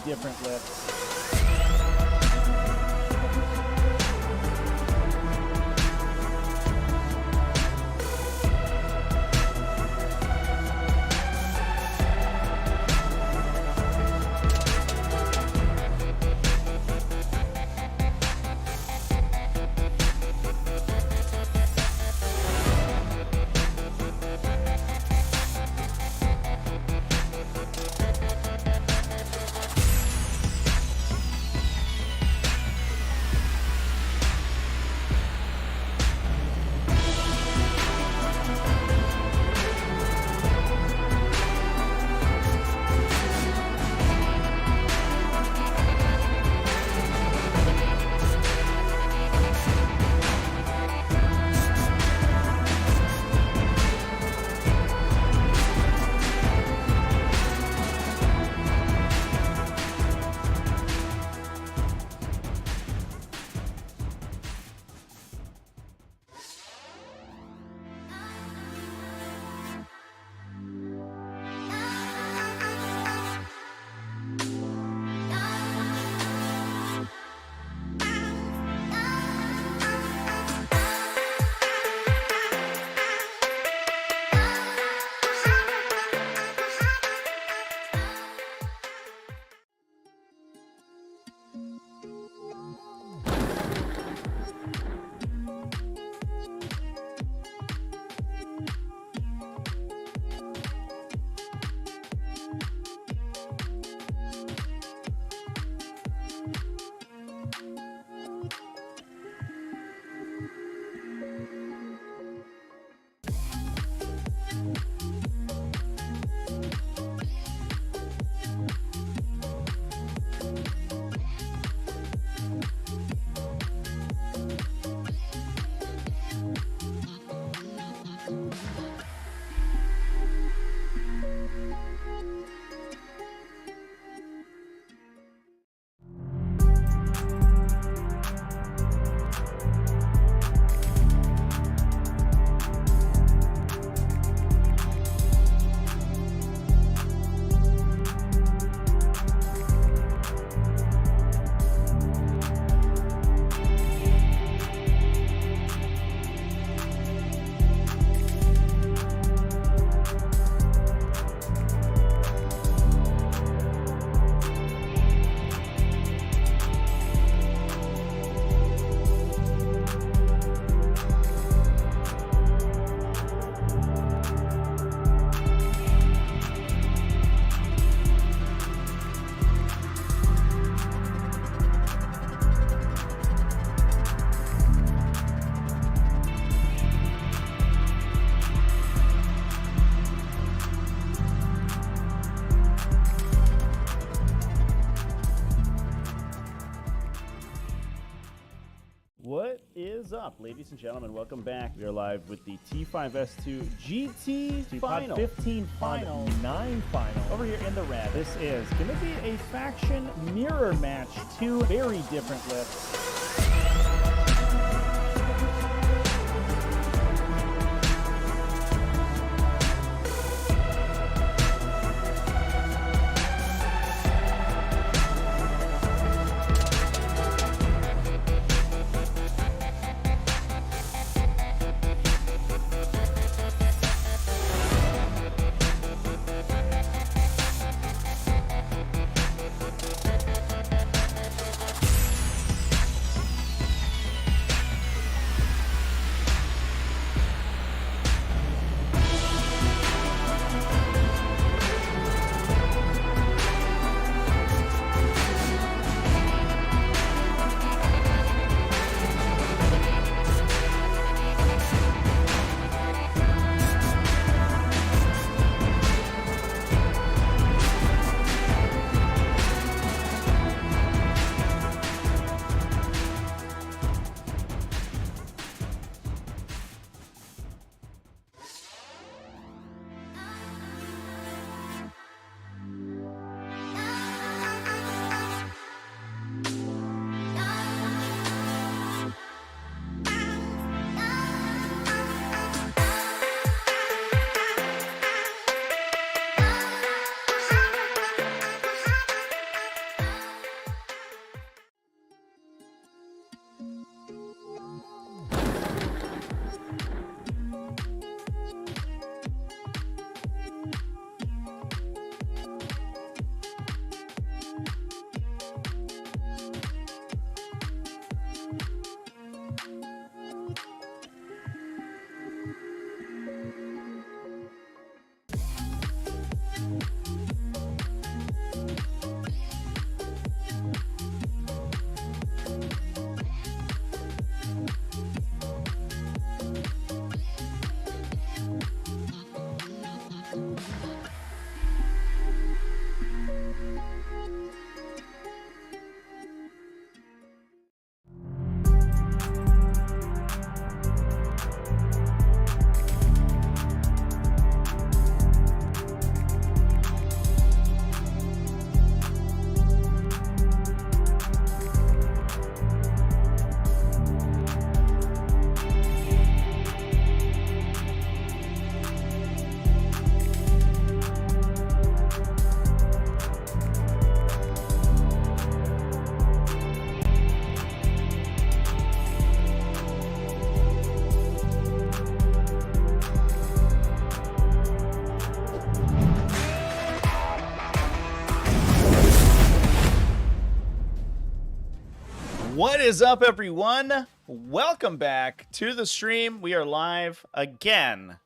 different lifts. What is up, ladies and gentlemen? Welcome back. We are live with the T5S2 GT Final. 15 Final. 9 Final. Over here in the red. This is going to be a faction mirror match. Two very different lists. What is up, everyone? Welcome back to the stream. We are live again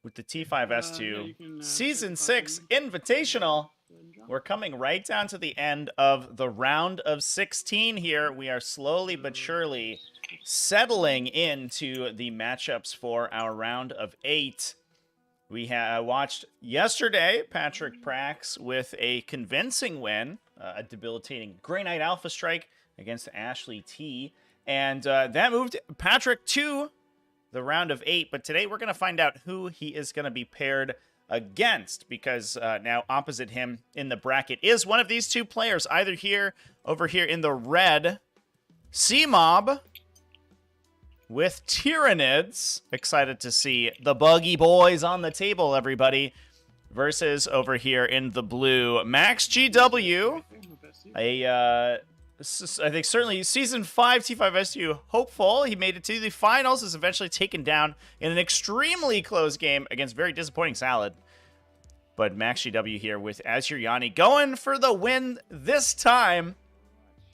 with the T5S2 Season 6 Invitational. We're coming right down to the end of the round of 16 here. We are slowly but surely settling into the matchups for our round of 8. We watched yesterday Patrick Prax with a convincing win, a debilitating Grey Knight Alpha Strike against Ashley T. And that moved Patrick to the round of 8. But today we're going to find out who he is going to be paired against, because now opposite him in the bracket is one of these two players, either here, over here in the red, Cmob with Tyranids. Excited to see the Buggy Boys on the table, everybody. Versus over here in the blue, MaxGW, I think certainly Season 5 T5S2 hopeful. He made it to the finals, is eventually taken down in an extremely close game against very disappointing Salad. But MaxGW here with Asuryani going for the win this time.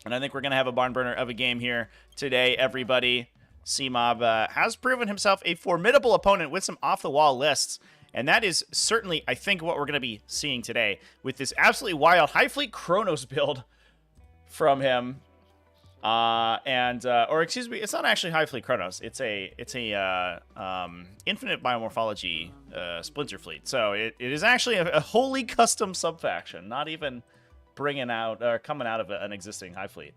And I think we're going to have a barn burner of a game here today, everybody. Cmob has proven himself a formidable opponent with some off-the-wall lists. And that is certainly, I think, what we're going to be seeing today with this absolutely wild High Fleet Chronos build from him, or excuse me, it's not actually High Fleet Chronos. It's a Infinite Biomorphology Splinter Fleet. So it is actually a wholly custom subfaction, not even bringing out or coming out of an existing High Fleet.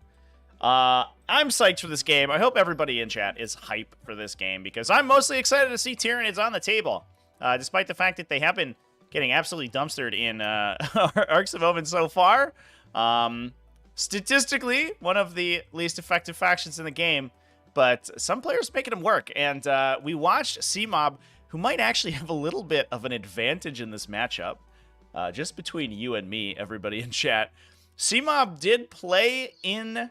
I'm psyched for this game. I hope everybody in chat is hype for this game, because I'm mostly excited to see Tyranids on the table, despite the fact that they have been getting absolutely dumpstered in Arcs of Omen so far. Statistically, one of the least effective factions in the game, but some players making them work. And we watched Cmob, who might actually have a little bit of an advantage in this matchup, just between you and me, everybody in chat. Cmob did play in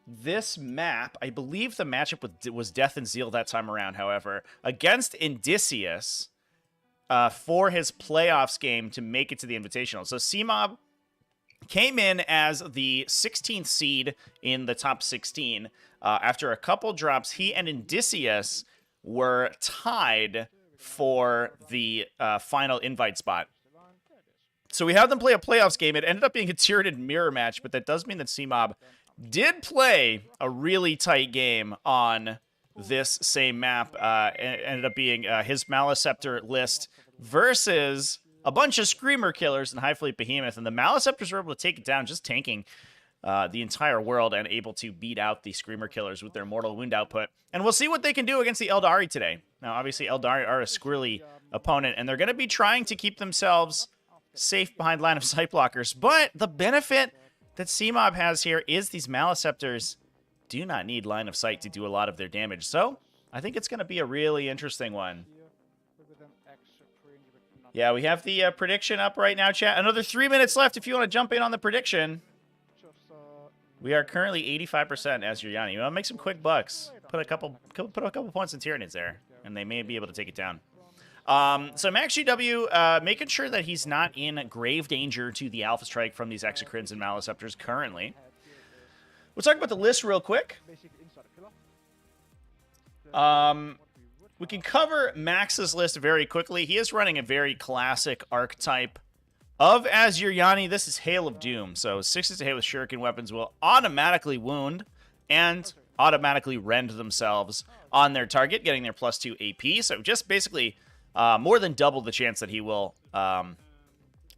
this map. I believe the matchup was Death and Zeal that time around, however, against Indicius for his playoffs game to make it to the Invitational. So Cmob came in as the 16th seed in the top 16. After a couple drops, he and Indicius were tied for the final invite spot. So we had them play a playoffs game. It ended up being a Tyranid mirror match, but that does mean that Cmob did play a really tight game on this same map. It ended up being his Maliceptor list versus a bunch of Screamer Killers and High Fleet Behemoth, and the Maliceptors were able to take it down, just tanking the entire world and able to beat out the Screamer Killers with their Mortal Wound output. And we'll see what they can do against the Eldari today. Now, obviously, Eldari are a squirrely opponent, and they're going to be trying to keep themselves safe behind line of sight blockers. But the benefit that Cmob has here is these Maliceptors do not need line of sight to do a lot of their damage. So I think it's going to be a really interesting one. Yeah, we have the prediction up right now, chat. Another 3 minutes left if you want to jump in on the prediction. We are currently 85% Asuryani. You want to make some quick bucks. Put a couple points in Tyranids there, and they may be able to take it down. So MaxGW making sure that he's not in grave danger to the Alpha Strike from these Exocrines and Maliceptors currently. We'll talk about the list real quick. We can cover Max's list very quickly. He is running a very classic archetype of Asuryani. This is Hail of Doom. So 6 to hit with shuriken weapons will automatically wound and automatically rend themselves on their target, getting their +2 AP. So just basically more than double the chance that he will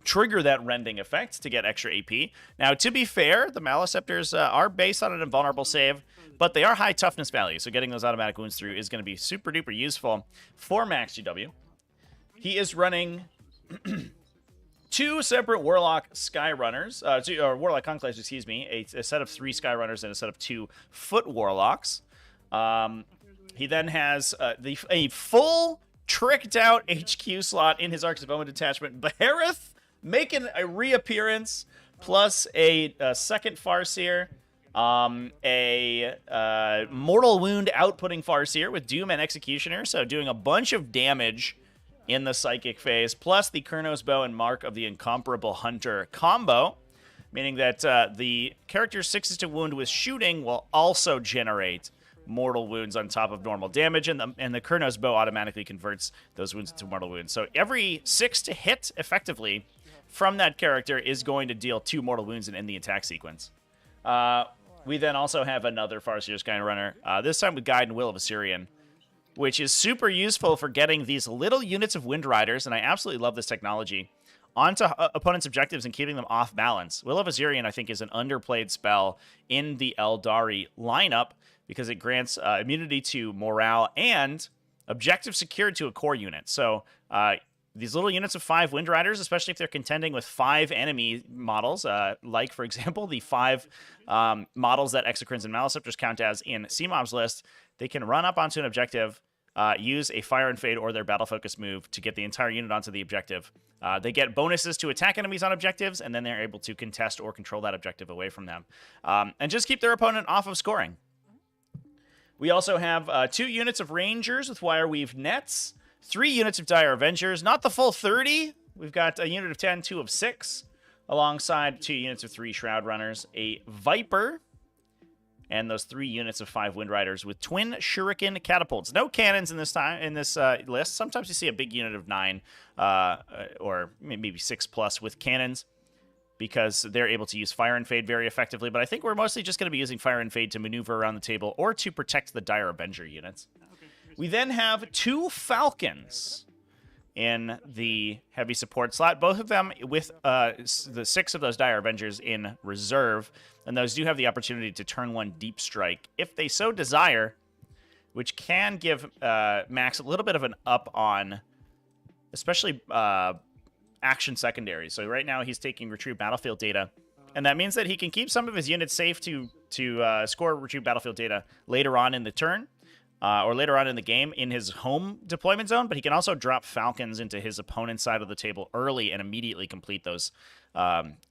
trigger that rending effect to get extra AP. Now, to be fair, the Maliceptors are based on an invulnerable save, but they are high toughness value, so getting those automatic wounds through is going to be super duper useful for MaxGW. He is running 2 separate Warlock Skyrunners, or Warlock Conclaves, excuse me, a set of 3 Skyrunners and a set of 2 Foot Warlocks. He then has a full tricked out HQ slot in his Arcs of Omen detachment. Behareth making a reappearance, plus a second Farseer, a Mortal Wound outputting Farseer with Doom and Executioner, so doing a bunch of damage in the Psychic phase, plus the Kurnos Bow and Mark of the Incomparable Hunter combo. meaning that the character's 6 to wound with shooting will also generate mortal wounds on top of normal damage, and the Kurnos bow automatically converts those wounds into mortal wounds. So every 6 to hit effectively from that character is going to deal 2 mortal wounds and end the attack sequence. We then also have another Farseer's kind of runner, this time with Guide and Will of Asuryani, which is super useful for getting these little units of Wind Riders, and I absolutely love this technology, onto opponents' objectives and keeping them off balance. Will of Asuryani, I think, is an underplayed spell in the Eldari lineup because it grants immunity to morale and objective secured to a core unit. So these little units of 5 Wind Riders, especially if they're contending with 5 enemy models, like, for example, the 5 models that Exocrines and Maleceptors count as in Cmob's list, they can run up onto an objective, use a Fire and Fade or their Battle Focus move to get the entire unit onto the objective. They get bonuses to attack enemies on objectives, and then they're able to contest or control that objective away from them. And just keep their opponent off of scoring. We also have 2 units of Rangers with Wire Weave Nets, 3 units of Dire Avengers, not the full 30. We've got a unit of 10, 2 of 6, alongside 2 units of 3 Shroud Runners, a Viper, and those 3 units of 5 Wind Riders with twin Shuriken catapults. No cannons in this list. Sometimes you see a big unit of 9 or maybe 6+ with cannons, because they're able to use Fire and Fade very effectively. But I think we're mostly just going to be using Fire and Fade to maneuver around the table or to protect the Dire Avenger units. We then have 2 Falcons in the heavy support slot, both of them with the 6 of those Dire Avengers in reserve. And those do have the opportunity to turn 1 Deep Strike if they so desire, which can give Max a little bit of an up on, especially action secondaries. So right now he's taking retrieve battlefield data, and that means that he can keep some of his units safe to score retrieve battlefield data later on in the turn or later on in the game in his home deployment zone, but he can also drop Falcons into his opponent's side of the table early and immediately complete those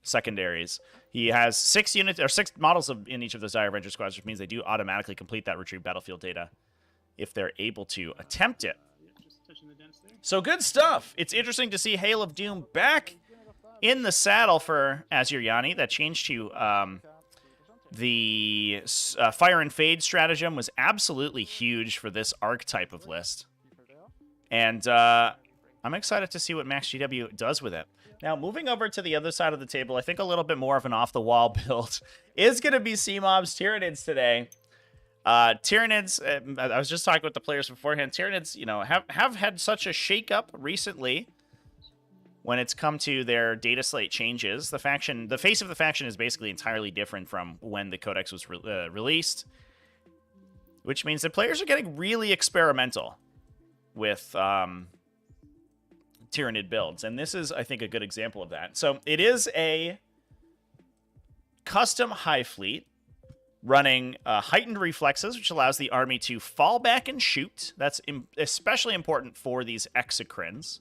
secondaries. He has 6 units or 6 models in each of those Dire Avenger squads, which means they do automatically complete that retrieve battlefield data if they're able to attempt it. So good stuff. It's interesting to see Hail of Doom back in the saddle for Asuryani. That change to the Fire and Fade stratagem was absolutely huge for this archetype of list. And I'm excited to see what MaxGW does with it. Now, moving over to the other side of the table, I think a little bit more of an off-the-wall build is going to be Cmob's Tyranids today. Tyranids, I was just talking with the players beforehand. Tyranids, you know, have had such a shake-up recently when it's come to their data slate changes. The face of the faction is basically entirely different from when the Codex was released, which means that players are getting really experimental with Tyranid builds, and this is, I think, a good example of that. So it is a custom high fleet running heightened reflexes, which allows the army to fall back and shoot. That's especially important for these Exocrines.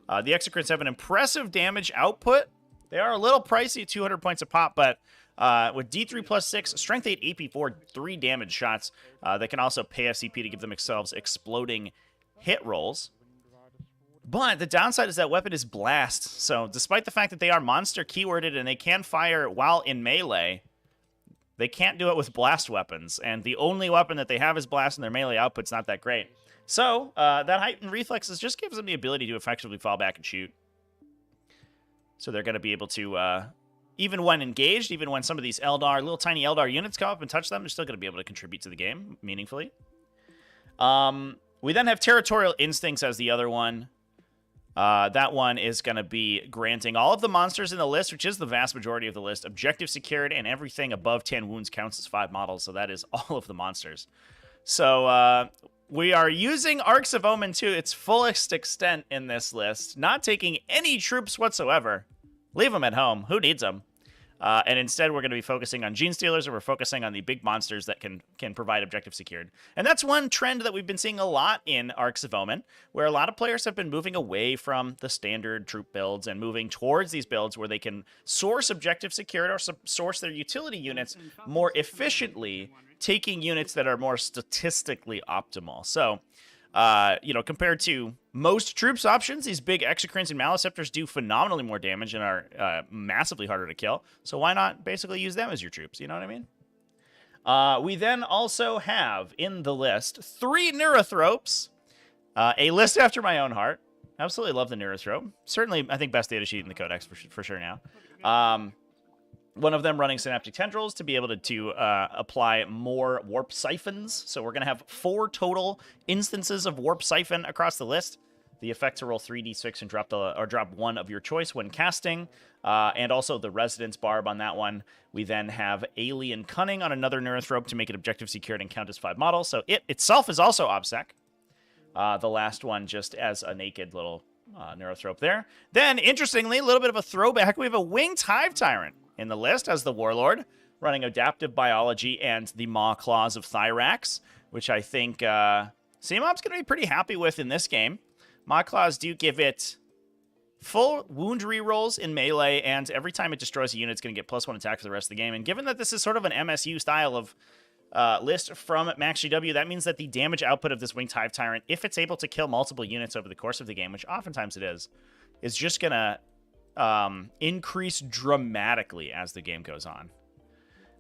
The Exocrines have an impressive damage output. They are a little pricey at 200 points a pop, but with D3 plus 6, Strength 8, AP 4, 3 damage shots, they can also pay FCP to give themselves exploding hit rolls. But the downside is that weapon is Blast. So despite the fact that they are monster keyworded and they can fire while in melee, they can't do it with blast weapons, and the only weapon that they have is blast, and their melee output's not that great. So, that heightened reflexes just gives them the ability to effectively fall back and shoot. So they're going to be able to, even when engaged, even when some of these little tiny Eldar units come up and touch them, they're still going to be able to contribute to the game meaningfully. We then have Territorial Instincts as the other one. That one is going to be granting all of the monsters in the list, which is the vast majority of the list, objective secured, and everything above 10 wounds counts as 5 models, so that is all of the monsters. So we are using Arcs of Omen to its fullest extent in this list, not taking any troops whatsoever. Leave them at home. Who needs them? And instead, we're going to be focusing on Gene Stealers, and we're focusing on the big monsters that can provide objective secured. And that's one trend that we've been seeing a lot in Arcs of Omen, where a lot of players have been moving away from the standard troop builds and moving towards these builds where they can source objective secured or source their utility units more efficiently, taking units that are more statistically optimal. So, you know, compared to most troops options, these big Exocrines and Maleceptors do phenomenally more damage and are massively harder to kill. So why not basically use them as your troops? You know what I mean? We then also have in the list 3 Neurothropes, a list after my own heart. Absolutely love the Neurothrope. Certainly, I think best data sheet in the Codex for sure now. One of them running Synaptic Tendrils to be able to apply more Warp Siphons. So we're going to have 4 total instances of Warp Siphon across the list. The effect to roll 3d6 and drop 1 of your choice when casting. And also the Residence Barb on that one. We then have Alien Cunning on another Neurothrope to make it objective secured and count as 5 models. So it itself is also OBSEC. The last one just as a naked little Neurothrope there. Then, interestingly, a little bit of a throwback. We have a Winged Hive Tyrant in the list as the Warlord, running Adaptive Biology and the Maw Claws of Thyrax, which I think Cmob's going to be pretty happy with in this game. Maw Claws do give it full wound rerolls in melee, and every time it destroys a unit, it's going to get +1 attack for the rest of the game. And given that this is sort of an MSU style of list from MaxGW, that means that the damage output of this Winged Hive Tyrant, if it's able to kill multiple units over the course of the game, which oftentimes it is just going to increase dramatically as the game goes on.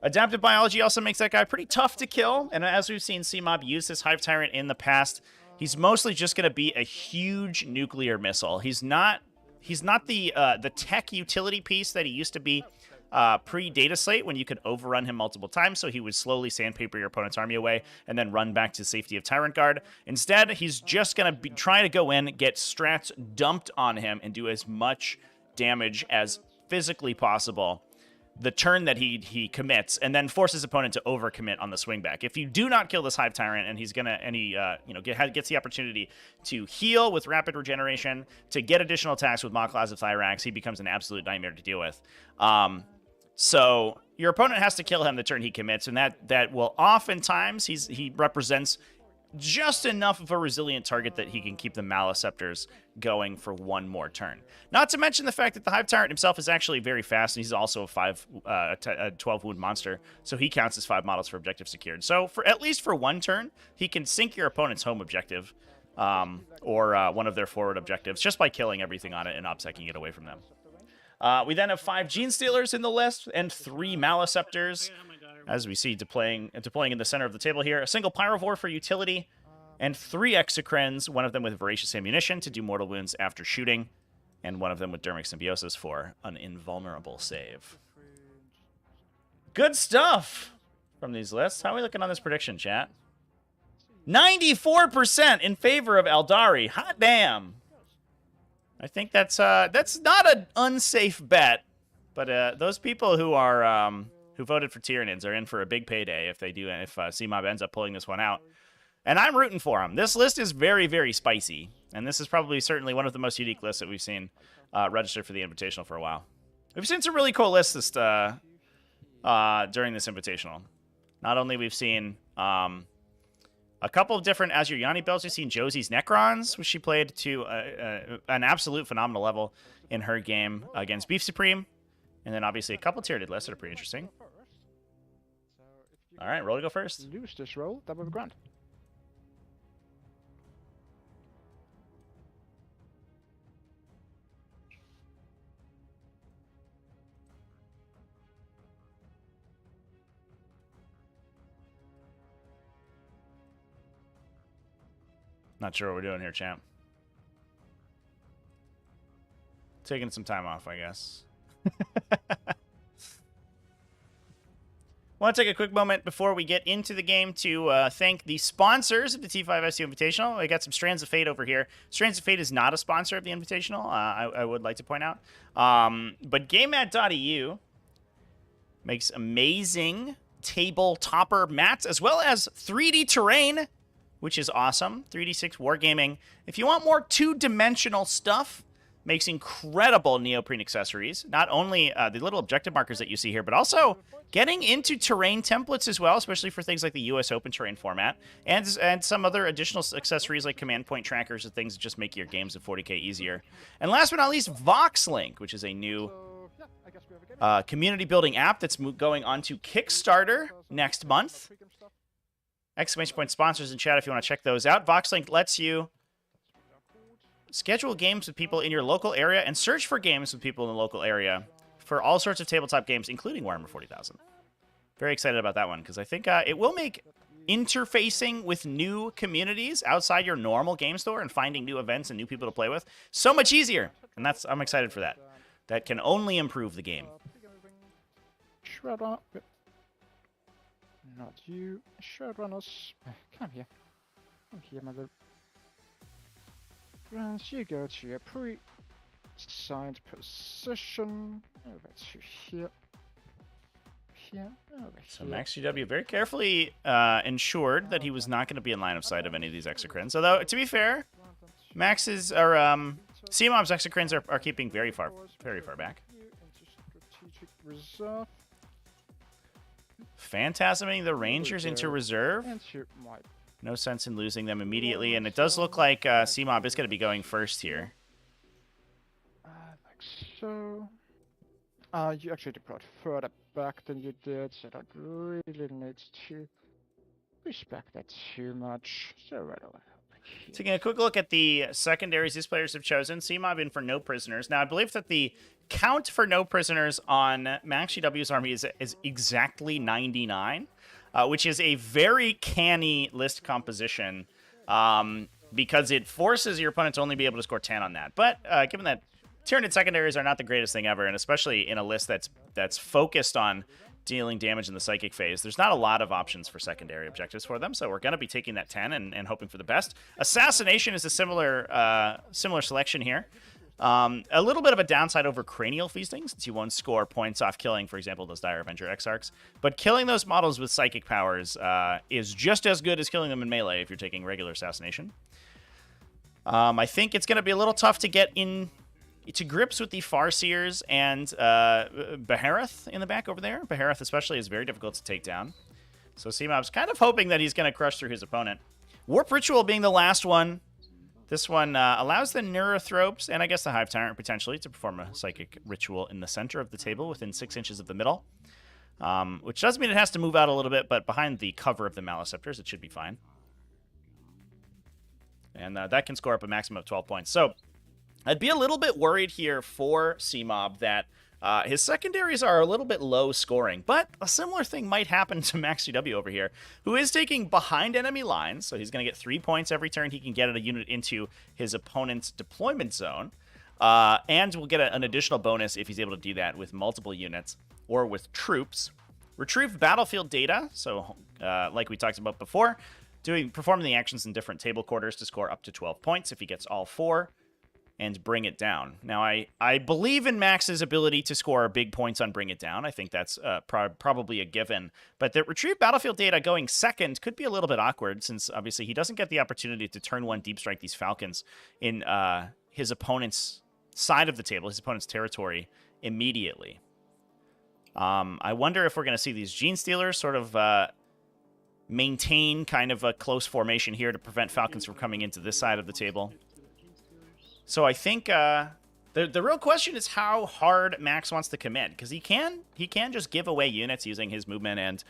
Adaptive Biology also makes that guy pretty tough to kill, and as we've seen Cmob use this Hive Tyrant in the past, he's mostly just going to be a huge nuclear missile. He's not the tech utility piece that he used to be pre-Data Slate, when you could overrun him multiple times, so he would slowly sandpaper your opponent's army away and then run back to safety of Tyrant Guard. Instead, he's just going to be trying to go in, get strats dumped on him, and do as much damage as physically possible the turn that he commits, and then force his opponent to overcommit on the swing back. If you do not kill this Hive Tyrant, and he gets the opportunity to heal with rapid regeneration, to get additional attacks with Maw Claws of Thyrax, he becomes an absolute nightmare to deal with. So your opponent has to kill him the turn he commits, and that will oftentimes he represents just enough of a resilient target that he can keep the Maleceptors going for 1 more turn. Not to mention the fact that the Hive Tyrant himself is actually very fast, and he's also a 12 wound monster, so he counts as 5 models for objective secured. So for at least for 1 turn, he can sink your opponent's home objective, or one of their forward objectives, just by killing everything on it and obsecking it away from them. We then have 5 Gene Stealers in the list and 3 Maleceptors, as we see deploying in the center of the table here. A single Pyrovore for utility, and 3 Exocrines, one of them with Voracious Ammunition to do mortal wounds after shooting, and one of them with Dermic Symbiosis for an invulnerable save. Good stuff from these lists. How are we looking on this prediction, chat? 94% in favor of Eldari. Hot damn. I think that's not an unsafe bet, but those people who are who voted for Tyranids are in for a big payday if Cmob ends up pulling this one out. And I'm rooting for him. This list is very, very spicy, and this is probably certainly one of the most unique lists that we've seen registered for the Invitational for a while. We've seen some really cool lists during this Invitational. Not only we've seen a couple of different Asuryani builds. We've seen Josie's Necrons, which she played to an absolute phenomenal level in her game against Beef Supreme. And then obviously a couple tiered lists that are pretty interesting. All right, roll to go first. Lose this roll, that would be grand. Not sure what we're doing here, champ. Taking some time off, I guess. Want to take a quick moment before we get into the game to thank the sponsors of the T5S2 Invitational. I got some Strands of Fate over here. Strands of Fate is not a sponsor of the Invitational, I would like to point out. But GameMat.eu makes amazing table topper mats, as well as 3D terrain, which is awesome. 3D6 Wargaming. If you want more 2-dimensional stuff, makes incredible neoprene accessories. Not only the little objective markers that you see here, but also getting into terrain templates as well, especially for things like the US Open terrain format, and some other additional accessories like command point trackers and things that just make your games of 40k easier. And last but not least, VoxLink, which is a new community building app that's going on to Kickstarter next month. Exclamation point sponsors in chat if you want to check those out. VoxLink lets you schedule games with people in your local area and search for games with people in the local area for all sorts of tabletop games, including Warhammer 40,000. Very excited about that one, because I think it will make interfacing with new communities outside your normal game store and finding new events and new people to play with so much easier. And I'm excited for that. That can only improve the game. Shredrunner. Not you. Shredrunners. Come here. Come here, mother. Once you go to your pre-signed position. Over to here. Here. Over So here. MaxGW very carefully ensured that he was not going to be in line of sight of any of these exocrines. Although, to be fair, Cmob's exocrines are keeping very far back. Strategic reserve. Phantasming the Rangers into reserve. Into my No sense in losing them immediately, and it does look like Cmob is going to be going first here. like so. You actually deployed further back than you did, so that really needs to respect that too much. So right away. Taking a quick look at the secondaries these players have chosen. Cmob in for no prisoners. Now, I believe that the count for no prisoners on MaxGW's army is exactly 99, which is a very canny list composition because it forces your opponent to only be able to score 10 on that. But given that Tyranid secondaries are not the greatest thing ever, and especially in a list that's focused on dealing damage in the psychic phase, there's not a lot of options for secondary objectives for them, so we're going to be taking that 10 and hoping for the best. Assassination is a similar selection here. A little bit of a downside over Cranial Feasting, since you won't score points off killing, for example, those Dire Avenger Exarchs. But killing those models with psychic powers is just as good as killing them in melee if you're taking regular assassination. I think it's going to be a little tough to get in to grips with the Farseers and Behareth in the back over there. Behareth especially is very difficult to take down. So Cmob's kind of hoping that he's going to crush through his opponent. Warp Ritual being the last one. This one allows the Neurothropes and I guess the Hive Tyrant potentially to perform a psychic ritual in the center of the table within 6 inches of the middle. Which does mean it has to move out a little bit, but behind the cover of the Maliceptors, it should be fine. And that can score up a maximum of 12 points. So I'd be a little bit worried here for Cmob that his secondaries are a little bit low scoring, but a similar thing might happen to MaxGW over here, who is taking behind enemy lines, so he's going to get 3 points every turn he can get a unit into his opponent's deployment zone, and will get an additional bonus if he's able to do that with multiple units or with troops. Retrieve battlefield data, so like we talked about before, performing the actions in different table quarters to score up to 12 points if he gets all 4. And bring it down. Now, I believe in Max's ability to score big points on Bring It Down. I think that's probably a given. But the Retrieve Battlefield data going second could be a little bit awkward, since obviously he doesn't get the opportunity to turn 1 Deep Strike these Falcons in his opponent's side of the table, his opponent's territory, immediately. I wonder if we're going to see these Gene Stealers sort of maintain kind of a close formation here to prevent Falcons from coming into this side of the table. So I think the real question is how hard Max wants to commit, because he can just give away units using his movement and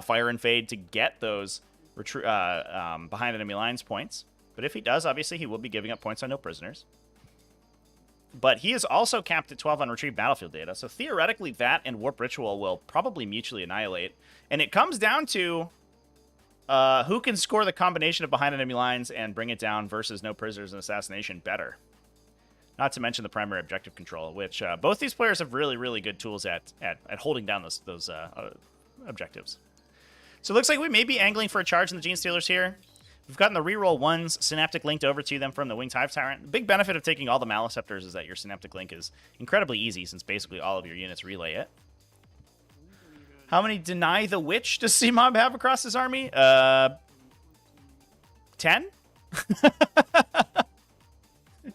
Fire and Fade to get those behind enemy lines points. But if he does, obviously he will be giving up points on no prisoners. But he is also capped at 12 on Retrieve Battlefield data, so theoretically that and Warp Ritual will probably mutually annihilate. And it comes down to who can score the combination of behind enemy lines and Bring It Down versus no prisoners and assassination better. Not to mention the primary objective control, which both these players have really, really good tools at holding down those objectives. So it looks like we may be angling for a charge in the Gene Stealers here. We've gotten the reroll 1s Synaptic linked over to them from the Winged Hive Tyrant. The big benefit of taking all the Maliceptors is that your Synaptic link is incredibly easy, since basically all of your units relay it. How many Deny the Witch does Cmob have across his army? 10?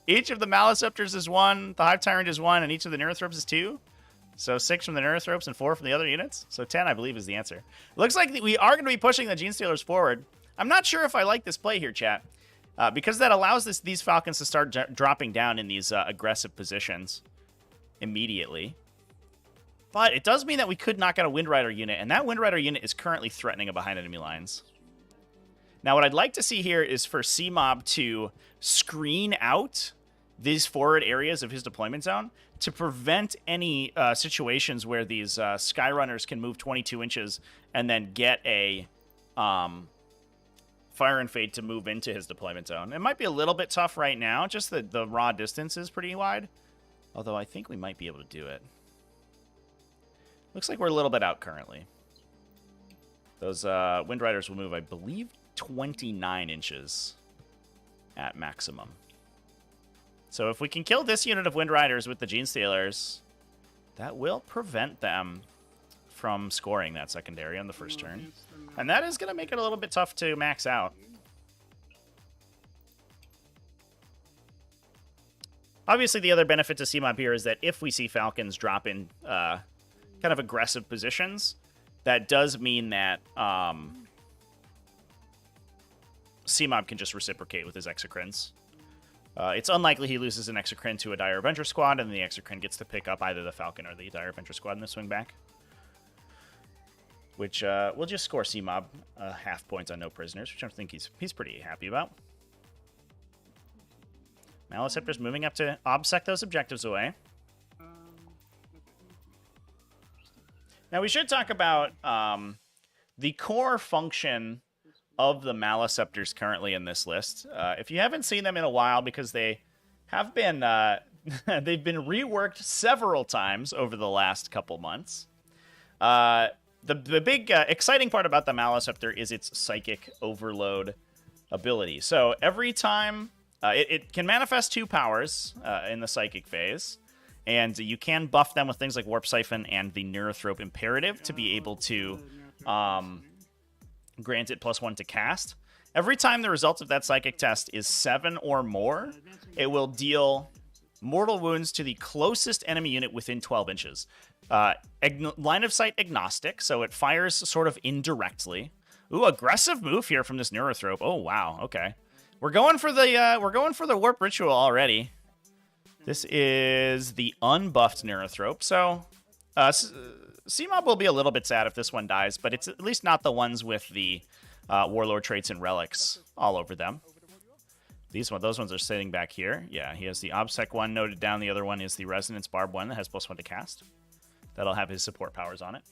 Each of the Maliceptors is 1, the Hive Tyrant is 1, and each of the Neurothropes is 2. So 6 from the Neurothropes and 4 from the other units. So 10, I believe, is the answer. Looks like we are going to be pushing the Gene Stealers forward. I'm not sure if I like this play here, chat, because that allows these Falcons to start dropping down in these aggressive positions immediately. But it does mean that we could knock out a Wind Rider unit, and that Wind Rider unit is currently threatening a behind enemy lines. Now, what I'd like to see here is for Cmob to screen out these forward areas of his deployment zone to prevent any situations where these Skyrunners can move 22 inches and then get a Fire and Fade to move into his deployment zone. It might be a little bit tough right now, just the raw distance is pretty wide. Although I think we might be able to do it. Looks like we're a little bit out currently. Those Wind Riders will move, I believe, 29 inches at maximum. So if we can kill this unit of Wind Riders with the Gene Stealers, that will prevent them from scoring that secondary on the first turn. And that is going to make it a little bit tough to max out. Obviously, the other benefit to Cmob here is that if we see Falcons drop in kind of aggressive positions, that does mean that Cmob can just reciprocate with his Exocrines. It's unlikely he loses an Exocrine to a Dire Avenger squad, and the Exocrine gets to pick up either the Falcon or the Dire Avenger squad in the swing back. Which will just score Cmob half points on no prisoners, which I think he's pretty happy about. Maliceptor's moving up to obsec those objectives away. Now, we should talk about the core function of the Maliceptors currently in this list. If you haven't seen them in a while, because they have been they've been reworked several times over the last couple months. The big exciting part about the Maliceptor is its Psychic Overload ability. So every time it can manifest 2 powers in the Psychic phase. And you can buff them with things like Warp Siphon and the Neurothrope Imperative to be able to grant it +1 to cast. Every time the result of that psychic test is 7 or more, it will deal mortal wounds to the closest enemy unit within 12 inches. Line of sight agnostic, so it fires sort of indirectly. Ooh, aggressive move here from this Neurothrope. Oh wow, okay. We're going for the Warp Ritual already. This is the unbuffed Neurothrope, so Cmob will be a little bit sad if this one dies, but it's at least not the ones with the Warlord traits and relics all over them. Those ones are sitting back here. Yeah, he has the Obsec one noted down. The other one is the Resonance Barb one that has +1 to cast. That'll have his support powers on it.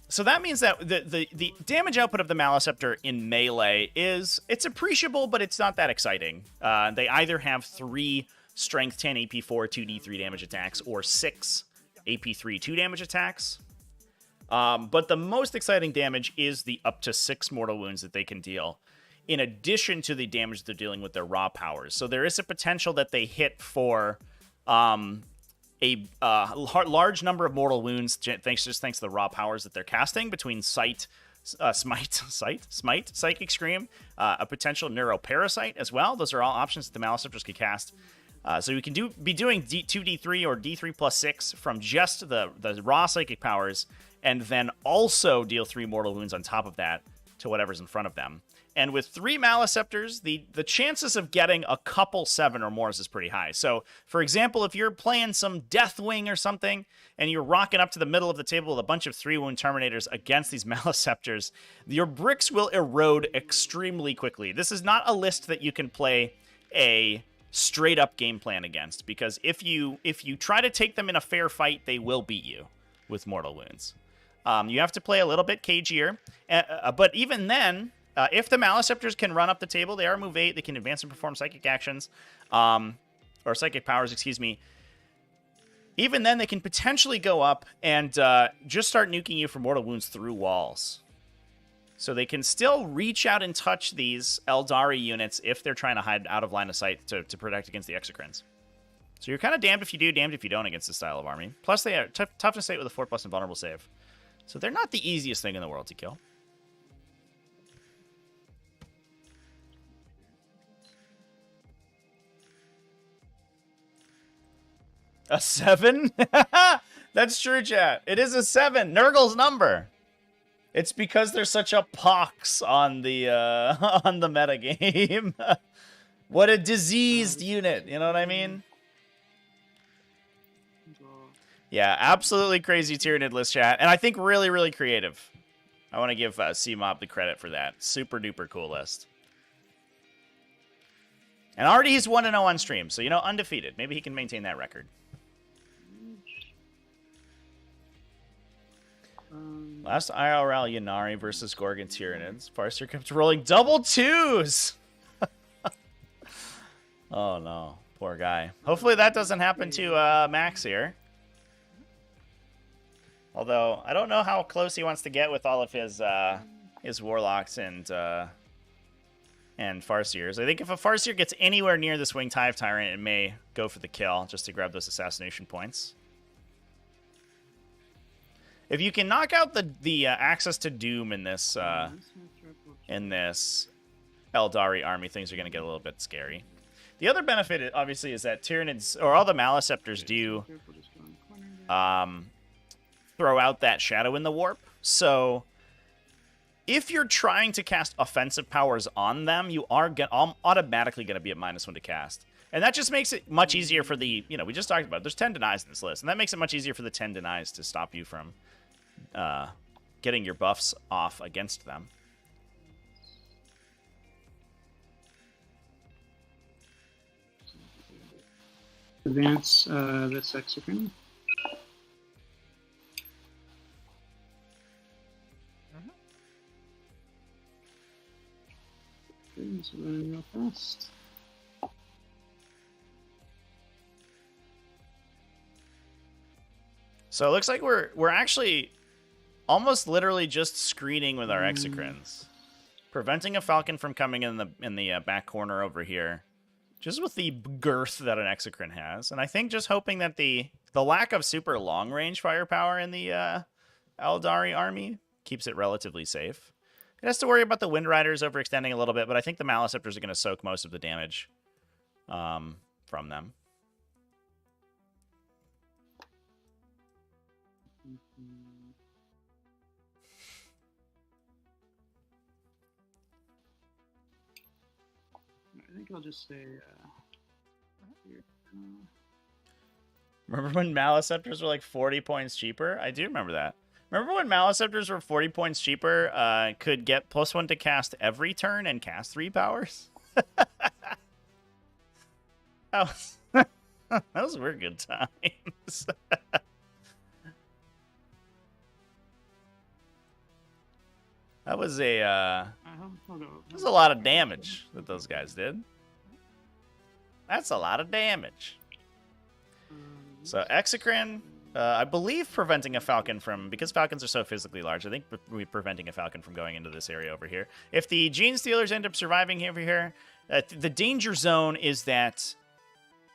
So that means that the damage output of the Maliceptor in melee it's appreciable, but it's not that exciting. They either have 3 Strength 10 AP4 2d3 damage attacks or 6 AP3 2 damage attacks. But the most exciting damage is the up to 6 mortal wounds that they can deal, in addition to the damage they're dealing with their raw powers. So there is a potential that they hit for a large number of mortal wounds thanks to the raw powers that they're casting between Smite, Psychic Scream, a potential Neuroparasite as well. Those are all options that the Maliceptors could cast. So you can be doing 2d3 or d3 plus 6 from just the raw psychic powers, and then also deal 3 mortal wounds on top of that to whatever's in front of them. And with 3 Maliceptors, the chances of getting a couple 7 or more is pretty high. So, for example, if you're playing some Deathwing or something, and you're rocking up to the middle of the table with a bunch of 3-wound Terminators against these Maliceptors, your bricks will erode extremely quickly. This is not a list that you can play a straight up game plan against, because if you try to take them in a fair fight, they will beat you with mortal wounds. You have to play a little bit cagier, but even then, if the Maliceptors can run up the table, they are move 8, they can advance and perform psychic actions, or psychic powers, excuse me. Even then, they can potentially go up and just start nuking you for mortal wounds through walls. So they can still reach out and touch these Eldari units if they're trying to hide out of line of sight to protect against the Exocrines. So you're kind of damned if you do, damned if you don't against this style of army. Plus, they are toughness 8 with a 4+ invulnerable save. So they're not the easiest thing in the world to kill. A 7? That's true, chat. It is a 7. Nurgle's number. It's because there's such a pox on the metagame. What a diseased unit, you know what I mean? Yeah, absolutely crazy Tyranid list, chat. And I think really, really creative. I want to give Cmob the credit for that. Super duper cool list. And already he's 1-0 on stream, so, you know, undefeated. Maybe he can maintain that record. Last IRL Yanari versus Gorgon Tyranids. Farseer kept rolling double 2s! Oh, no. Poor guy. Hopefully that doesn't happen to Max here. Although, I don't know how close he wants to get with all of his Warlocks and Farseers. I think if a Farseer gets anywhere near this Winged Hive Tyrant, it may go for the kill, just to grab those assassination points. If you can knock out the access to Doom in this Eldari army, things are going to get a little bit scary. The other benefit, obviously, is that Tyranids, or all the Maliceptors, do throw out that Shadow in the Warp. So if you're trying to cast offensive powers on them, you are automatically going to be at -1 to cast. And that just makes it much easier for the, you know, we just talked about it. There's 10 denies in this list, and that makes it much easier for the 10 denies to stop you from getting your buffs off against them. Advance this Exocrine. Okay, so running real fast. So it looks like we're actually almost literally just screening with our Exocrines, preventing a Falcon from coming in the back corner over here, just with the girth that an Exocrine has. And I think just hoping that the lack of super long range firepower in the Eldari army keeps it relatively safe. It has to worry about the Wind Riders overextending a little bit, but I think the Maliceptors are going to soak most of the damage from them. I think I'll just say here. Remember when Maliceptors were like 40 points cheaper? I do remember that. Remember when Maliceptors were 40 points cheaper, could get +1 to cast every turn and cast 3 powers? Those were good times. That was a lot of damage that those guys did. That's a lot of damage. So Exocrine, I believe preventing a Falcon from, because Falcons are so physically large, I think we're preventing a Falcon from going into this area over here. If the Gene Stealers end up surviving over here, the danger zone is that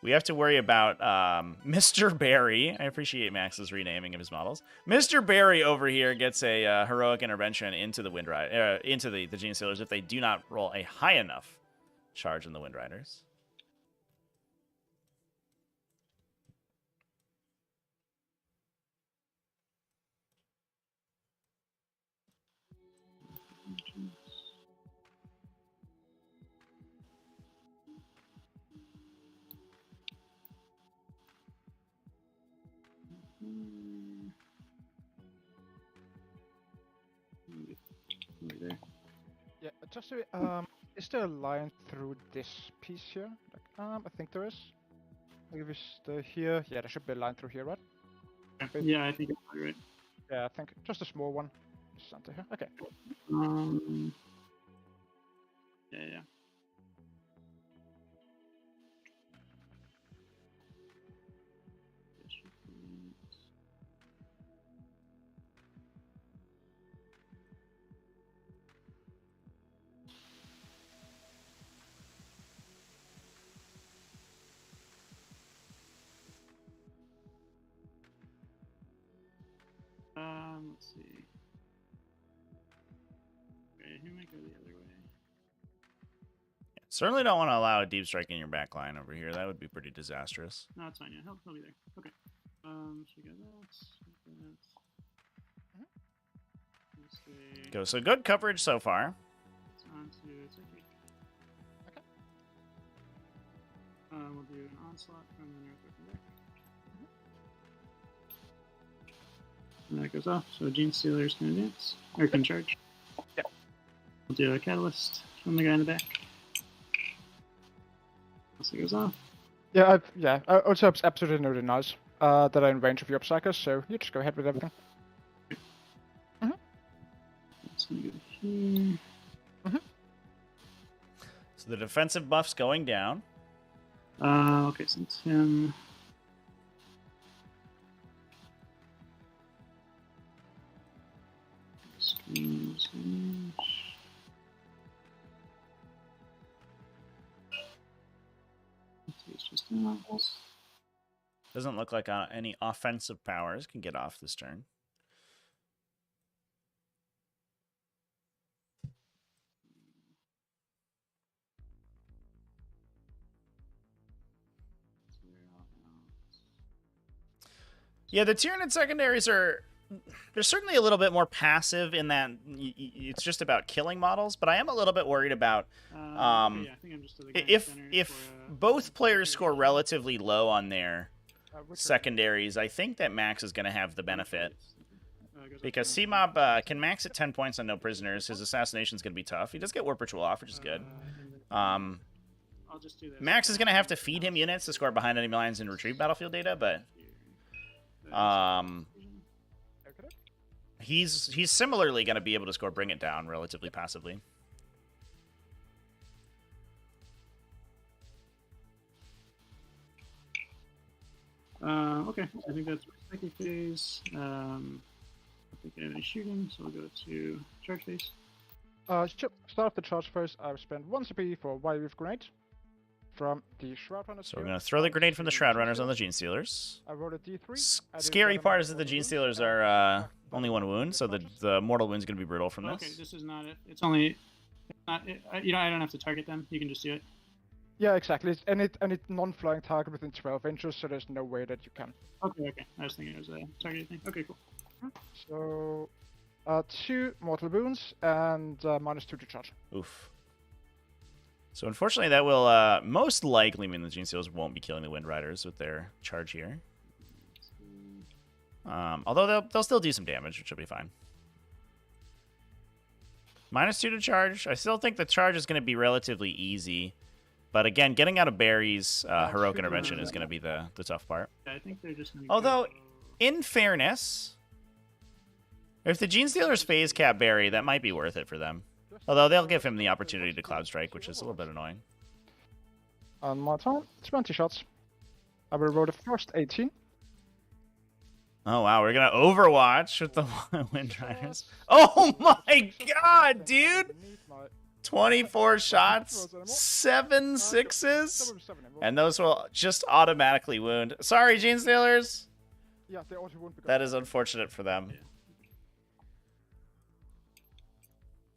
we have to worry about Mr. Barry. I appreciate Max's renaming of his models. Mr. Barry over here gets a heroic intervention into the Wind Rider, into the Gene Stealers if they do not roll a high enough charge in the Wind Riders. Yeah, just to, is there a line through this piece here? Like, I think there is. Maybe it's here. Yeah, there should be a line through here, right? Yeah, I think you're right. Yeah, I think just a small one. Center here. Okay. Yeah. Let's see. Okay, he might go the other way. Certainly don't want to allow a deep strike in your back line over here. That would be pretty disastrous. No, it's fine. Yeah, he'll be there. Okay. So we got that. Go. So good coverage so far. It's on to Turkey. Okay. We'll do an onslaught from the north over there. And that goes off. So Gene Stealers can advance or can charge. Yeah. We'll do a catalyst from the guy in the back. Once it goes off. Yeah, I also have absolutely no denies that are in range of your psychos, so you just go ahead with everything. It's gonna go here. So the defensive buff's going down. Okay, so Tim. Screens. It's just out. Doesn't look like any offensive powers can get off this turn. Yeah, the Tyranid secondaries are... They're certainly a little bit more passive in that it's just about killing models, but I am a little bit worried about I think I'm just if both players score relatively low on their secondaries, I think that Max is going to have the benefit. Because Cmob can max at 10 points on no prisoners. His assassination is going to be tough. He does get Warp Ritual off, which is good. I'll just do this. Max is going to have to feed him units to score behind enemy lines and retrieve battlefield data, but he's similarly going to be able to score Bring It Down relatively passively. Okay, I think that's my second phase. I think I have any shooting, so we'll go to charge phase. Start of the charge phase, I've spent 1 CP for Wirewave Grenade from the Shroud Runners. So we're going to throw the grenade from the Shroud Runners on the Gene Stealers. I rolled a D3. Scary part is that the Gene Stealers are only 1 wound, so the mortal wound is going to be brutal from this. Okay, this is not it. It's only... I don't have to target them. You can just do it. Yeah, exactly. It's any non-flying target within 12 inches, so there's no way that you can. Okay. I was thinking it was a targeted thing. Okay, cool. So, 2 mortal wounds and -2 to charge. Oof. So unfortunately, that will most likely mean the Gene Stealers won't be killing the Wind Riders with their charge here. Although they'll still do some damage, which will be fine. -2 to charge. I still think the charge is going to be relatively easy. But again, getting out of berries, Heroic Intervention is going to be the tough part. Yeah, I think they're just going to Although, in fairness, if the Gene Stealers phase cap berry, that might be worth it for them. Although they'll give him the opportunity to Cloud Strike, which is a little bit annoying. On my turn, 20 shots. I will roll the first 18. Oh, wow. We're going to Overwatch with the Wind Riders. Oh, my God, dude. 24 shots, 7 sixes, and those will just automatically wound. Sorry, Gene Stealers. Yeah, they auto wound. That is unfortunate for them.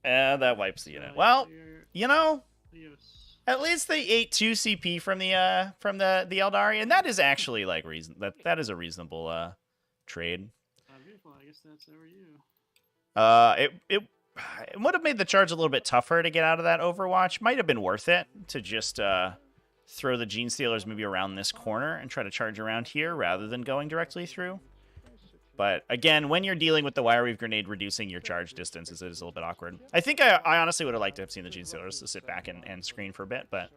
And that wipes the unit. Well, you know, at least they ate 2 CP from the Eldari, and that is actually like that is a reasonable trade. Beautiful. I guess that's over you. It would have made the charge a little bit tougher to get out of that Overwatch. Might have been worth it to just throw the Gene Stealers maybe around this corner and try to charge around here rather than going directly through. But again, when you're dealing with the Wireweave Grenade, reducing your charge distance is a little bit awkward. I think I honestly would have liked to have seen the Gene Stealers to sit back and screen for a bit, but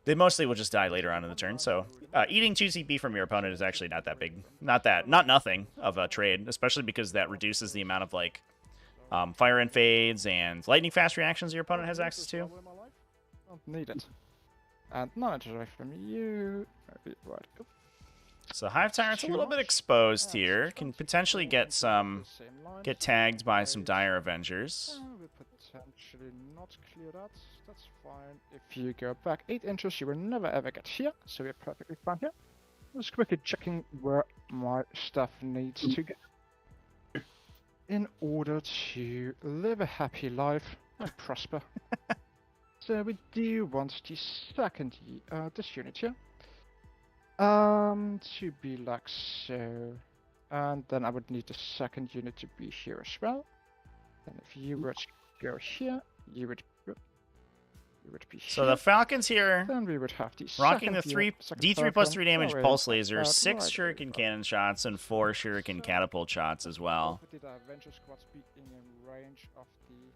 they mostly will just die later on in the turn. So eating 2 CP from your opponent is actually not that big, not nothing of a trade, especially because that reduces the amount of like fire and fades and lightning fast reactions your opponent has access to. Don't need it. And not away from you. Right. So Hive Tyrant's a little bit exposed here. Can potentially get tagged by some Dire Avengers. We'll potentially not clear that. That's fine. If you go back 8 inches, you will never ever get here. So we're perfectly fine here. Just quickly checking where my stuff needs to go. In order to live a happy life and prosper. So we do want the second this unit here. To be like so. And then I would need the second unit to be here as well. And if you were to go here, you would be here. So the Falcons here, then we would have the rocking the D3 plus 3 Falcon damage already pulse laser, 6 right shuriken cannon shots, and 4 shuriken catapult shots as well. Did our Avenger squads be in range of the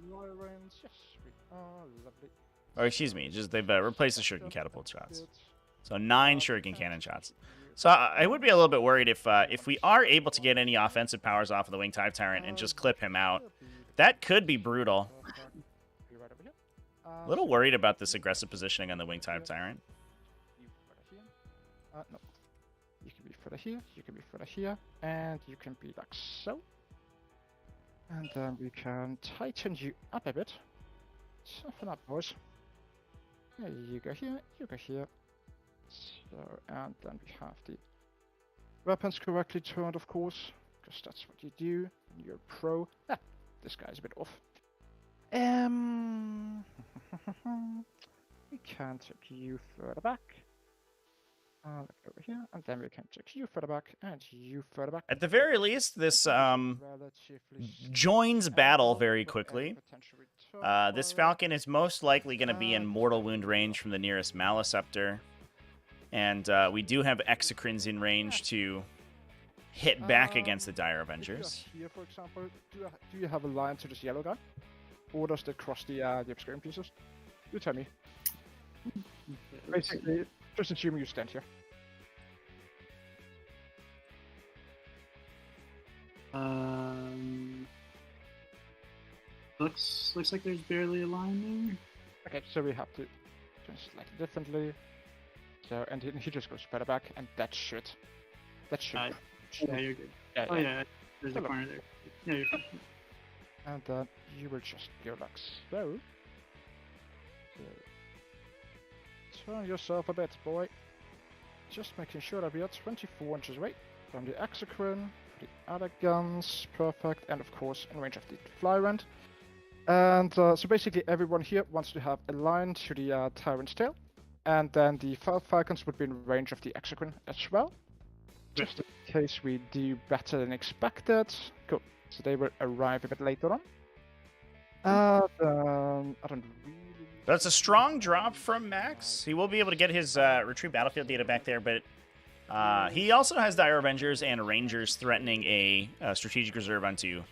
Royal Rains? Yes, we are. Lovely. Or excuse me, just they've replaced the shuriken catapult shots. So 9 shuriken cannon shots. So I would be a little bit worried if we are able to get any offensive powers off of the Winged Hive Tyrant and just clip him out. That could be brutal. A little worried about this aggressive positioning on the Winged Hive Tyrant. No. You can be further here, you can be further here, and you can be like so. And then we can tighten you up a bit. Soften up, boys. Yeah, you go here, you go here. So, and then we have the weapons correctly turned, of course, because that's what you do when you're pro. Ah, this guy's a bit off. We can take you further back. Over here, and then we can take you further back, and you further back. At the very least, this joins battle very quickly. This Falcon is most likely going to be in mortal wound range from the nearest Maleceptor. And we do have Exocrines in range to hit back against the Dire Avengers. Here, for example, do you have a line to this yellow guy? Or does that cross the obscuring pieces? You tell me. Basically, just assume you stand here. Looks like there's barely a line there. Okay, so we have to do it slightly differently. So, and he just goes further back, and that should. Yeah, you're good. Yeah, oh yeah, there's a corner there. Yeah, you're fine. And then you will just go like so. Turn yourself a bit, boy. Just making sure that we are 24 inches away from the Exocrine, the other guns, perfect, and of course in range of the Flyrant. And so basically everyone here wants to have a line to the Tyrant's tail, and then the Falcons would be in range of the Exocrine as well. Just in case we do better than expected. Cool. So they will arrive a bit later on. I don't really... That's a strong drop from Max. He will be able to get his retreat battlefield data back there, but he also has Dire Avengers and Rangers threatening a strategic reserve onto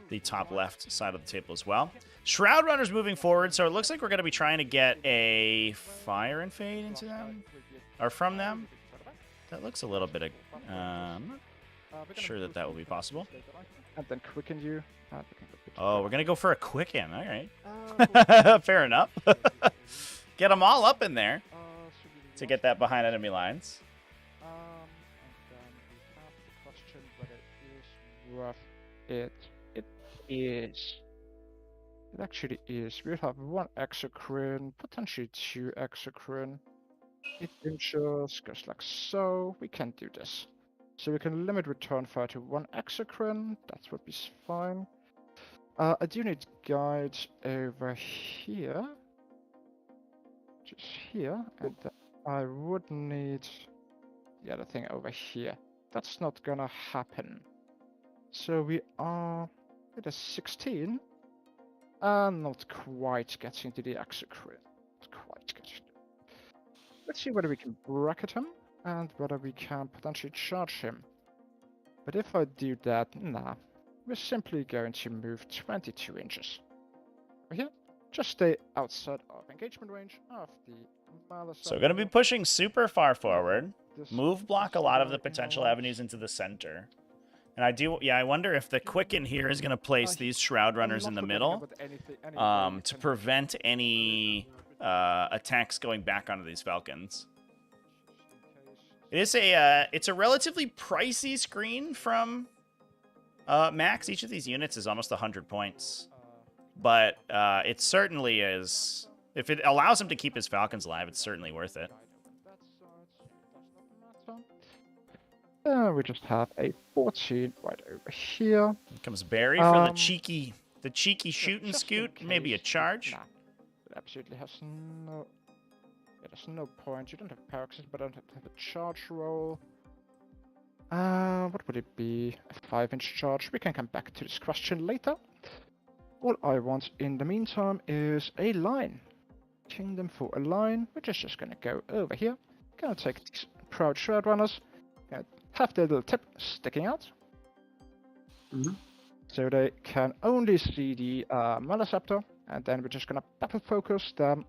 the top left side of the table as well. Shroud Runner's moving forward, so it looks like we're going to be trying to get a Fire and Fade into them, or from them. That looks a little bit... I'm not sure that will be possible. And then quicken you. Oh, we're going to go for a quicken. All right. Fair enough. Get them all up in there to get that behind enemy lines. And then we have the question whether it is worth it. It is. It actually is. We'll have 1 Exocrine, potentially 2 Exocrine. 8 inches, goes like so. We can do this. So we can limit return fire to 1 Exocrine. That would be fine. I do need guides over here. Just here. And I would need the other thing over here. That's not gonna happen. So we are at a 16. Not quite getting to the Exocrine. Not quite getting. Let's see whether we can bracket him and whether we can potentially charge him. But if I do that, nah. We're simply going to move 22 inches. Over here, just stay outside of engagement range of the Malice. So we're going to be pushing super far forward. Move block a lot of the potential avenues into the center. And I wonder if the Quicken here is going to place these Shroud Runners in the middle to prevent any attacks going back onto these Falcons. It's a relatively pricey screen from Max. Each of these units is almost 100 points. But it certainly is... If it allows him to keep his Falcons alive, it's certainly worth it. We just have a 14 right over here. Here comes Barry for the cheeky shoot and scoot. Maybe a charge. Nah, it absolutely has no... There's no point. You don't have power access, but I don't have a charge roll. What would it be? A 5-inch charge. We can come back to this question later. All I want in the meantime is a line. Kingdom for a line, which is just gonna go over here. Gonna take these proud Shroud Runners. Gonna have their little tip sticking out. So they can only see the Maleceptor, and then we're just gonna battle focus them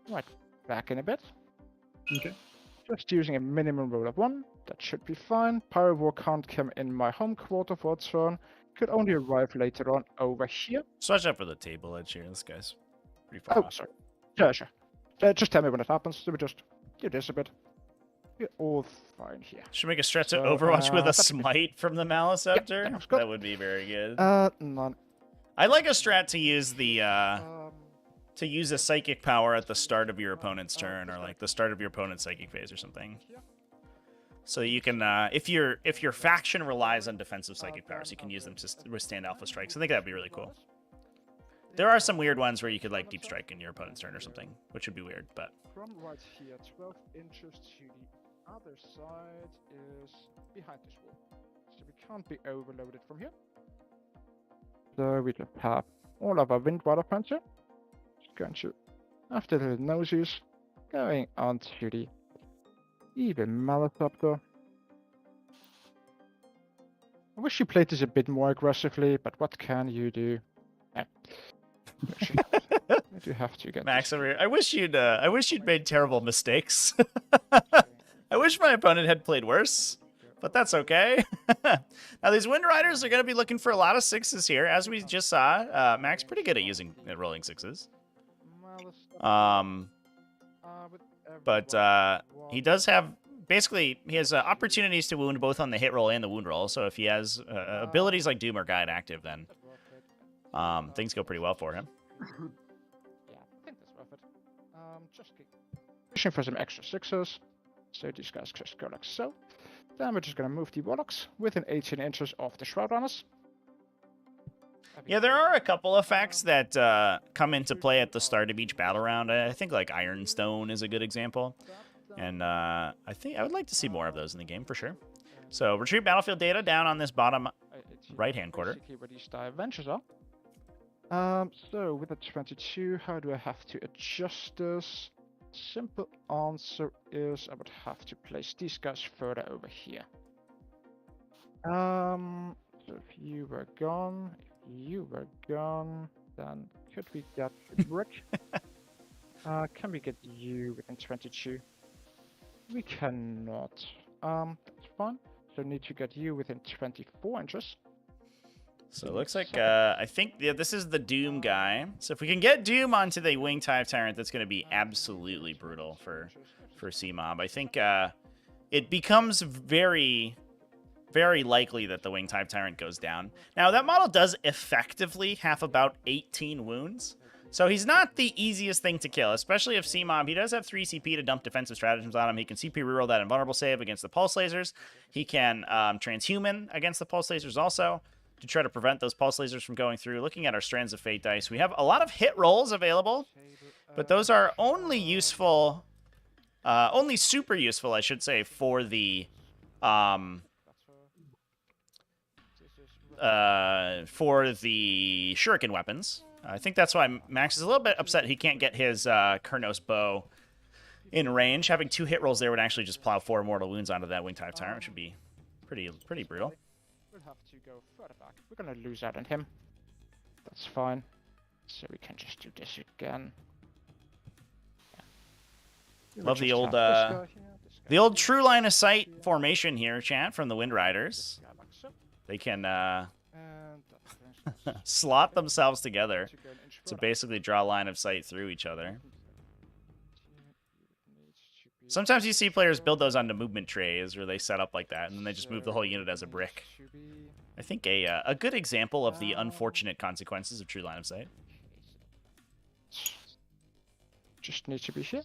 Right, back in a bit. Okay. Just using a minimum roll of 1. That should be fine. Pyro War can't come in my home quarter for a turn. Could only arrive later on over here. Switch up for the table edge here. This guy's pretty far Oh, off. sorry. Yeah, sure. Just tell me when it happens. Let me just do this a bit. We're all fine here. Should make a stretch So, to Overwatch with a that's smite from the Maliceptor. that looks good. That would be very good. None. I like a strat to use the to use a psychic power at the start of your opponent's turn, or like the start of your opponent's psychic phase or something. So you can, if your faction relies on defensive psychic powers, you can use them to withstand alpha strikes. I think that'd be really cool. There are some weird ones where you could like deep strike in your opponent's turn or something, which would be weird, but. From right here, 12 inches to the other side is behind this wall. So we can't be overloaded from here. So we just have all of our Windwater friends here. Just going to, after the noses, going on to the evil Maliceptor. I wish you played this a bit more aggressively, but what can you do? I do have to get Max this. over here. I wish you'd made terrible mistakes. I wish my opponent had played worse, but that's okay. Now these Wind Riders are going to be looking for a lot of 6s here, as we just saw. Max pretty good at rolling 6s. But he does have basically he has opportunities to wound both on the hit roll and the wound roll. So if he has abilities like Doom or Guide active, then things go pretty well for him. Yeah, I think that's worth it. Just pushing for some extra 6s. So these guys just go like so. Then we're just gonna move the Warlocks within 18 inches of the Shroud Runners. Yeah, there are a couple effects that come into play at the start of each battle round. I think like Ironstone is a good example. And I think I would like to see more of those in the game for sure. So retrieve battlefield data down on this bottom right-hand quarter. Basically where these dimensions are. So with the 22, how do I have to adjust this? Simple answer is I would have to place these guys further over here. So if you were gone, then could we get the brick? Can we get you within 22? We cannot. That's fine. So need to get you within 24 inches. So it looks like, I think this is the Doom guy. So if we can get Doom onto the Winged Tyrant, that's going to be absolutely brutal for Cmob. I think it becomes very, very likely that the Winged Tyrant goes down. Now, that model does effectively have about 18 wounds. So he's not the easiest thing to kill, especially if Cmob, he does have 3 CP to dump defensive stratagems on him. He can CP reroll that invulnerable save against the Pulse Lasers. He can transhuman against the Pulse Lasers also, to try to prevent those pulse lasers from going through. Looking at our Strands of Fate dice, we have a lot of hit rolls available, but those are only useful, only super useful, I should say, for the shuriken weapons. I think that's why Max is a little bit upset he can't get his Kurnos bow in range. Having 2 hit rolls there would actually just plow 4 mortal wounds onto that Winged Tyrant, which would be pretty brutal. We'll have to go further back. We're gonna lose out on him. That's fine. So we can just do this again. Yeah. Love the old true line of sight formation here, chat, from the Wind Riders. They can slot themselves together to basically draw a line of sight through each other. Sometimes you see players build those onto movement trays where they set up like that, and then they just move the whole unit as a brick. I think a good example of the unfortunate consequences of true line of sight. Just need to be here.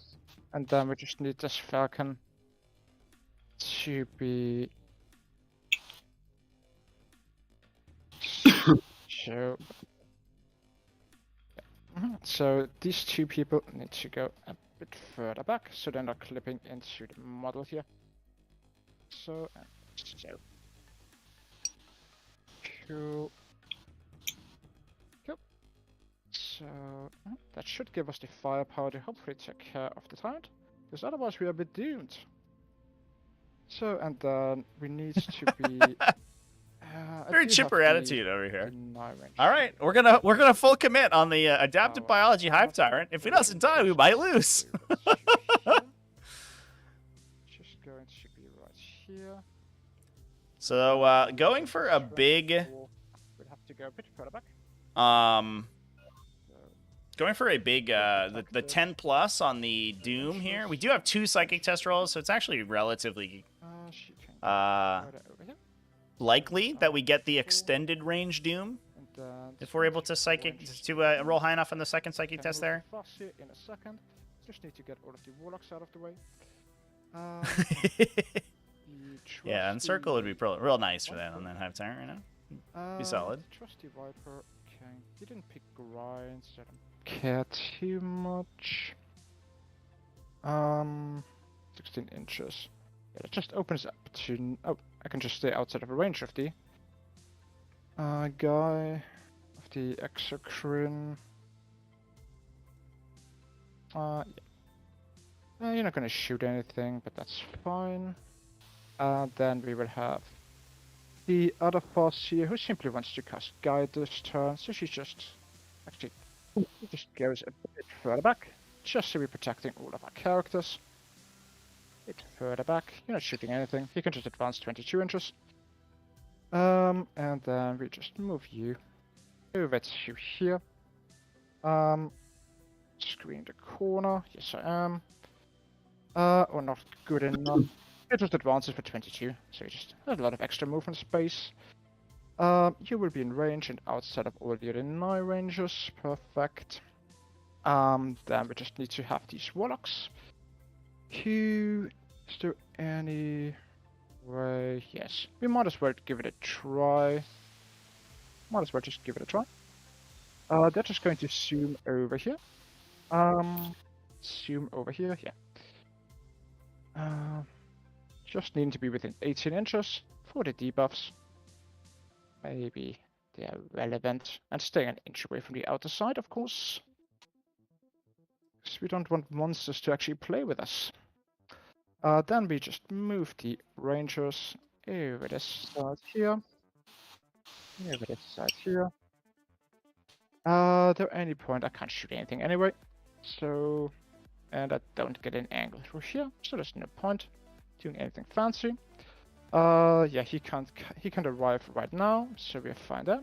And then we just need this Falcon to be... So... So these 2 people need to go a bit further back, so they're not clipping into the model here. So... Cool. So that should give us the firepower to hopefully take care of the Tyrant, because otherwise we are a bit doomed. So, and then we need to be Very do chipper have attitude over here. deny range. All right, we're gonna full commit on the adaptive biology Hive Tyrant. If he doesn't die, we might lose. Just going to be right here. So going for a big, We'll have to go a bit further back. going for a big the 10 plus on the Doom here. We do have 2 psychic test rolls, so it's actually relatively She can go right over here. likely that we get the extended range Doom And then if we're able to roll high enough on the second psychic can test move there. the fast here in a second. Just need to get all of the warlocks out of the way. Yeah, and circle would be real nice for that on that Hive Tyrant right now. Be solid. Trusty Viper. Okay. He didn't pick grinds. So I don't care too much. 16 inches. Yeah, that just opens up to. Oh, I can just stay outside of a range of the guy of the exocrine. Yeah. You're not gonna shoot anything, but that's fine. Then we will have the other boss here who simply wants to cast Guide this turn, so she's just goes a bit further back, just so we're protecting all of our characters. A bit further back, you're not shooting anything, you can just advance 22 inches. And then we just move you over to here. Screen the corner, yes I am. Or not good enough. It just advances for 22, so you just have a lot of extra movement space. You will be in range and outside of all the other 9 ranges. Perfect. Then we just need to have these warlocks. Is there any way? Yes, we might as well give it a try. Might as well just give it a try. They're just going to zoom over here. Zoom over here, yeah. Just need to be within 18 inches for the debuffs. Maybe they are relevant. And staying an inch away from the outer side, of course. Because we don't want monsters to actually play with us. Then we just move the rangers over this side here. Over this side here. At any point I can't shoot anything anyway. So... And I don't get an angle through here, so there's no point doing anything fancy. Yeah, he can't arrive right now, so we're fine there.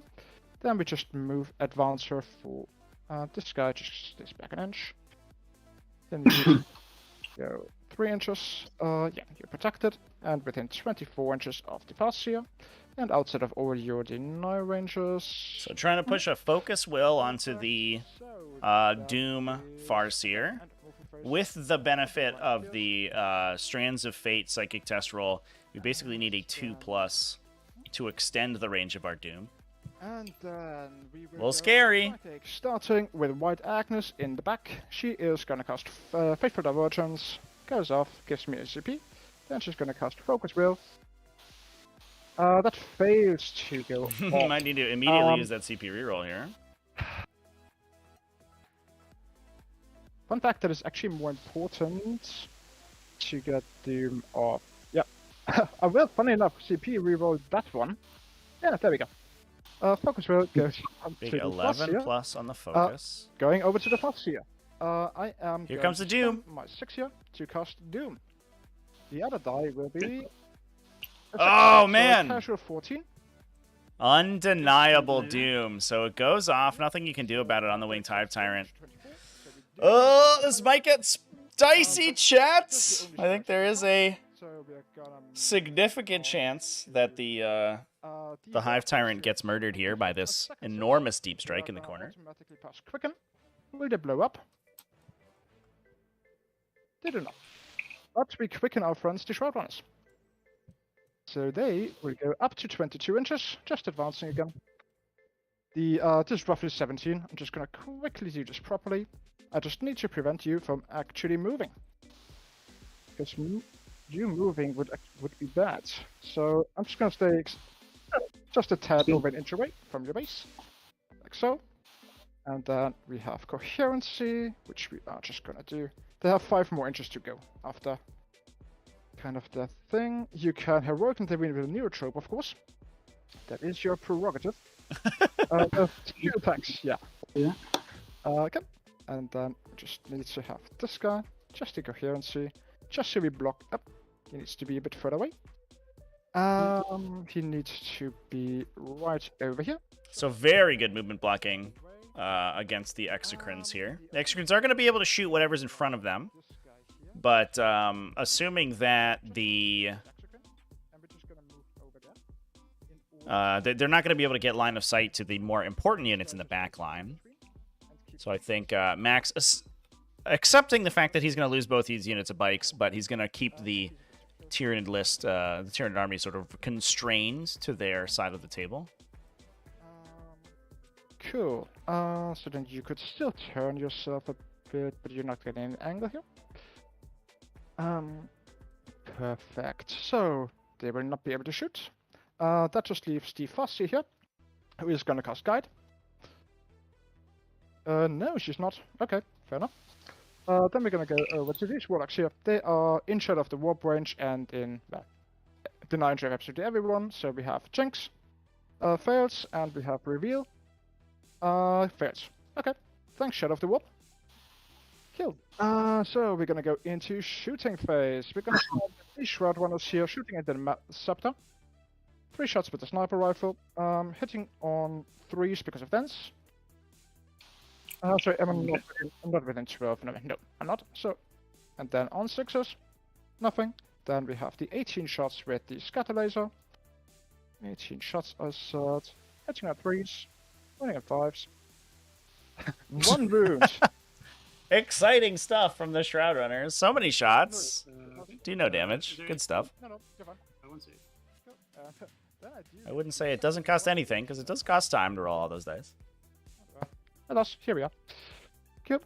Then we just move Advancer for this guy, just stays back an inch. Then you go 3 inches. Yeah, you're protected, and within 24 inches of the pass here, and outside of all your deny ranges. So trying to push a focus will onto the Doom Farseer. With the benefit of the Strands of Fate psychic test roll, we basically need a 2+ to extend the range of our Doom. And then we will a little scary. Starting with White Agnes in the back. She is gonna cast Faithful Divergence, goes off, gives me a CP. Then she's gonna cast Focus Will. That fails to go off. Might need to immediately use that CP reroll here. Fun fact that is actually more important to get Doom off. Yeah. I will, funny enough, CP reroll that one. Yeah, there we go. Focus Will goes on Big to the 11 plus on the focus. Going over to the Fox here. I am Here going comes the to Doom. spend my 6 here to cast Doom. The other die will be... Oh, so man! Casual 14. Undeniable Doom. So it goes off. Nothing you can do about it on the Winged Hive Tyrant. Oh, this might get dicey, chat. I think there is a significant chance that the Hive Tyrant gets murdered here by this enormous deep strike in the corner. Automatically pass Quicken. Will they blow up? They do not. But we quicken our friends, the Shroud Runners. So they will go up to 22 inches, just advancing again. This is roughly 17. I'm just going to quickly do this properly. I just need to prevent you from actually moving. Because you moving would be bad. So I'm just going to stay just a tad over an inch away from your base. Like so. And then we have Coherency, which we are just going to do. They have 5 more inches to go after kind of that thing. You can Heroic Intervene with a Neurotrope, of course. That is your prerogative. 2 attacks, yeah. Yeah. Okay. And then we just need to have this guy, just to coherency, just so we block up. He needs to be a bit further away. He needs to be right over here. So very good movement blocking against the Exocrines here. The Exocrines are going to be able to shoot whatever's in front of them. But assuming that they're not going to be able to get line of sight to the more important units in the back line. So I think Max, accepting the fact that he's going to lose both these units of bikes, but he's going to keep the Tyranid list, the Tyranid army sort of constrained to their side of the table. Cool. So then you could still turn yourself a bit, but you're not getting an angle here. Perfect. So they will not be able to shoot. That just leaves T5S2 here, who is going to cast Guide. No, she's not. Okay, fair enough. Then we're going to go over to these Warlocks here. They are inside of the warp range and in the range of absolutely everyone. So we have Jinx, fails, and we have Reveal. Fails. Okay, thanks, Shadow of the Warp. Kill. So we're gonna go into shooting phase. We're gonna start with 3 Shroud Runners here, shooting at the Scepter. 3 shots with the sniper rifle, hitting on 3s because of dents. Sorry, I'm not within 12. No, I'm not. So, and then on 6s, nothing. Then we have the 18 shots with the Scatter Laser. 18 shots as hitting at 3s, running at 5s. 1 wound. Exciting stuff from the Shroud Runners. So many shots. Do no damage. Good stuff. No, you're fine. I won't say. I wouldn't say it doesn't cost anything, because it does cost time to roll all those dice. Alas, here we are. Yep,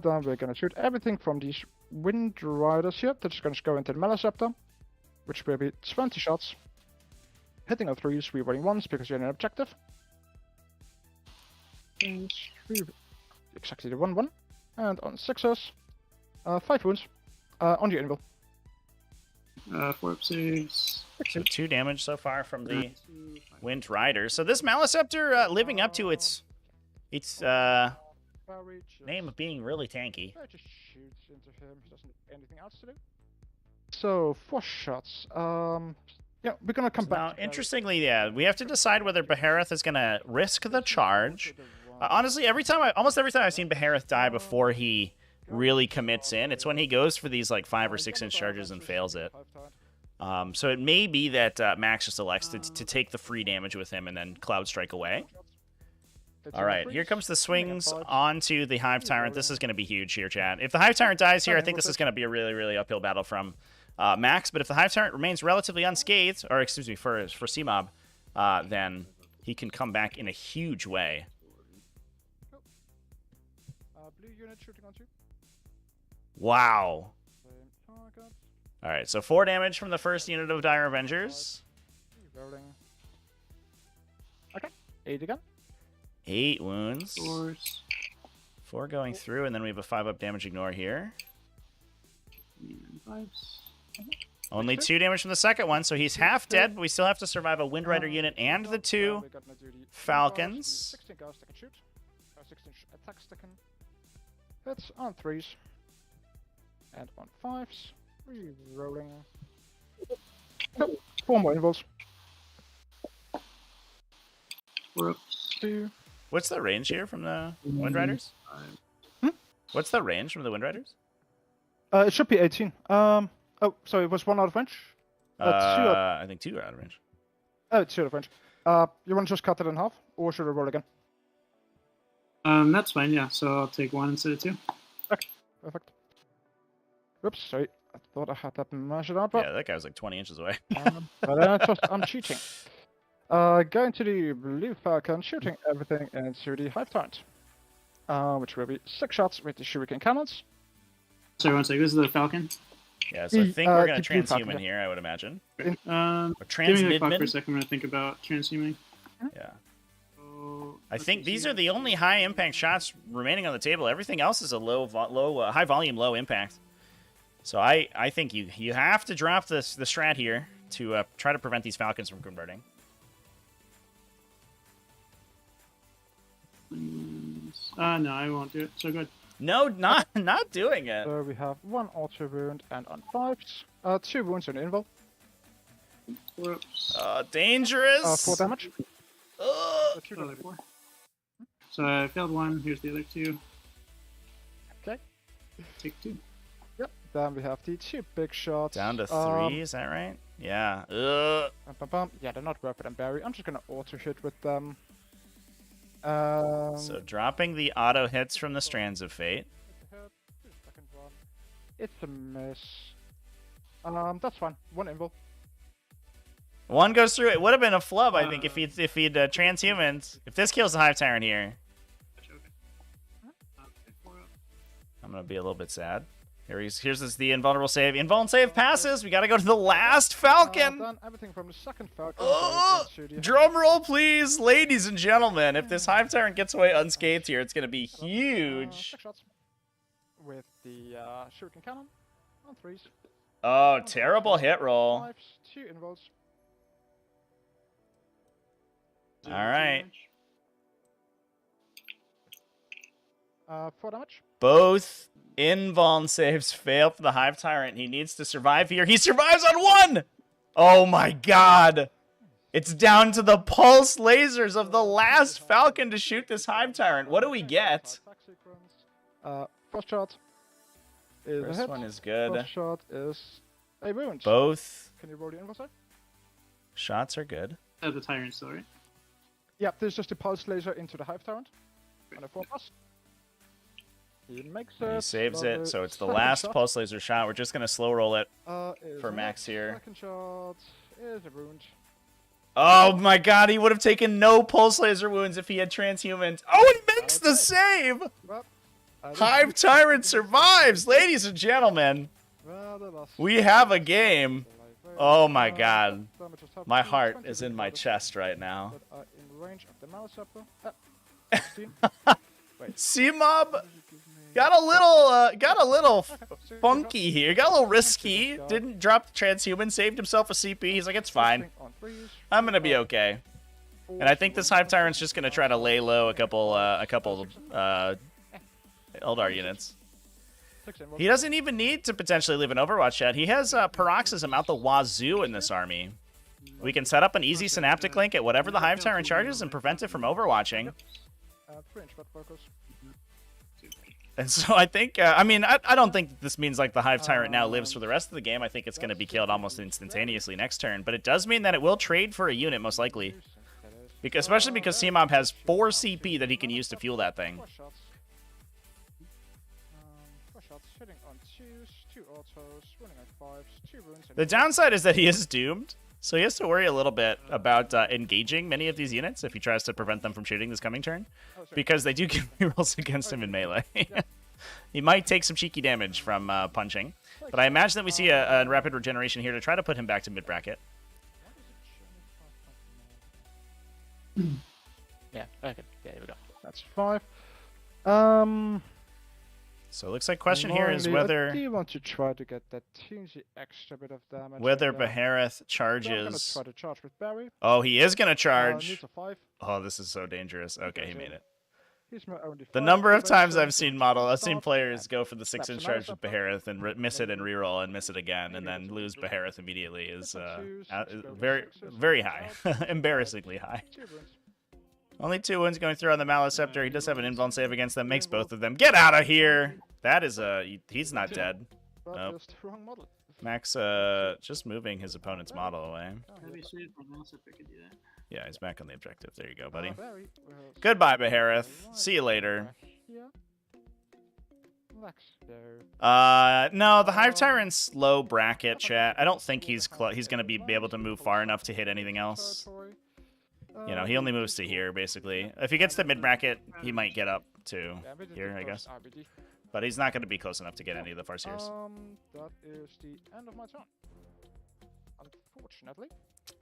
then we're gonna shoot everything from these Wind Riders here. They're just gonna go into the Melascepter, which will be 20 shots. Hitting on 3s, rerolling 1s because you're in an objective. And 3, exactly the 1-1. And on 6s, 5 wounds on your anvil. 4 up 6. So 2 damage so far from the Wind Riders. So this Maliceptor living up to its name of being really tanky. Just shoots into him. He doesn't have anything else to do. So 4 shots. Yeah, we're gonna come back. Now, interestingly, yeah, we have to decide whether Behareth is gonna risk the charge. Honestly, almost every time I've seen Behareth die before he really commits in, it's when he goes for these like 5 or 6 inch charges and fails it. So it may be that Max just elects to take the free damage with him and then Cloud Strike away. All right, here comes the swings onto the Hive Tyrant. This is going to be huge here, Chad. If the Hive Tyrant dies here, I think this is going to be a really, really uphill battle from Max. But if the Hive Tyrant remains relatively unscathed, or excuse me, for Cmob, then he can come back in a huge way. Blue unit shooting on 2. Wow. All right, so 4 damage from the first unit of Dire Avengers. Rolling. Okay, 8 again. 8 wounds. 4s. 4 going through, and then we have a 5-up damage ignore here. 5s. Only 2 damage from the second one, so he's half dead, but we still have to survive a Wind Rider unit and the 2 Falcons. 16 guys that can shoot. 16 attacks that can hit on 3s. And on 5s. Re-rolling. 4 more invulns. 4 up 2. What's the range here from the Wind Riders? 5. What's the range from the Wind Riders? It should be 18. Oh, sorry, it was 1 out of range? 2 out. I think 2 are out of range. Oh, 2 out of range. You want to just cut it in half? Or should I roll again? That's fine, yeah. So I'll take 1 instead of 2. Okay, perfect. Oops, sorry. I thought I had that measured out, but Yeah, that guy was like 20 inches away. I'm cheating. Going to the Blue Falcon, shooting everything into the Hive Tyrant. Which will be 6 shots with the Shuriken Cannons. Sorry, 1 second. This is the Falcon. Yeah, so I think we're going to the Blue transhuman Falcon, here, I would imagine. Give me the clock for a Transmidman? second. I'm going to think about transhuming. Yeah. So, I think these are the only high impact shots remaining on the table. Everything else is a high volume, low impact. So I think you have to drop the strat here to try to prevent these Falcons from converting. No, I won't do it. So good. No, not doing it. So we have 1 auto wound and on 5s. 2 wounds on invul. Whoops. Dangerous. 4 damage. Ugh. 2 Oh, damage. 4. So I failed 1. Here's the other 2. Okay. Take 2. Yep. Then we have the 2 big shots. Down to 3, is that right? Yeah. Ugh. Yeah, they're not worth it and berry. I'm just gonna auto hit with them. So dropping the auto hits from the Strands of Fate. Second one. It's a miss. That's fine. 1 invul. 1 goes through. It would have been a flub, I think, if he'd transhumans. If this kills the Hive Tyrant here, I'm gonna be a little bit sad. Here's the invulnerable save. Invulnerable save passes. We gotta go to the last Falcon. Done everything from the second Falcon. Oh, drum roll, please, ladies and gentlemen. If this Hive Tyrant gets away unscathed here, it's gonna be huge. 6 shots with the shuriken cannon on 3s. Oh, terrible hit roll. 5s, 2 invuls. All right. 4 damage. Both invuln saves fail for the Hive Tyrant. He needs to survive here. He survives on 1! Oh my god. It's down to the pulse lasers of the last Falcon to shoot this Hive Tyrant. What do we get? First shot is a First hit. one is good. First shot is a wound. Both Can you roll the invul save? shots are good. The Tyrant still, right? Yep, there's just a pulse laser into the Hive Tyrant. And a 4+. He makes it. He saves Love it, so it's the Second last shot, pulse laser shot. We're just going to slow roll it is for a Max hit. here. Second shot is a wound. Oh my god, he would have taken no pulse laser wounds if he had transhumans. Oh, he makes the save! Well, Hive Tyrant survives, ladies and gentlemen. We have a game. Oh my god. My heart is in my chest right now. In range of the mouse Cmob got a little funky here. Got a little risky. Didn't drop the transhuman. Saved himself a CP. He's like, it's fine. I'm gonna be okay. And I think this Hive Tyrant's just gonna try to lay low a couple Eldar units. He doesn't even need to potentially leave an Overwatch yet. He has Paroxysm out the wazoo in this army. We can set up an easy synaptic link at whatever the Hive Tyrant charges and prevent it from overwatching. And so I think, I mean, I don't think this means like the Hive Tyrant now lives for the rest of the game. I think it's going to be killed almost instantaneously next turn. But it does mean that it will trade for a unit, most likely. Because, especially because Cmob has 4 CP that he can use to fuel that thing. 4 shots, hitting on 2s, 2 autos, running on 5s, 2 wounds. The downside is that he is doomed. So he has to worry a little bit about engaging many of these units if he tries to prevent them from shooting this coming turn. Because they do give rerolls against him in melee. He might take some cheeky damage from punching. But I imagine that we see a rapid regeneration here to try to put him back to mid-bracket. Yeah, okay. Yeah, here we go. That's 5. So it looks like question here is whether... Do you want to try to get that teensy extra bit of damage? Whether Behareth charges... I'm gonna try to charge with Barry. Oh, he is going to charge. Needs a 5. Oh, this is so dangerous. Okay, he made it. He's my only The 5. number of times I've seen players go for the 6-inch charge with Behareth and miss it and reroll and miss it again and then lose Behareth immediately is very, very high. Embarrassingly high. 2 wounds. Only 2 wounds going through on the Maliceptor. He does have an invuln save against them. Makes both of them. Get out of here! That is he's not dead. But Nope. it's the wrong model. Max just moving his opponent's model away. That'd be sweet if Maliceptor could do that. Yeah, he's back on the objective. There you go, buddy. Barry will Goodbye, Behareth. See you later. back here. Max go. No, the Hive Tyrant's low bracket, chat. I don't think he's going to be able to move far enough to hit anything else. You know, he only moves to here, basically. If he gets to mid-bracket, he might get up to here, I guess. But he's not going to be close enough to get any of the Farseers. That is the end of my turn. Unfortunately.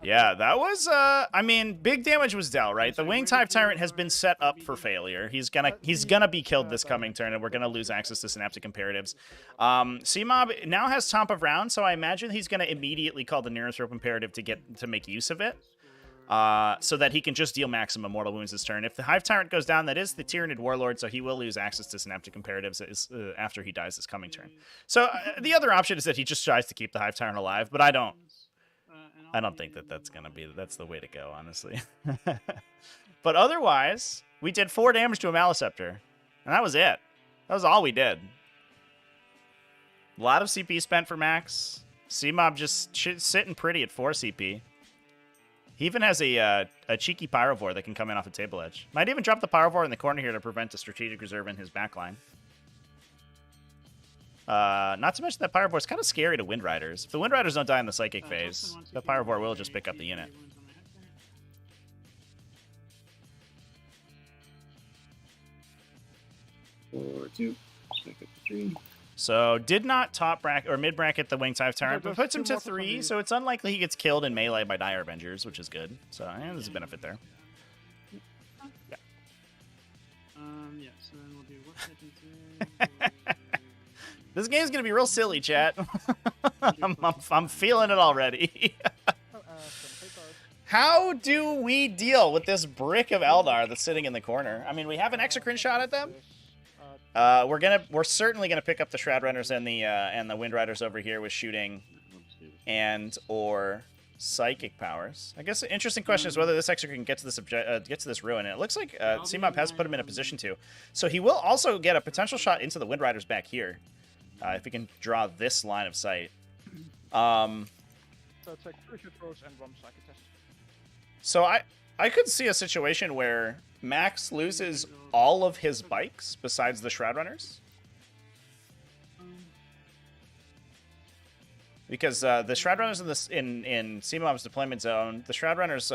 Yeah, that was, I mean, big damage was dealt, right? The Winged Hive Tyrant has been set up for failure. He's gonna be killed this coming turn, and we're gonna lose access to Synaptic Imperatives. Cmob now has Top of Round, so I imagine he's gonna immediately call the Neuroscope Imperative to make use of it. so that he can just deal maximum mortal wounds this turn. If the Hive Tyrant goes down, that is the Tyranid Warlord, so he will lose access to Synaptic Imperatives after he dies this coming turn. So the other option is that he just tries to keep the Hive Tyrant alive, but I don't think that that's the way to go, honestly. But otherwise, we did 4 damage to a Maliceptor, and that was it. That was all we did. A lot of CP spent for Max. Cmob just sitting pretty at 4 CP. He even has a cheeky Pyrovore that can come in off a table edge. Might even drop the Pyrovore in the corner here to prevent a strategic reserve in his backline. Not to mention that Pyrovore is kind of scary to Wind Riders. If the Wind Riders don't die in the Psychic phase, the Pyrovore will just pick up the unit. Or 2. Stack up to 3. So, did not top bracket or mid bracket the Winged Hive Tyrant, but puts him to 3, so it's unlikely he gets killed in melee by Dire Avengers, which is good. So, there's a benefit there. Yeah. Yeah, so then we'll do what This game's gonna be real silly, chat. I'm feeling it already. How do we deal with this brick of Eldar that's sitting in the corner? I mean, we have an Exocrine shot at them. We're certainly gonna pick up the Shroud Runners and the Wind Riders over here with shooting and or psychic powers. I guess the interesting question is whether this Exocrine gets to this ruin, and it looks like Cmob has put him in a position to. So he will also get a potential shot into the Wind Riders back here if he can draw this line of sight. So it's like 3 hit rolls and 1 psychic test. So I could see a situation where Max loses all of his bikes besides the Shroud Runners. Because the Shroud Runners in Cmob's deployment zone, the Shroud Runners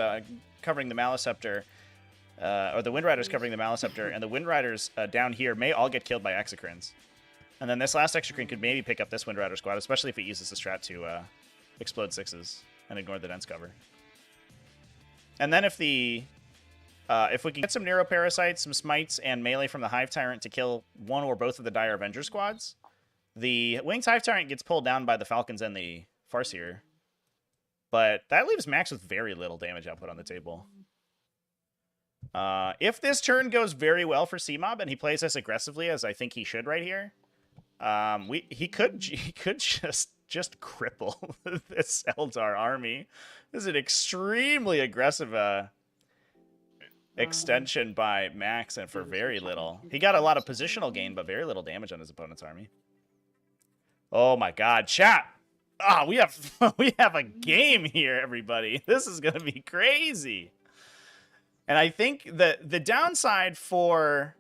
covering the Maliceptor, or the Wind Riders covering the Maliceptor, and the Wind Riders down here may all get killed by Exocrines. And then this last Exocrine could maybe pick up this Wind Rider squad, especially if it uses the strat to explode 6s and ignore the dense cover. And then if we can get some Neuroparasites, some Smites, and melee from the Hive Tyrant to kill one or both of the Dire Avenger squads, the Winged Hive Tyrant gets pulled down by the Falcons and the Farseer. But that leaves Max with very little damage output on the table. If this turn goes very well for Cmob and he plays as aggressively as I think he should right here, he could just cripple this Eldar army. This is an extremely aggressive extension by Max, and for very little. He got a lot of positional gain, but very little damage on his opponent's army. Oh my God, chat! Ah, we have a game here, everybody. This is gonna be crazy. And I think that the downside for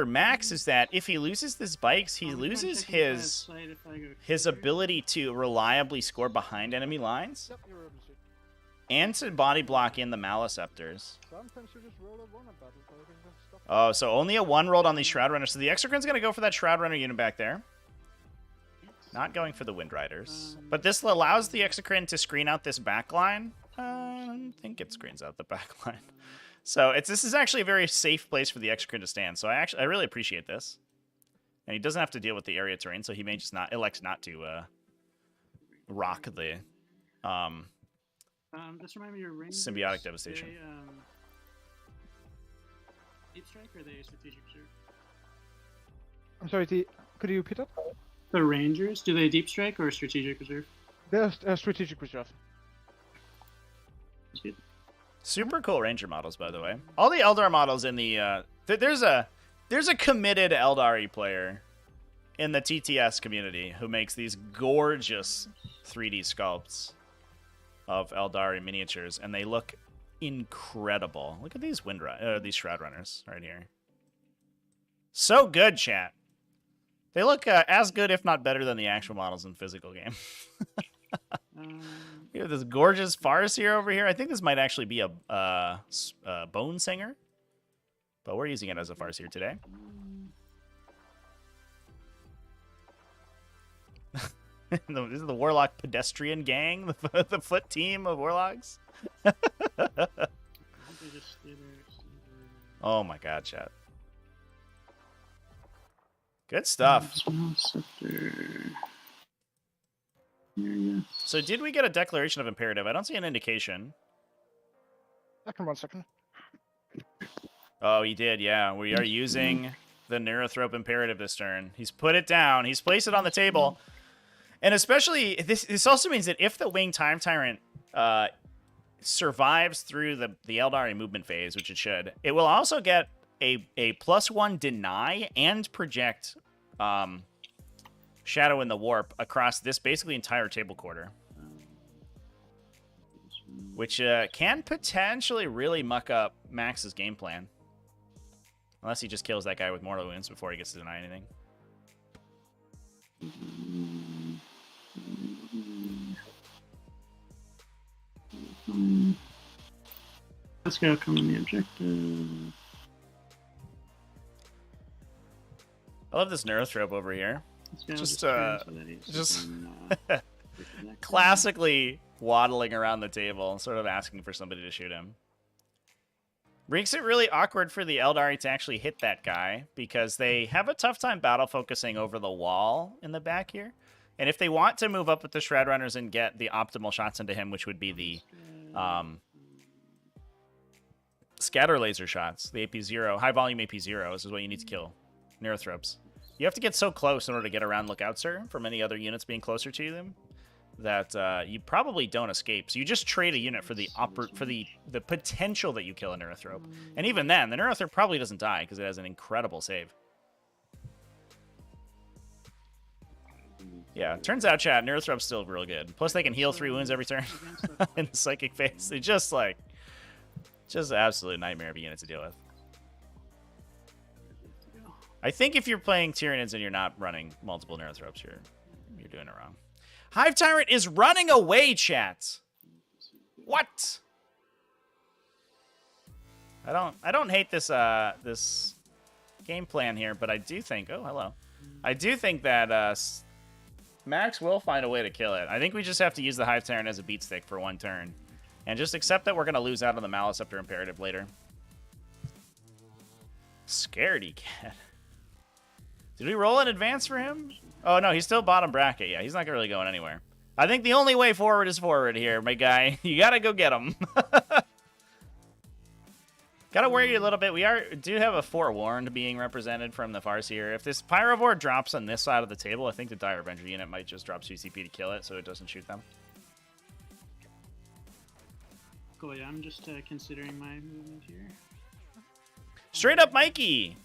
Max is that if he loses this bikes, he loses his ability to reliably score behind enemy lines and to body block in the Maliceptors. Oh, so only a 1 rolled on these Shroud Runners. So the Exocrine's going to go for that Shroud Runner unit back there. Not going for the Wind Riders. But this allows the Exocrine to screen out this backline. I think it screens out the backline. So this is actually a very safe place for the Exocrine to stand. So I really appreciate this. And he doesn't have to deal with the area terrain, so he may just elect not to rock the just remind me, your Rangers, symbiotic devastation. Deep strike or are they strategic reserve? I'm sorry, could you repeat that? The Rangers, do they deep strike or strategic reserve? They're strategic reserve. That's good. Super cool Ranger models, by the way. All the Eldar models in the there's a committed Eldari player in the TTS community who makes these gorgeous 3D sculpts of Eldari miniatures, and they look incredible. Look at these these Shroud Runners right here. So good, chat. They look as good, if not better, than the actual models in physical game. We have this gorgeous Farseer over here. I think this might actually be a Bone Singer, but we're using it as a Farseer today. This is the Warlock Pedestrian Gang, the foot team of Warlocks. Oh my God, chat. Good stuff. Yes. So did we get a declaration of imperative? I don't see an indication. Second, 1 second. Oh, he did, yeah. We are using the Neurothrope imperative this turn. He's put it down. He's placed it on the table. And especially, this also means that if the Winged Time Tyrant survives through the Eldari movement phase, which it should, it will also get a +1 deny and project Shadow in the Warp across this basically entire table quarter. Which can potentially really muck up Max's game plan. Unless he just kills that guy with mortal wounds before he gets to deny anything. Let's go come on the objective. I love this Neurothrope over here. Just Can, classically waddling around the table, sort of asking for somebody to shoot him. Makes it really awkward for the Eldari to actually hit that guy, because they have a tough time battle focusing over the wall in the back here. And if they want to move up with the Shred Runners and get the optimal shots into him, which would be the scatter laser shots, the AP0, high volume AP0s is what you need to kill Neurothropes. You have to get so close in order to get around Lookout Sir from any other units being closer to them that you probably don't escape. So you just trade a unit for the potential that you kill a Neurothrope. And even then, the Neurothrope probably doesn't die because it has an incredible save. Yeah, turns out, chat, Neurothrope's still real good. Plus, they can heal 3 wounds every turn in the Psychic phase. They just an absolute nightmare of a unit to deal with. I think if you're playing Tyranids and you're not running multiple Neurothropes, you're doing it wrong. Hive Tyrant is running away, chat. What? I don't hate this this game plan here, but I do think. Oh, hello. I do think that Max will find a way to kill it. I think we just have to use the Hive Tyrant as a beat stick for 1 turn, and just accept that we're gonna lose out on the Maliceptor imperative later. Scaredy cat. Did we roll in advance for him? Oh, no, he's still bottom bracket. Yeah, he's not really going anywhere. I think the only way forward is forward here, my guy. You gotta go get him. Gotta worry a little bit. We do have a Forewarned being represented from the Farseer. If this Pyrovore drops on this side of the table, I think the Dire Avenger unit might just drop 2 CP to kill it so it doesn't shoot them. Cool, yeah, I'm just considering my movement here. Straight up Mikey!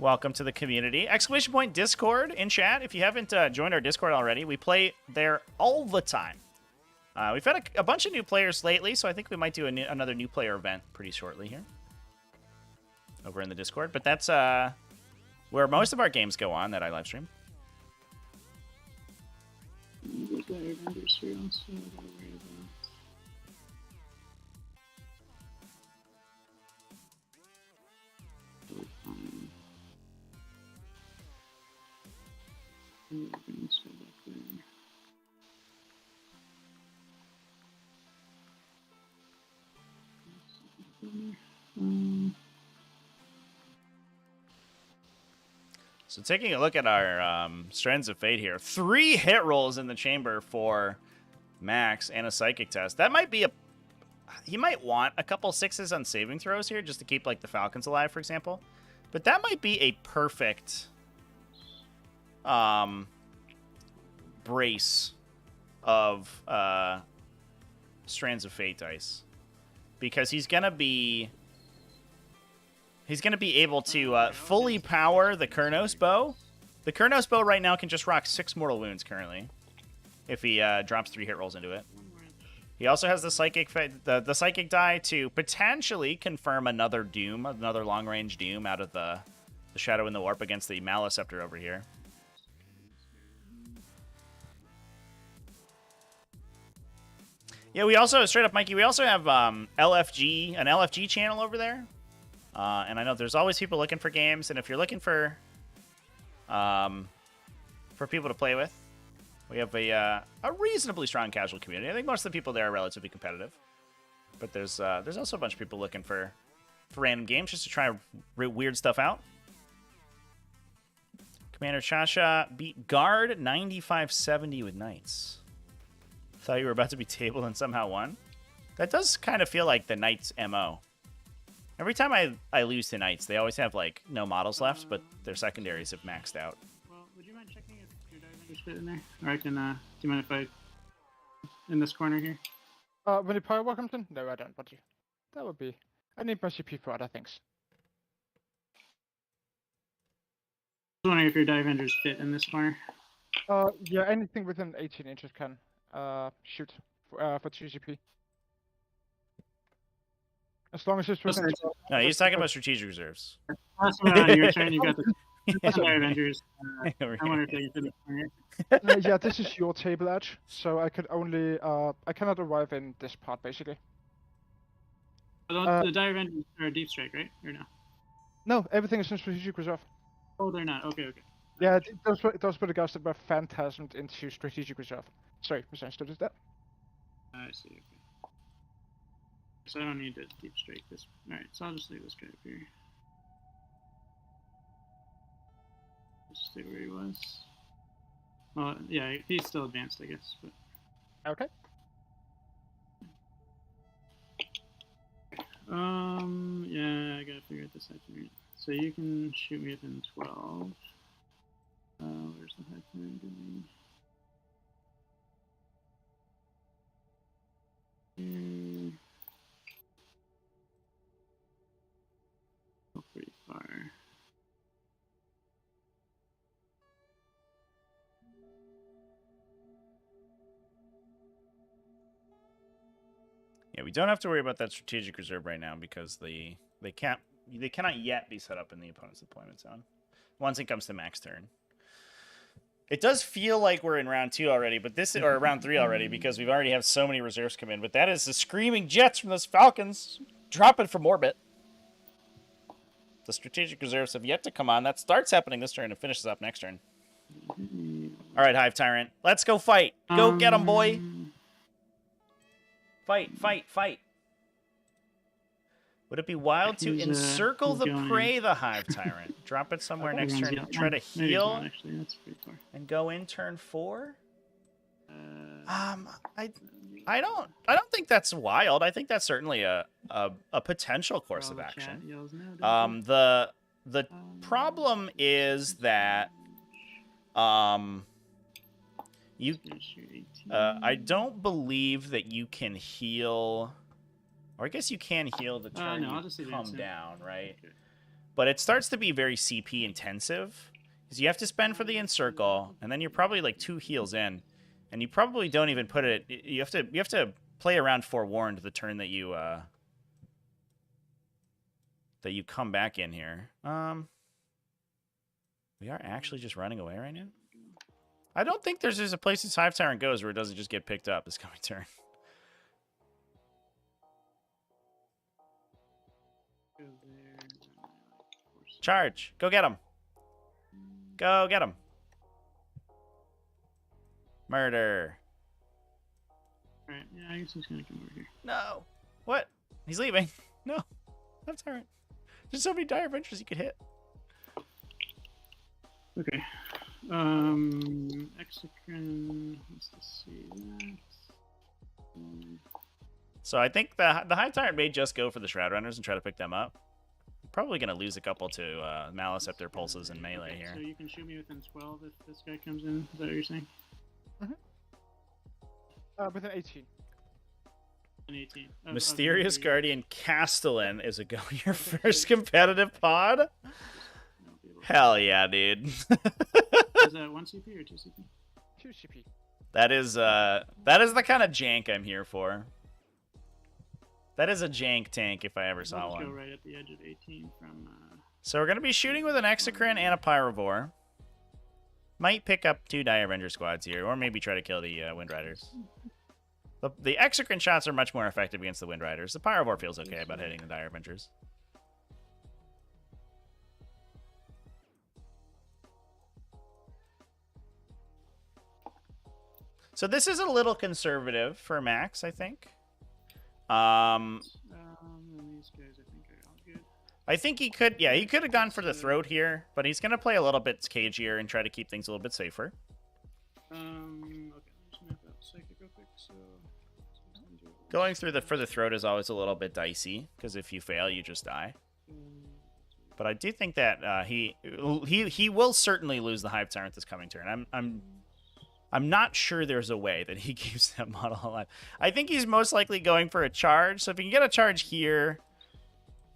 Welcome to the community. Exclamation point Discord in chat. If you haven't joined our Discord already, we play there all the time. We've had a bunch of new players lately, so I think we might do another new player event pretty shortly here. Over in the Discord. But that's where most of our games go on that I live stream. The Dire Avengers here also, don't worry about. Let's go back there. So taking a look at our Strands of Fate here. 3 hit rolls in the chamber for Max and a Psychic test. That might be he might want a couple 6s on saving throws here just to keep like the Falcons alive, for example. But that might be a perfect brace of Strands of Fate dice, because he's gonna be able to fully power the Kurnos bow. The Kurnos bow right now can just rock 6 mortal wounds currently if he drops 3 hit rolls into it. He also has the Psychic the Psychic die to potentially confirm another Doom, another long-range Doom out of the Shadow in the Warp against the Maliceptor over here. Yeah, we also, straight up, Mikey, we also have an LFG channel over there. And I know there's always people looking for games, and if you're looking for people to play with, we have a reasonably strong casual community. I think most of the people there are relatively competitive. But there's also a bunch of people looking for random games just to try weird stuff out. Commander Shasha beat Guard 95-70 with Knights. Thought you were about to be tabled and somehow won. That does kind of feel like the Knights' MO. Every time I lose to Knights, they always have, like, no models left, but their secondaries have maxed out. Well, would you mind checking if your Diamonders fit in there? Or I can, do you mind if I... in this corner here? When the Power comes in? No, I don't want you. That would be... I need my CP for other things. I was wondering if your Divengers fit in this corner. Yeah, anything within 18 inches can shoot for 2 CP. As long as it's within... No, he's talking about strategic reserves. That's what on your turn, you got the Divengers. I Over wonder here. if they fit in the corner. Yeah, this is your table edge, so I could only... I cannot arrive in this part, basically. But the Divengers are deep strike, right? Or no? No, everything is in strategic reserve. Oh, they're not. Okay, okay. Yeah, those were the guys that were phantasmed into strategic reserve. Sorry, misunderstood that. I see, okay. So I don't need to deep strike this. Alright, so I'll just leave this guy up here. Just stay where he was. Well, yeah, he's still advanced, I guess, but... Okay. Yeah, I gotta figure out this itinerary. So you can shoot me within 12. Where's the high time going? Here. Oh, pretty far. Yeah, we don't have to worry about that strategic reserve right now because they cannot yet be set up in the opponent's deployment zone once it comes to Max turn. It does feel like we're in round 2 already, but or round 3 already because we've already had so many reserves come in. But that is the screaming jets from those Falcons dropping from orbit. The strategic reserves have yet to come on. That starts happening this turn and finishes up next turn. All right, Hive Tyrant, let's go fight. Go get him, boy. Fight, fight, fight. Would it be wild to encircle the prey, the Hive Tyrant? Drop it somewhere next turn and try to heal Actually, that's pretty far. and go in turn 4? I don't think that's wild. I think that's certainly a potential course of action. The problem is that I don't believe that you can heal, or I guess you can heal the turn you come down, right? Okay. But it starts to be very CP intensive because you have to spend for the encircle, and then you're probably like 2 heals in, and you probably don't even put it. You have to play around forewarned the turn that you come back in here. We are actually just running away right now. I don't think there's a place this Hive Tyrant goes where it doesn't just get picked up this coming turn. Charge! Go get him! Go get him! Murder! Alright, yeah, I guess he's gonna come over here. No! What? He's leaving. No. Hive Tyrant. There's so many dire adventures you could hit. Okay. Exocrine, let's see that. So I think the Hive Tyrant may just go for the Shroud Runners and try to pick them up. Probably going to lose a couple to Maliceptor Pulses and melee here. So you can shoot me within 12 if this guy comes in? Is that what you're saying? Within 18. Within 18. Mysterious Guardian Castellan is a go your first competitive pod? Hell yeah, dude. Is that 1 CP or 2 CP? 2 CP. That is the kind of jank I'm here for. That is a jank tank if I ever saw one. Go right at the edge of 18 from. So we're gonna be shooting with an Exocrine and a Pyrovore. Might pick up 2 Dire Avenger squads here, or maybe try to kill the Wind Riders. The Exocrine shots are much more effective against the Wind Riders. The Pyrovore feels okay about hitting the Dire Avengers. So this is a little conservative for Max, I think. These guys, I think, are all good. I think he could, yeah, he could have gone for the throat here, but he's going to play a little bit cagier and try to keep things a little bit safer. Okay, let's map out psychic real quick. So Going through for the throat is always a little bit dicey, because if you fail, you just die. But I do think that he will certainly lose the Hive Tyrant this coming turn. I'm not sure there's a way that he keeps that model alive. I think he's most likely going for a charge. So if he can get a charge here,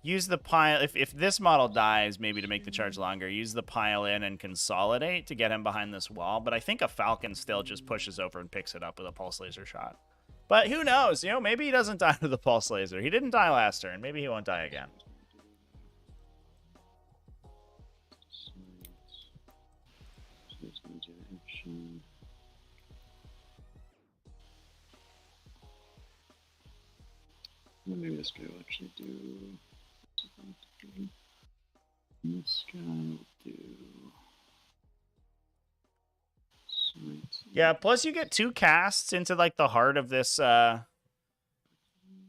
use the pile. If this model dies, maybe to make the charge longer, use the pile in and consolidate to get him behind this wall. But I think a Falcon still just pushes over and picks it up with a Pulse Laser shot. But who knows? You know, maybe he doesn't die with the Pulse Laser. He didn't die last turn. Maybe he won't die again. Maybe this guy will actually do. This guy will do. Smite. Yeah, plus you get 2 casts into like the heart of this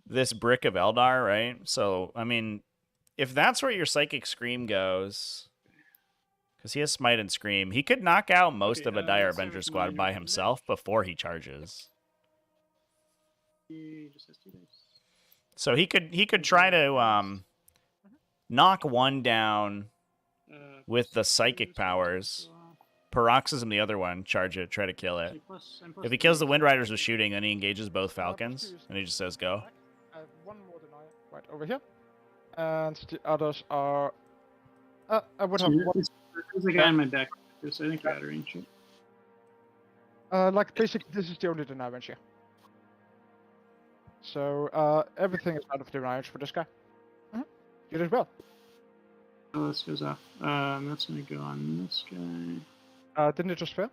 this Brick of Eldar, right? So, I mean, if that's where your Psychic Scream goes, because he has Smite and Scream, he could knock out most of a Dire Avenger squad by himself before he charges. He just has 2 dice. So he could try to knock one down with the psychic powers, paroxysm the other one, charge it, try to kill it. If he kills the Wind Riders with shooting, then he engages both Falcons, and he just says go. I have one more denial right over here, and the others are. I would have one. There's a guy in my back, so I think you're out of range. Like basically, this is the only denial range here. So everything is out of the range for this guy. You did well. Oh, this goes off. That's gonna go on this guy. Didn't it just fail?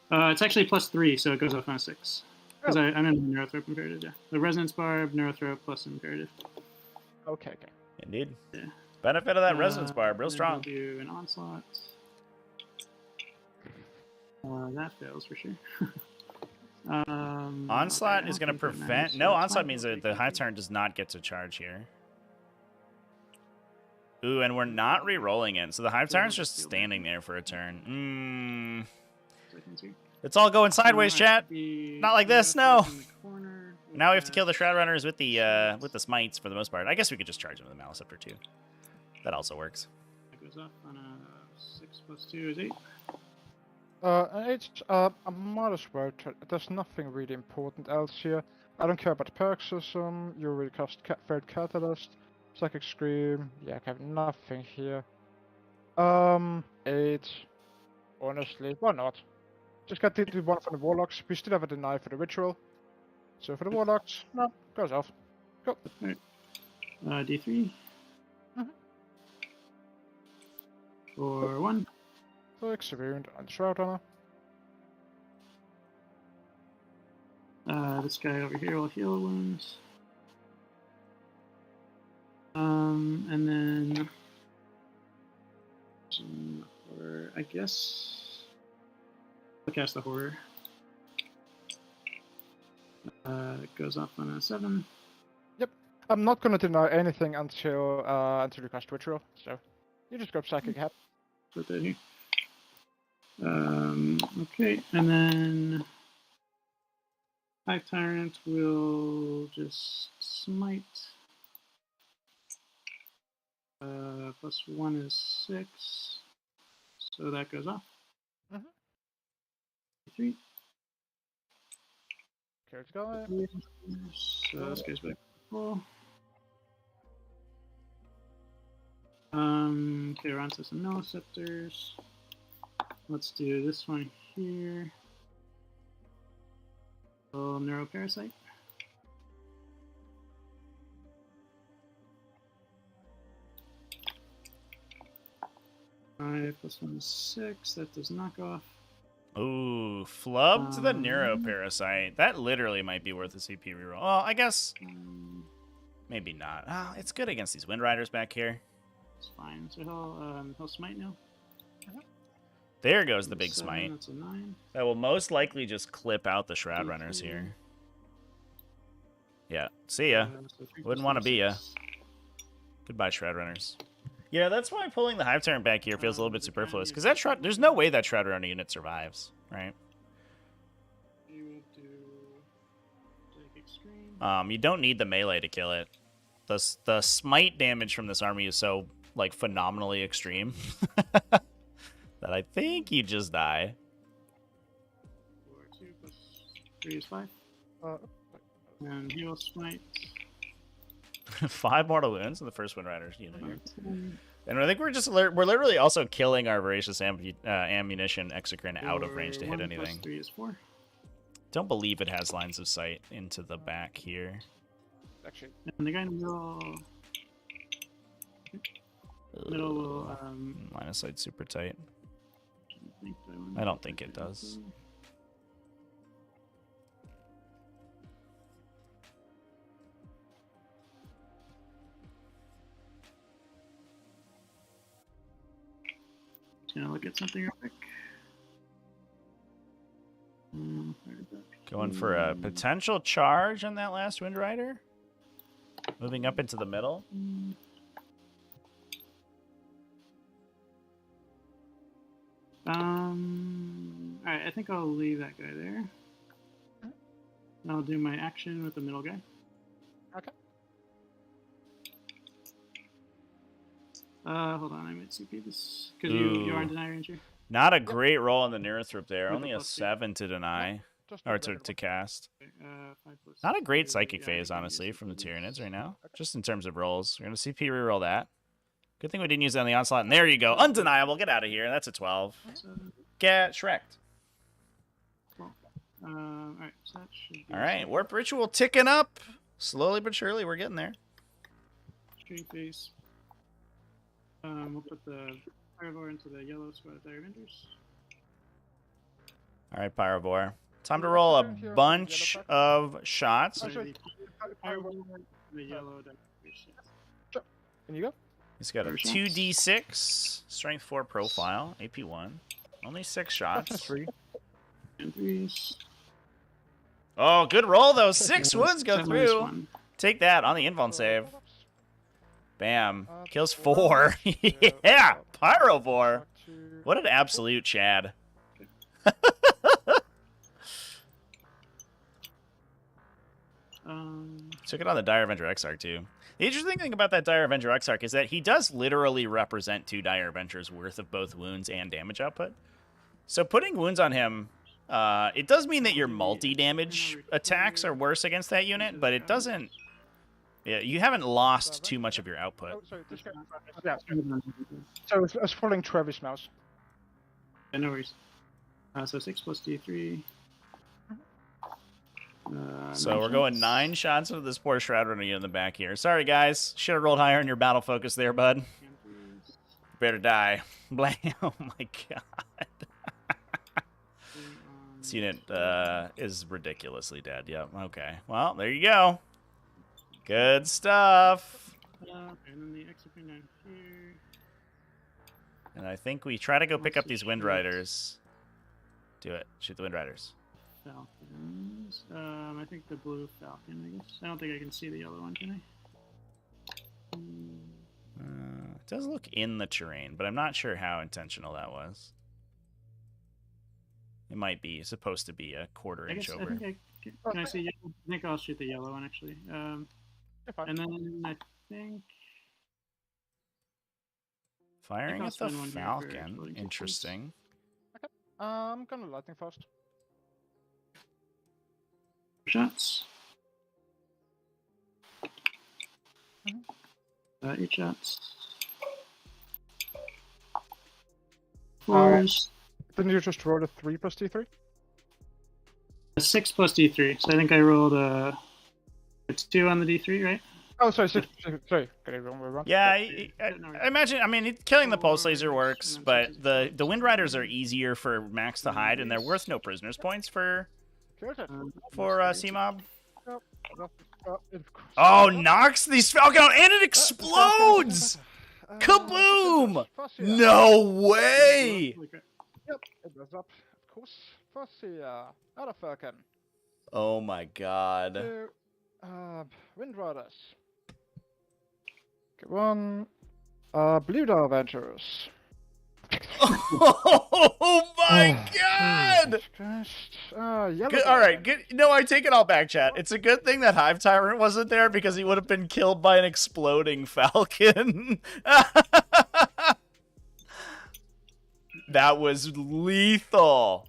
It's actually +3, so it goes off on a 6. Because I'm in the Neurothrope Imperative, yeah. The Resonance Barb, Neurothrope plus Imperative. Okay. Indeed. Yeah. Benefit of that Resonance Barb, real Then strong. I'll do an Onslaught. That fails for sure. Onslaught is going to prevent... No, Onslaught means that the Hive Tyrant does not get to charge here. Ooh, and we're not re-rolling it, so the Hive Tyrant's just standing there for a turn. It's all going sideways, chat. Not like this, no. Now we have to kill the Shroud Runners with the smites for the most part. I guess we could just charge them with the Maliceptor too. That also works. That goes up on a 6 + 2 is 8. It's a modest word. There's nothing really important else here. I don't care about the paroxysm. You will cast Third Catalyst, Psychic Scream. Yeah, I have nothing here. 8. Honestly, why not? Just got the one for the Warlocks. We still have a deny for the Ritual. So for the Warlocks, no, goes off. Go. Alright. D3. For 1. Experiment on the Shroud Runner. This guy over here will heal wounds. And then... Or I guess... I'll cast the Horror. It goes off on a 7. Yep. I'm not going to deny anything until you cast Ritual, so you just grab Psychic Hat. Put that here. Okay, and then Hive Tyrant will just smite. +1 is 6, so that goes off. 3. Okay, let's go. So this goes back to 4. Okay, we're on to some Maliceptors. Let's do this one here. Neuroparasite. 5 + 1 is 6. That does not go off. Ooh, flubbed the Neuroparasite. That literally might be worth a CP reroll. Well, I guess maybe not. Oh, it's good against these Wind Riders back here. It's fine. So he'll smite now. There goes the big 7, smite. That's a 9. That will most likely just clip out the Shroud Runners here. Yeah, see ya. So 3 Wouldn't + want to 1 be ya. is 6. Goodbye, Shroud Runners. Yeah, that's why pulling the Hive Tyrant back here feels a little bit superfluous, because that Shroud, there's no way that Shroud Runner unit survives, right? You will do like extreme. You don't need the melee to kill it. The smite damage from this army is so like phenomenally extreme that I think you just die. 4, 2 plus 3 is 5. And heal smite. 5 mortal wounds in the first Wind Riders unit here. And I think we're literally also killing our voracious ammunition exocrine out of range to hit 1 anything. Plus 3 is 4. Don't believe it has lines of sight into the back here. Actually, And the guy in the middle will Line of sight super tight. think I don't think it does. Gonna look at something real quick. Where did that Going for a potential charge on that last Wind Rider. Moving up into the middle. Alright, I think I'll leave that guy there. And I'll do my action with the middle guy. okay. Hold on, I might CP this. Because you are in deny range here. Not a great roll on the Neurothrop there. With Only the a plus 2. 7 to deny. Just Or do to cast. Okay, 5 plus Not a great 2, psychic yeah, phase, I can honestly, use from the these. Tyranids right now. Just in terms of rolls. We're going to CP reroll that. Good thing we didn't use it on the Onslaught. And there you go. Undeniable. Get out of here. That's a 12. So, Get Shrek'd. alright, so that should be All right. Warp Ritual ticking up. Slowly but surely, we're getting there. Stream phase. We'll put the Pyrovore into the yellow squad of Dire Vendors. All right, Pyrovore. Time to roll a bunch of shots. Oh, sorry. Pyrovore, the yellow Dire Vendors. Yeah. Can you go? He's got a 2d6, strength 4 profile, AP 1. Only 6 shots. 3. And 3s. Oh, good roll, though. 6 wounds go 7 minus through. 1. Take that on the invuln save. Bam. Kills 4. Yeah, Pyrovore. What an absolute Chad. Took it on the Dire Avenger Exarch, too. The interesting thing about that Dire Avenger Exarch is that he does literally represent 2 Dire Avengers worth of both wounds and damage output. So putting wounds on him, it does mean that your multi-damage attacks are worse against that unit, but it doesn't... Yeah, you haven't lost too much of your output. Oh, sorry, this guy. Yeah, so it's following Travis mouse. Yeah, no worries. So 6 plus D3. So we're going 9 shots into this poor Shroud Runner unit in the back here. Sorry, guys. Should have rolled higher in your battle focus there, bud. Better die. Blam. Oh, my God. This unit is ridiculously dead. Yep. Okay. Well, there you go. Good stuff. And then the exocrine down here. And I think we try to go pick up these Wind Riders. Do it. Shoot the Wind Riders. Falcons. I think the blue falcon, I guess. I don't think I can see the yellow one, can I? It does look in the terrain, but I'm not sure how intentional that was. It might be supposed to be a quarter-inch over. I think can I see yellow? I think I'll shoot the yellow one, actually. And then I think... Firing I'll at the spend 1 here for Falcon. exploding Interesting. I'm gonna lightning fast. Shots. 8 shots. 4s. Didn't you just roll a 3 plus D3? 6 plus D3. So I think I rolled a 2 on the D3, right? Oh, sorry, 6. Sorry, got it wrong. Yeah, I imagine. I mean, killing the pulse laser works, but the Wind Riders are easier for Max to hide, and they're worth no prisoners points for Cmob. Oh, knocks these Falcon out, and it explodes! Kaboom! No way! Yep, it was up, of course. First the other Falcon. Oh my God. So, Wind Riders. One. Blue Dog Adventures. Oh my god! Yellow Good, Dog all right, Adventures. good. No, I take it all back, chat. It's a good thing that Hive Tyrant wasn't there because he would have been killed by an exploding falcon. That was lethal.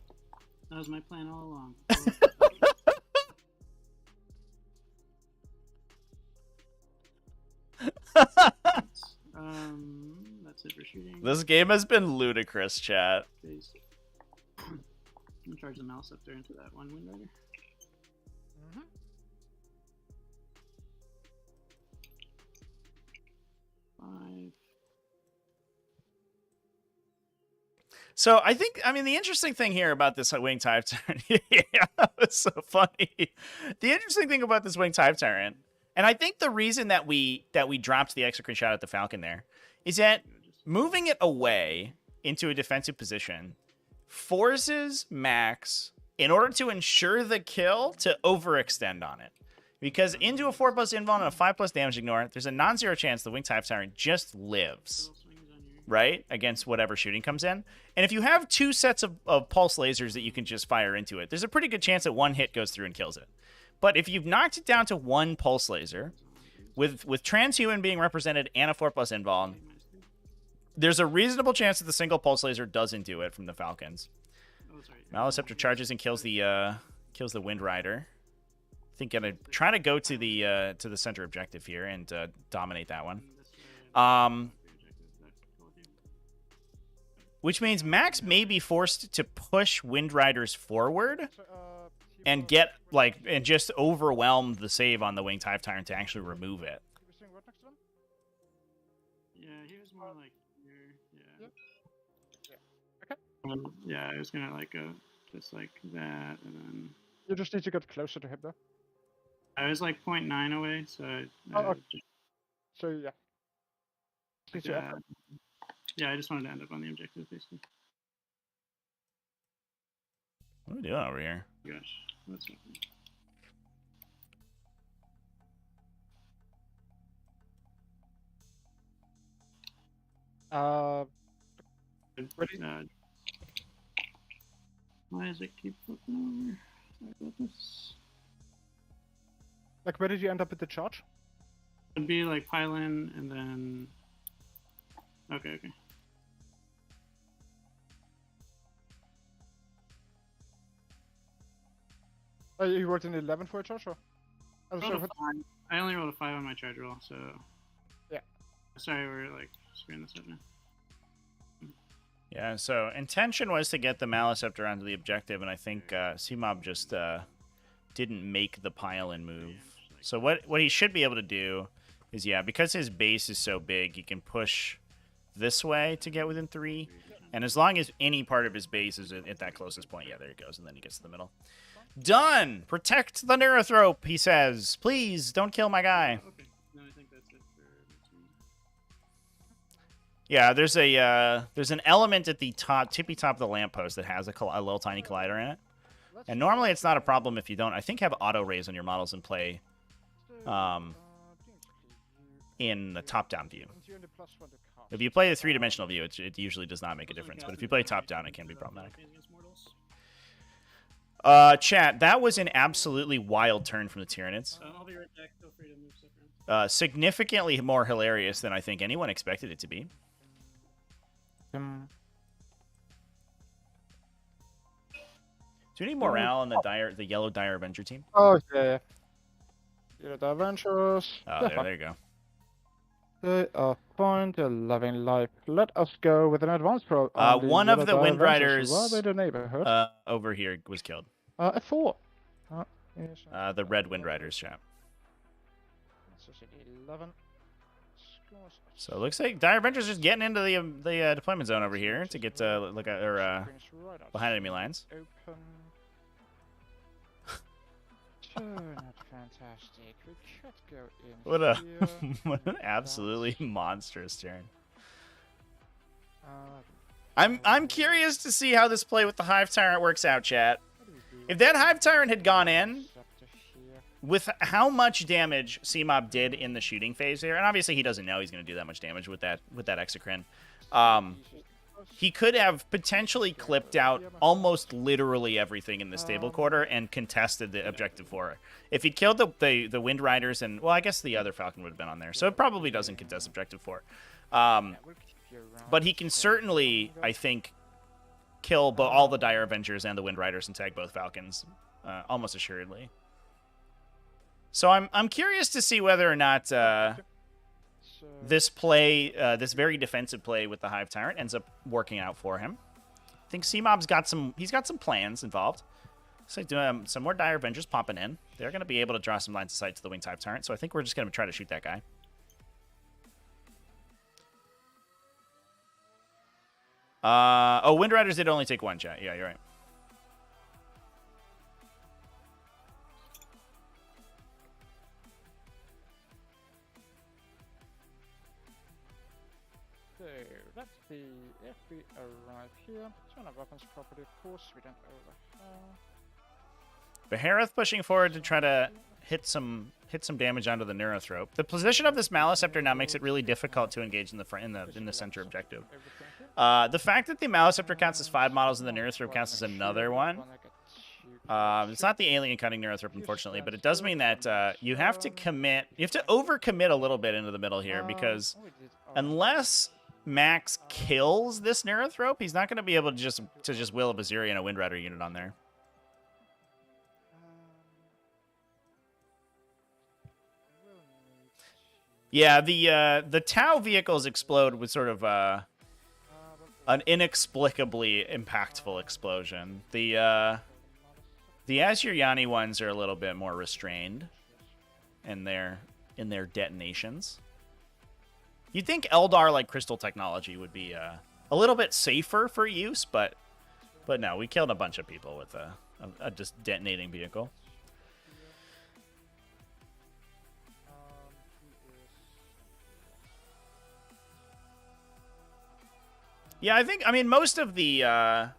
That was my plan all along. That's it for shooting. This game has been ludicrous, chat. Please. I'm gonna charge the mouse up there into that one window. Five. So I mean, the interesting thing here about this Winged Hive Tyrant, yeah, it's so funny. The interesting thing about this Winged Hive Tyrant, and I think the reason that we dropped the exocrine shot at the Falcon there, is that moving it away into a defensive position forces Max, in order to ensure the kill, to overextend on it. Because into a 4+ invuln and a 5+ damage ignore, there's a non-zero chance the Winged Hive Tyrant just lives, right? Against whatever shooting comes in. And if you have 2 sets of pulse lasers that you can just fire into it, there's a pretty good chance that 1 hit goes through and kills it. But if you've knocked it down to 1 pulse laser, with transhuman being represented and a 4+ invuln, there's a reasonable chance that the single pulse laser doesn't do it from the Falcons. Maleceptor charges and kills the Wind Rider. I think gonna try to go to the center objective here and dominate that one. Which means Max may be forced to push Wind Riders forward and get and just overwhelm the save on the Winged Hive Tyrant to actually remove it. Yeah, he was more like here. Yeah. Okay. Yeah, I was gonna go just like that, and then You just need to get closer to him though. I was like 0.9 away, so Okay. So yeah. Need to yeah. Yeah, I just wanted to end up on the objective, basically. What are we doing over here? Gosh, what's happening? Why does it keep flipping over? Sorry about this. Like, where did you end up with the charge? It'd be like pylon and then. Okay. Oh, you worked in 11 for a charge, or? I only rolled a 5 on my charge roll, so. Yeah. Sorry, we're like screwing this up now. Yeah, so intention was to get the Maleceptor onto the objective, and I think Cmob just didn't make the pile-in move. So what he should be able to do is, yeah, because his base is so big, he can push this way to get within 3. And as long as any part of his base is at that closest point, yeah, there he goes, and then he gets to the middle. Done! Protect the Neurothrope, he says. Please, don't kill my guy. Okay, no, I think that's it for my turn. Yeah, there's an element at the tippy top of the lamppost that has a little tiny collider in it. And normally it's not a problem if you don't, I think, have auto raise on your models in play in the top-down view. If you play the 3-dimensional view, it usually does not make a difference. But if you play top-down, it can be problematic. Chat, that was an absolutely wild turn from the Tyranids. I'll be right back. Feel free to move stuff around. Significantly more hilarious than I think anyone expected it to be. Do you need morale on the yellow Dire Avenger team? Oh, yeah. Yellow Dire Avengers. Oh, there you go. They are fine, they're loving life. Let us go with an advanced pro. One of the Wind Riders the neighborhood. over here was killed. A 4. The red Wind Riders, chat. 11. So it looks like Dire Avenger's just getting into the deployment zone over here to get look at behind enemy lines. Open. Not fantastic. We could go in. What a here. what an absolutely monstrous turn. I'm curious to see how this play with the Hive Tyrant works out, chat. If that Hive Tyrant had gone in, with how much damage Cmob did in the shooting phase here, and obviously he doesn't know he's going to do that much damage with that exocrine. He could have potentially clipped out almost literally everything in the stable quarter and contested the objective 4. If he'd killed the Wind Riders and, well, I guess the other Falcon would have been on there, so it probably doesn't contest objective 4. But he can certainly, I think, kill all the Dire Avengers and the Wind Riders and tag both Falcons, almost assuredly. So I'm curious to see whether or not this play, this very defensive play with the Hive Tyrant ends up working out for him. I think Cmob's got some plans involved. So some more Dire Avengers popping in. They're going to be able to draw some lines of sight to the Winged Hive Tyrant, so I think we're just going to try to shoot that guy. Oh, Wind Riders did only take 1 chat. Yeah, you're right. So let's see if we arrive here. Turn of weapons property, of course, we don't overhead. Behareth pushing forward to try to hit some damage onto the Neurothrope. The position of this Maliceptor now makes it really difficult to engage in the center objective. The fact that the Maliceptor counts as 5 models and the Neurothrope counts as another one. It's not the alien cutting Neurothrope, unfortunately, but it does mean that you have to commit. You have to overcommit a little bit into the middle here, because unless Max kills this Neurothrope, he's not going to be able to just will a Asuryani and a Wind Rider unit on there. Yeah, the Tau vehicles explode with sort of an inexplicably impactful explosion. The Asuryani ones are a little bit more restrained in their detonations. You'd think Eldar like crystal technology would be a little bit safer for use, but no, we killed a bunch of people with a just detonating vehicle. Yeah, I mean, most of the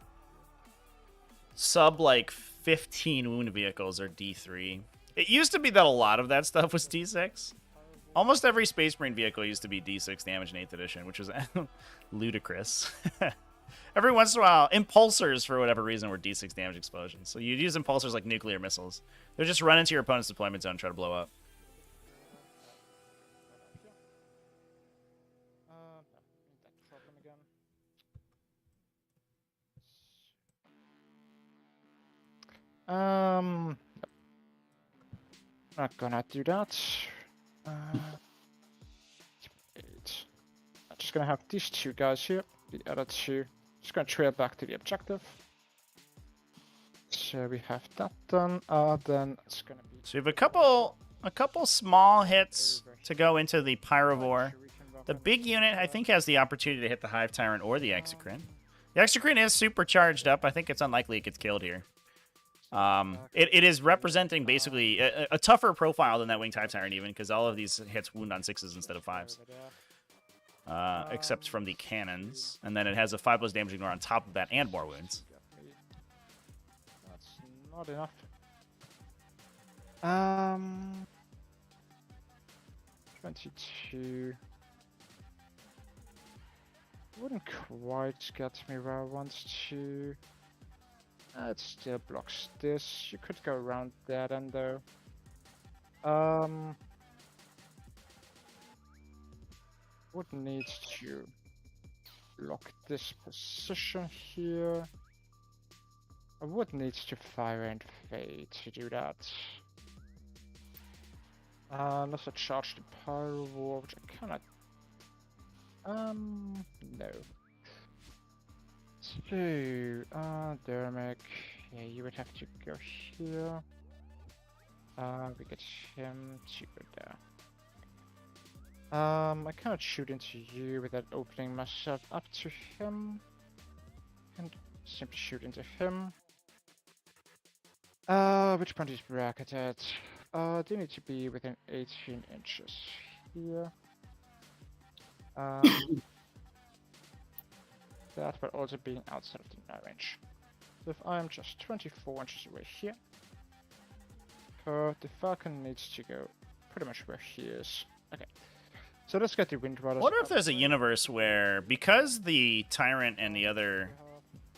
sub, like, 15 wound vehicles are D3. It used to be that a lot of that stuff was D6. Almost every Space Marine vehicle used to be D6 damage in 8th edition, which was ludicrous. Every once in a while, impulsors, for whatever reason, were D6 damage explosions. So you'd use impulsors like nuclear missiles. They'd just run into your opponent's deployment zone and try to blow up. Not gonna do that. I'm just gonna have these 2 guys here. The other 2 just gonna trail back to the objective. So we have that done. Then it's gonna be. So we have a couple small hits to go into the Pyrovore. The big unit, I think, has the opportunity to hit the Hive Tyrant or the Exocrine. The Exocrine is super charged up. I think it's unlikely it gets killed here. It is representing basically a tougher profile than that Winged Hive Tyrant even, because all of these hits wound on 6s instead of 5s. Except from the cannons. And then it has a 5+ damage ignore on top of that and more wounds. That's not enough. 22. Wouldn't quite get me where I want to. It still blocks this. You could go around that end though. Would need to block this position here. I would need to fire and fade to do that. Unless I charge the Pyro War, which I cannot. No. So, Dermic, yeah, you would have to go here. We get him to go there. I cannot shoot into you without opening myself up to him. And simply shoot into him. Which point is bracketed? They need to be within 18 inches here. That, but also being outside of the range. So if I'm just 24 inches away here, her. The Falcon needs to go pretty much where he is. Okay. So let's get the Wind Riders. I wonder if there's a universe where, because the Tyrant and the other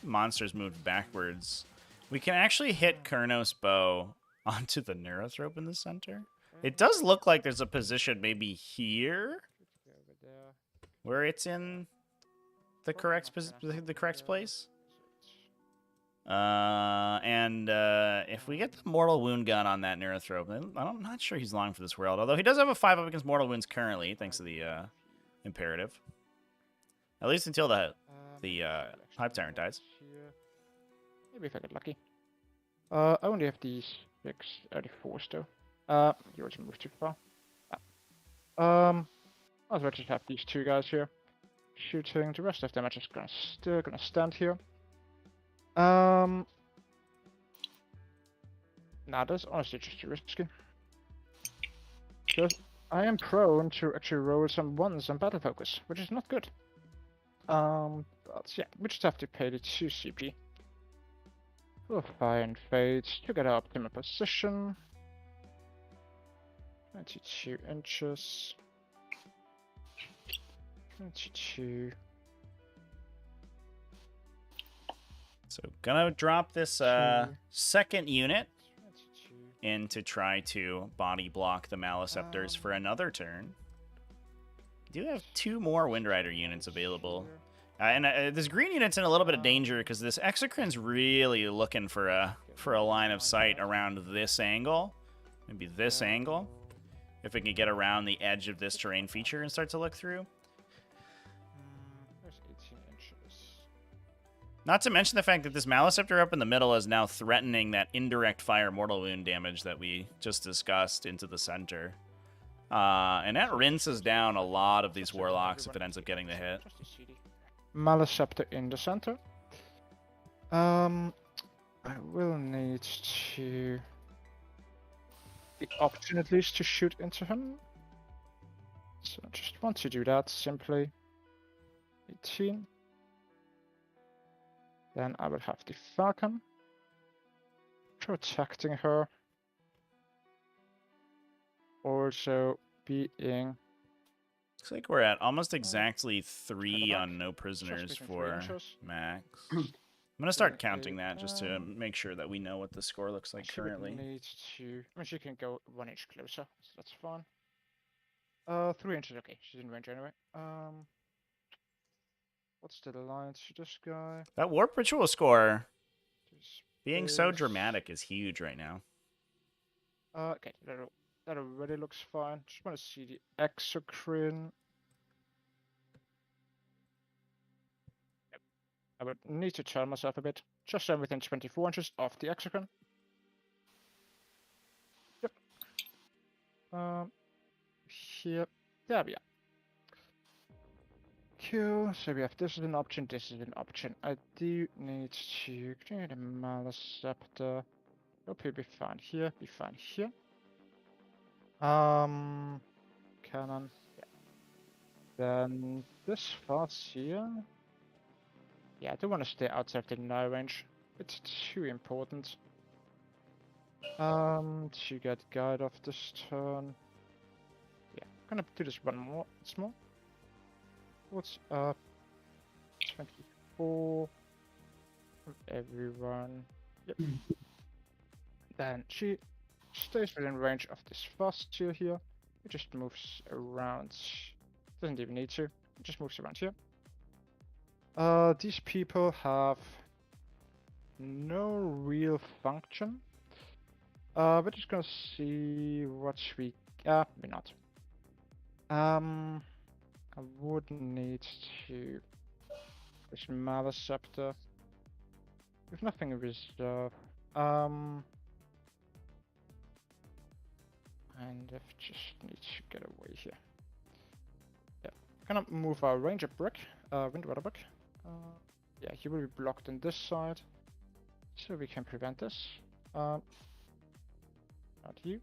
monsters moved backwards, we can actually hit Kurnos' bow onto the Neurothrope in the center. It does look like there's a position maybe here where it's in the correct place. If we get the Mortal Wound gun on that Neurothrope, then I'm not sure he's long for this world. Although he does have a 5-up against Mortal Wounds currently, thanks to the Imperative. At least until the Hype Tyrant dies. Maybe if I get lucky. I only have these 6 out of 4 still. You already moved too far. I'll just have these 2 guys here shooting. The rest of them are just still gonna stand here. Nah, that's honestly just too risky. Because I am prone to actually roll some 1s on battle focus, which is not good. But yeah, we just have to pay the 2 CP. For Fire and Fade to get our optimal position. 22 inches. 22. So gonna drop this second unit in to try to body block the Maliceptors for another turn. We do have 2 more Windrider units available. And this green unit's in a little bit of danger because this Exocrine's really looking for a line of sight around this angle. Maybe this angle. If it can get around the edge of this terrain feature and start to look through. There's 18 inches. Not to mention the fact that this Maliceptor up in the middle is now threatening that indirect fire mortal wound damage that we just discussed into the center. And that rinses down a lot of these Warlocks if it ends up getting the hit. Maliceptor in the center. I will need to the option at least to shoot into him. So I just want to do that simply. 18. Then I will have the Falcon protecting her. Also being. Looks like we're at almost exactly 3 on no prisoners for Max. I'm gonna start counting that just to make sure that we know what the score looks like currently. Need to. I mean, she can go 1 inch closer, so that's fine. 3 inches, okay. She's in range anyway. What's the alliance to this guy? That Warp Ritual score being so dramatic is huge right now. Okay, that already looks fine. Just want to see the Exocrine. Yep. I would need to turn myself a bit. Just so I'm within 24 inches of the Exocrine. Yep. Here. There we are. Cool. So we have this is an option, this is an option. I do need to create a Maliceptor. Hope he'll be fine here, be fine here. Cannon. Yeah. Then this fast here. Yeah, I don't want to stay outside of the no range. It's too important. To get guide off this turn. Yeah, I'm gonna do this one more. Small. What's up? 24. Everyone. Yep. Then she stays within range of this fast tier here. It just moves around. Doesn't even need to. It just moves around here. These people have no real function. We're just gonna see what we. Maybe not. I would need to. This Maliceptor. With nothing in reserve. And I just need to get away here. Yeah, gonna move our Ranger Brick, Windrider Brick. Yeah, he will be blocked on this side, so we can prevent this. Not you.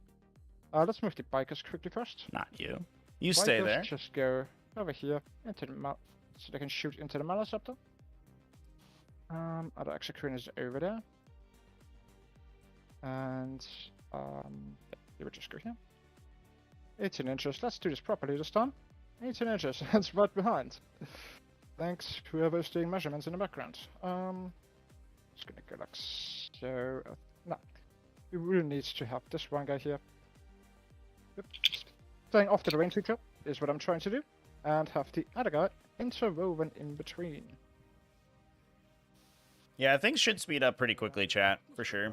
Let's move the Bikers quickly first. Not you. You stay there. Just go over here into the so they can shoot into the Maliceptor. Other Exocrine is over there. And You would just go here. 18 inches. Let's do this properly this time. 18 inches. That's right behind. Thanks, whoever's doing measurements in the background. Just gonna go like so. No, we really need to have this one guy here. Yep. Staying off to the range feature is what I'm trying to do, and have the other guy interwoven in between. Yeah, things should speed up pretty quickly, chat, for sure.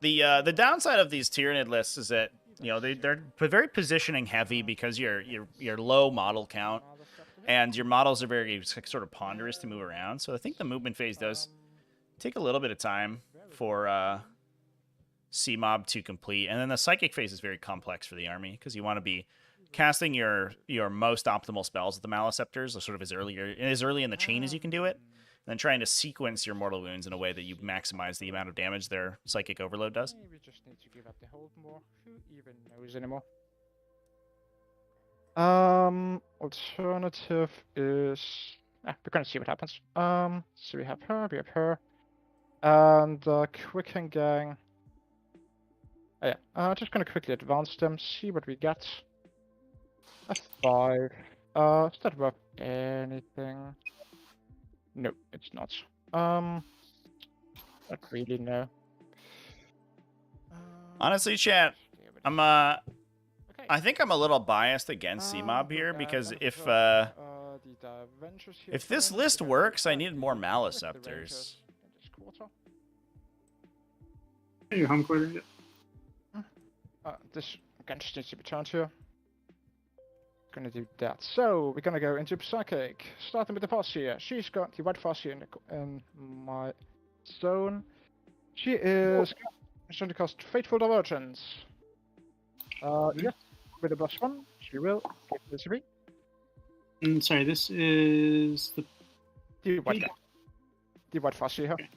The downside of these Tyranid lists is that, you know, they're very positioning heavy because you're low model count, and your models are very sort of ponderous to move around. So I think the movement phase does take a little bit of time for Cmob to complete, and then the psychic phase is very complex for the army because you want to be casting your most optimal spells with the Maleceptors, sort of as early in the chain as you can do it, and then trying to sequence your mortal wounds in a way that you maximize the amount of damage their psychic overload does. We just need to give up the hold more. Who even knows anymore? Alternative is we're gonna see what happens. So we have her, and Quick Hand Gang. Oh, yeah, just gonna quickly advance them, see what we get. A 5. Is that worth anything? No, it's not. Not really, no. Honestly, chat, I think I'm a little biased against Cmob here because if this list works, I need more Maleceptors. Are you home quartered yet? This again just needs to be turned here. Gonna do that. So we're gonna go into Psychic, starting with the Foss here. She's got the White Foss here in my zone. She is going to cost Fateful Divergence. Yes, with a +1, she will get this three. Sorry, this is The White guy. The White Foss here. Okay.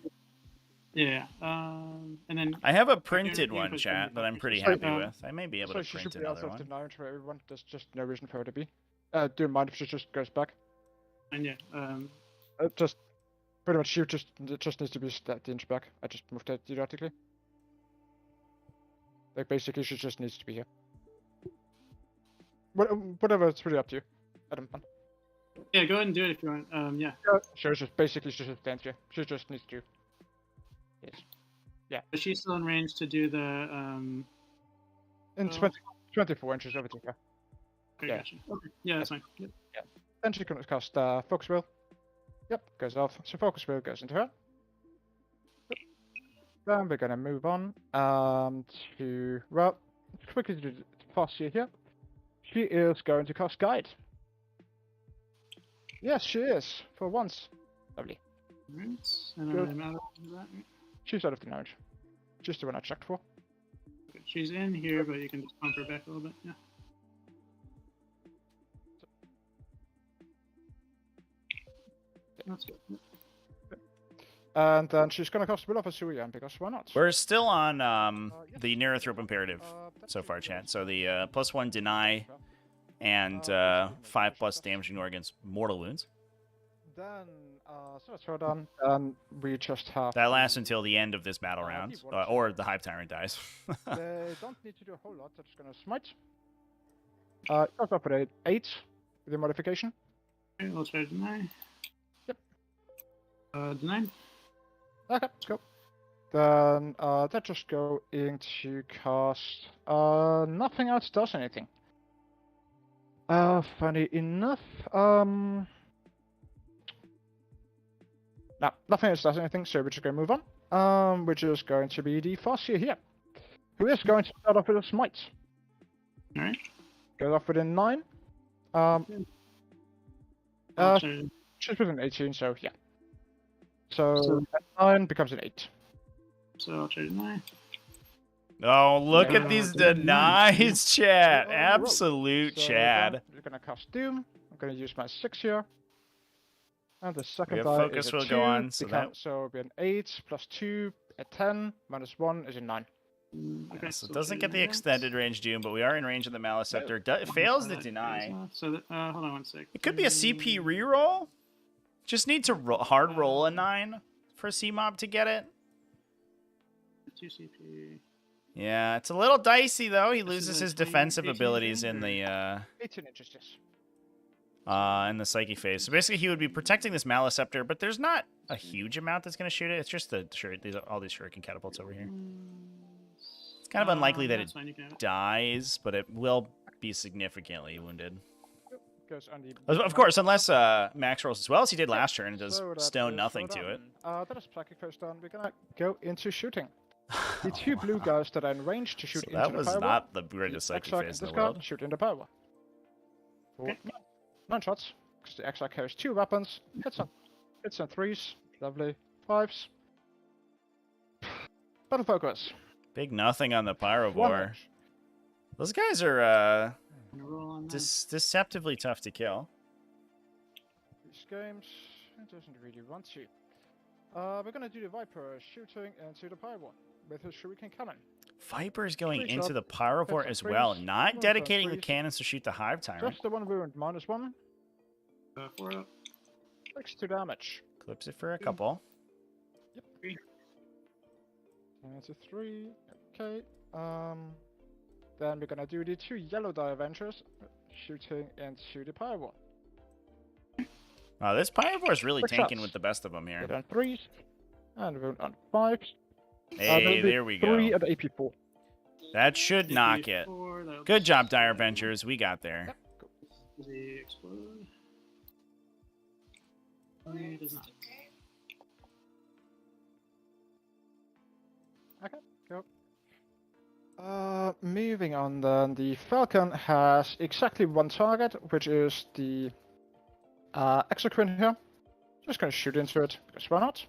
Yeah, and then I have a printed one, chat, that I'm pretty happy with. I may be able to she print should be another out of the one. lounge for everyone. There's just no reason for her to be. Do you mind if she just goes back? and yeah, Just pretty much it just needs to be the inch back. I just moved that theoretically. Like basically she just needs to be here. Whatever, it's really up to you. Adam. yeah, go ahead and do it if you want. Yeah. Sure, she just stands here. She just needs to. Yes. Yeah. But she's still in range to do the In 24 inches over to her. Okay, Yeah. gotcha. Okay. Yeah, that's fine. Yep. Then she's gonna cast Focus Will. Yep, goes off. So Focus Will goes into her. Yep. Then we're gonna move on to quickly to Fascia here. She is going to cast Guide. Yes, she is for once. Lovely. Alright, and Good. I'm out of that. Right? She's out of the lounge. Just the one I checked for. Okay, she's in here, but you can just bump her back a little bit. Yeah. That's good. Yep. And then she's gonna cast Will of Asuryani because why not? We're still on the Nearthrope Imperative so far, chat. So the +1 deny and 5+ damage ignore against mortal wounds. Then, so that's her done. We just have. That lasts until the end of this battle round, or the Hive Tyrant dies. They don't need to do a whole lot. They're just gonna smite. Goes up with 8 with the modification. Okay, we'll try to deny. Yep. Deny. Okay, cool. Then they're just going to cast. Nothing else does anything. Funny enough, no, nothing else does anything, so we're just going to move on. Which is going to be the Fascia here, who is going to start off with a smite. Alright. Goes off with a 9. She's with an 18, so yeah. So 9 becomes an 8. So I'll try to deny. Oh, look at these denies. denies, chat. Oh, Absolute So Chad. then we're going to cast Doom. I'm going to use my 6 here. And the second have die focus is a will 2. go on, so that- So it'll be an 8 plus 2, a 10, minus 1 is a 9. Okay, So it we'll doesn't try get to the deny. extended range Doom, but we are in range of the Maleceptor. It fails the deny. So that, hold on one sec. It could be a CP reroll. Just need to hard roll a 9 for Cmob to get it. 2 CP. Yeah, it's a little dicey though. He This loses is a his 20 defensive 18 abilities inch, in the 18 inches, yes. in the psyche phase. So basically, he would be protecting this Maliceptor, but there's not a huge amount that's going to shoot it. It's just the all these shuriken catapults over here. It's kind of unlikely that it That's fine, you can have it. dies, but it will be significantly wounded. Goes on the Of course, unless Max rolls as well as he did last turn and does So that stone is nothing so to it. done. That is Plague Coast done. We're gonna go into shooting. The two blue guys that are in range to shoot So into that the was power not the greatest psyche Exarch phase in in this the world. card, shoot into power. Okay. 9 shots, because the Exarch carries 2 weapons. Hits on 3s. Lovely. 5s. Battle progress. Big nothing on the 1 Pyrovore. inch. Those guys are Gonna roll on that. deceptively tough to kill. These games, it doesn't really want to. We're gonna do the Viper shooting into the power with his shuriken cannon. Viper's going 3 into shot, the Pyrovore hits as on well, 3s, not hits on dedicating the 3s. cannons to shoot the Hive Tyrant. Just the 1 wound, -1. 4 up. 6 damage. Clips it for a couple. Into 3. Okay. Then we're gonna do the 2 yellow die Avengers shooting into the power. This Pyrovore is really 6 tanking shots. with the best of them here. Hit on 3s. And wound on 5s. Hey, there we 3 go. at AP4. That should knock it. Good job, Dire Ventures. We got there. Does he explode? He does not. Okay, go. Moving on then, the Falcon has exactly 1 target, which is the Exocrine here. Just gonna shoot into it, because why not?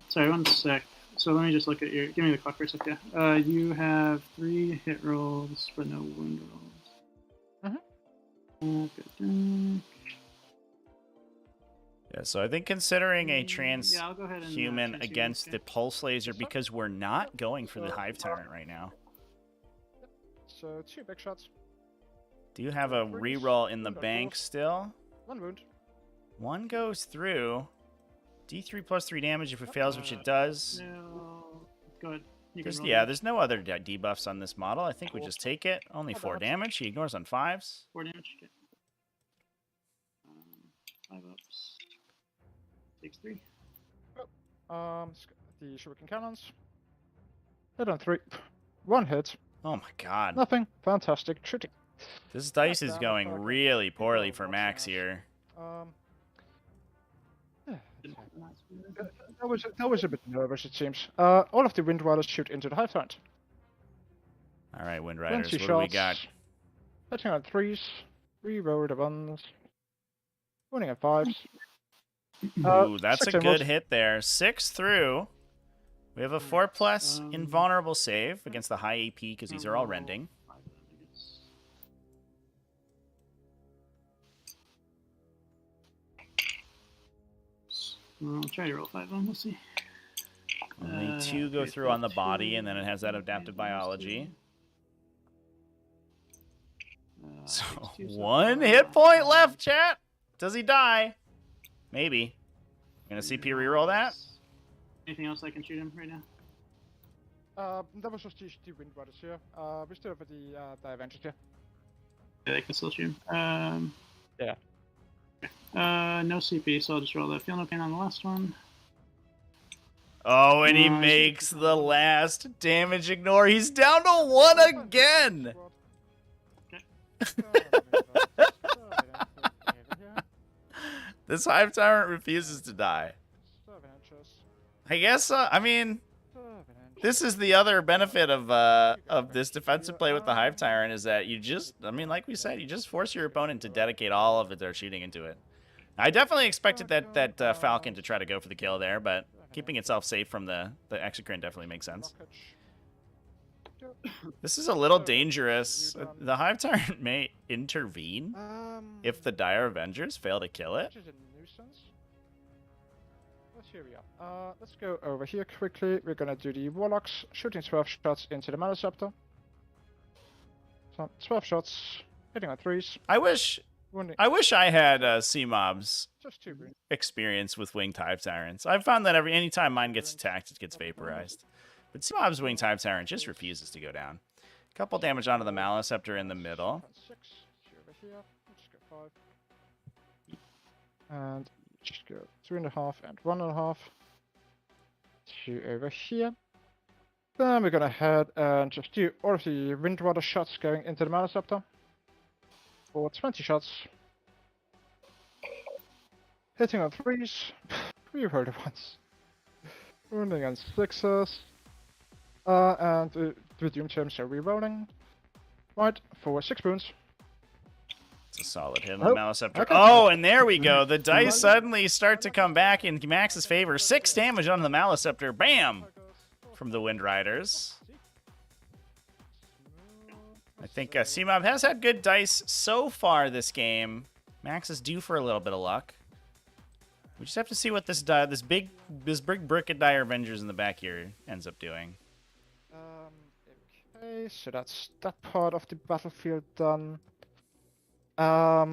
Sorry, 1 sec. So let me just look at your. Give me the clock for a sec. Yeah. You have 3 hit rolls, but no wound rolls. Yeah, so I think considering a Yeah, I'll go ahead and transhuman transhuman, against okay. the Pulse Laser, because we're not going for the Hive Tyrant right now. So 2 big shots, Do you have a reroll in the bank still? 1 wound. 1 goes through. D3 plus 3 damage if it fails, which it does. No. Go ahead. You can roll Yeah, that. there's no other debuffs on this model. I think we just take it. Only 4 damage. He ignores on 5s. 4 damage. Okay. 5 ups. Takes 3. The shuriken cannons. Hit on 3. 1 hit. Oh my god. Nothing. Fantastic shooting. This dice is down, going Falcon. really poorly Reroll for plus Max damage. here. That was a bit nervous, it seems. All of the Wind Riders shoot into the Hive Tyrant. All right, Wind Riders, 20 what do we shots. got? Hitting on 3s. Reroll the 1s. Wounding at 5s. Ooh, that's 6 a good emeralds. hit there. 6 through. We have a 4+ Um, invulnerable save against the high AP because these are all rending. 5 of them, I guess. I'll try to roll 5 of them. We'll see. Only 2 go through on the body, and then it has that adaptive biology. So, 1 hit point left, chat. Does he die? Maybe. Gonna CP reroll that? Anything else I can shoot him right now? That was just the Wind Riders here. We still have the Avengers here. Yeah, I can still shoot him. Yeah. No CP, so I'll just roll that. Feel no pain on the last one. Oh, and he makes the last damage ignore. He's down to 1 again. This Hive Tyrant refuses to die. I guess, I mean, this is the other benefit of this defensive play with the Hive Tyrant is that you just, I mean, like we said, you just force your opponent to dedicate all of their shooting into it. I definitely expected that Falcon to try to go for the kill there, but keeping itself safe from the Exocrine definitely makes sense. This is a little dangerous. The Hive Tyrant may intervene if the Dire Avengers fail to kill it. Which is a nuisance. Here we are. Let's go over here quickly. We're gonna do the Warlocks, shooting 12 shots into the Maliceptor. So 12 shots, hitting on 3s. I wish Wounding. I had Cmob's Just 2 green. experience with winged Hive Tyrants. I've found that anytime mine gets attacked, it gets vaporized. But Cmob's Winged Hive Tyrant just refuses to go down. Couple damage onto the Maliceptor in the middle. 6. Two over here. Just go 5. And just go 3.5 and 1.5. 2 over here. Then we're gonna head and just do all of the Windwater shots going into the Maliceptor. For 20 shots. Hitting on 3s. Reroll the 1s. Wounding on 6s. And the Doom terms are rerolling. Right, for 6 wounds. It's a solid hit on the Maliceptor. Okay. Oh, and there we go. The dice suddenly start to come back in Max's favor. 6 damage on the Maliceptor. Bam! From the Wind Riders. I think Cmob has had good dice so far this game. Max is due for a little bit of luck. We just have to see what this big brick of Dire Avengers in the back here ends up doing. Okay, so that's that part of the battlefield done. Yeah,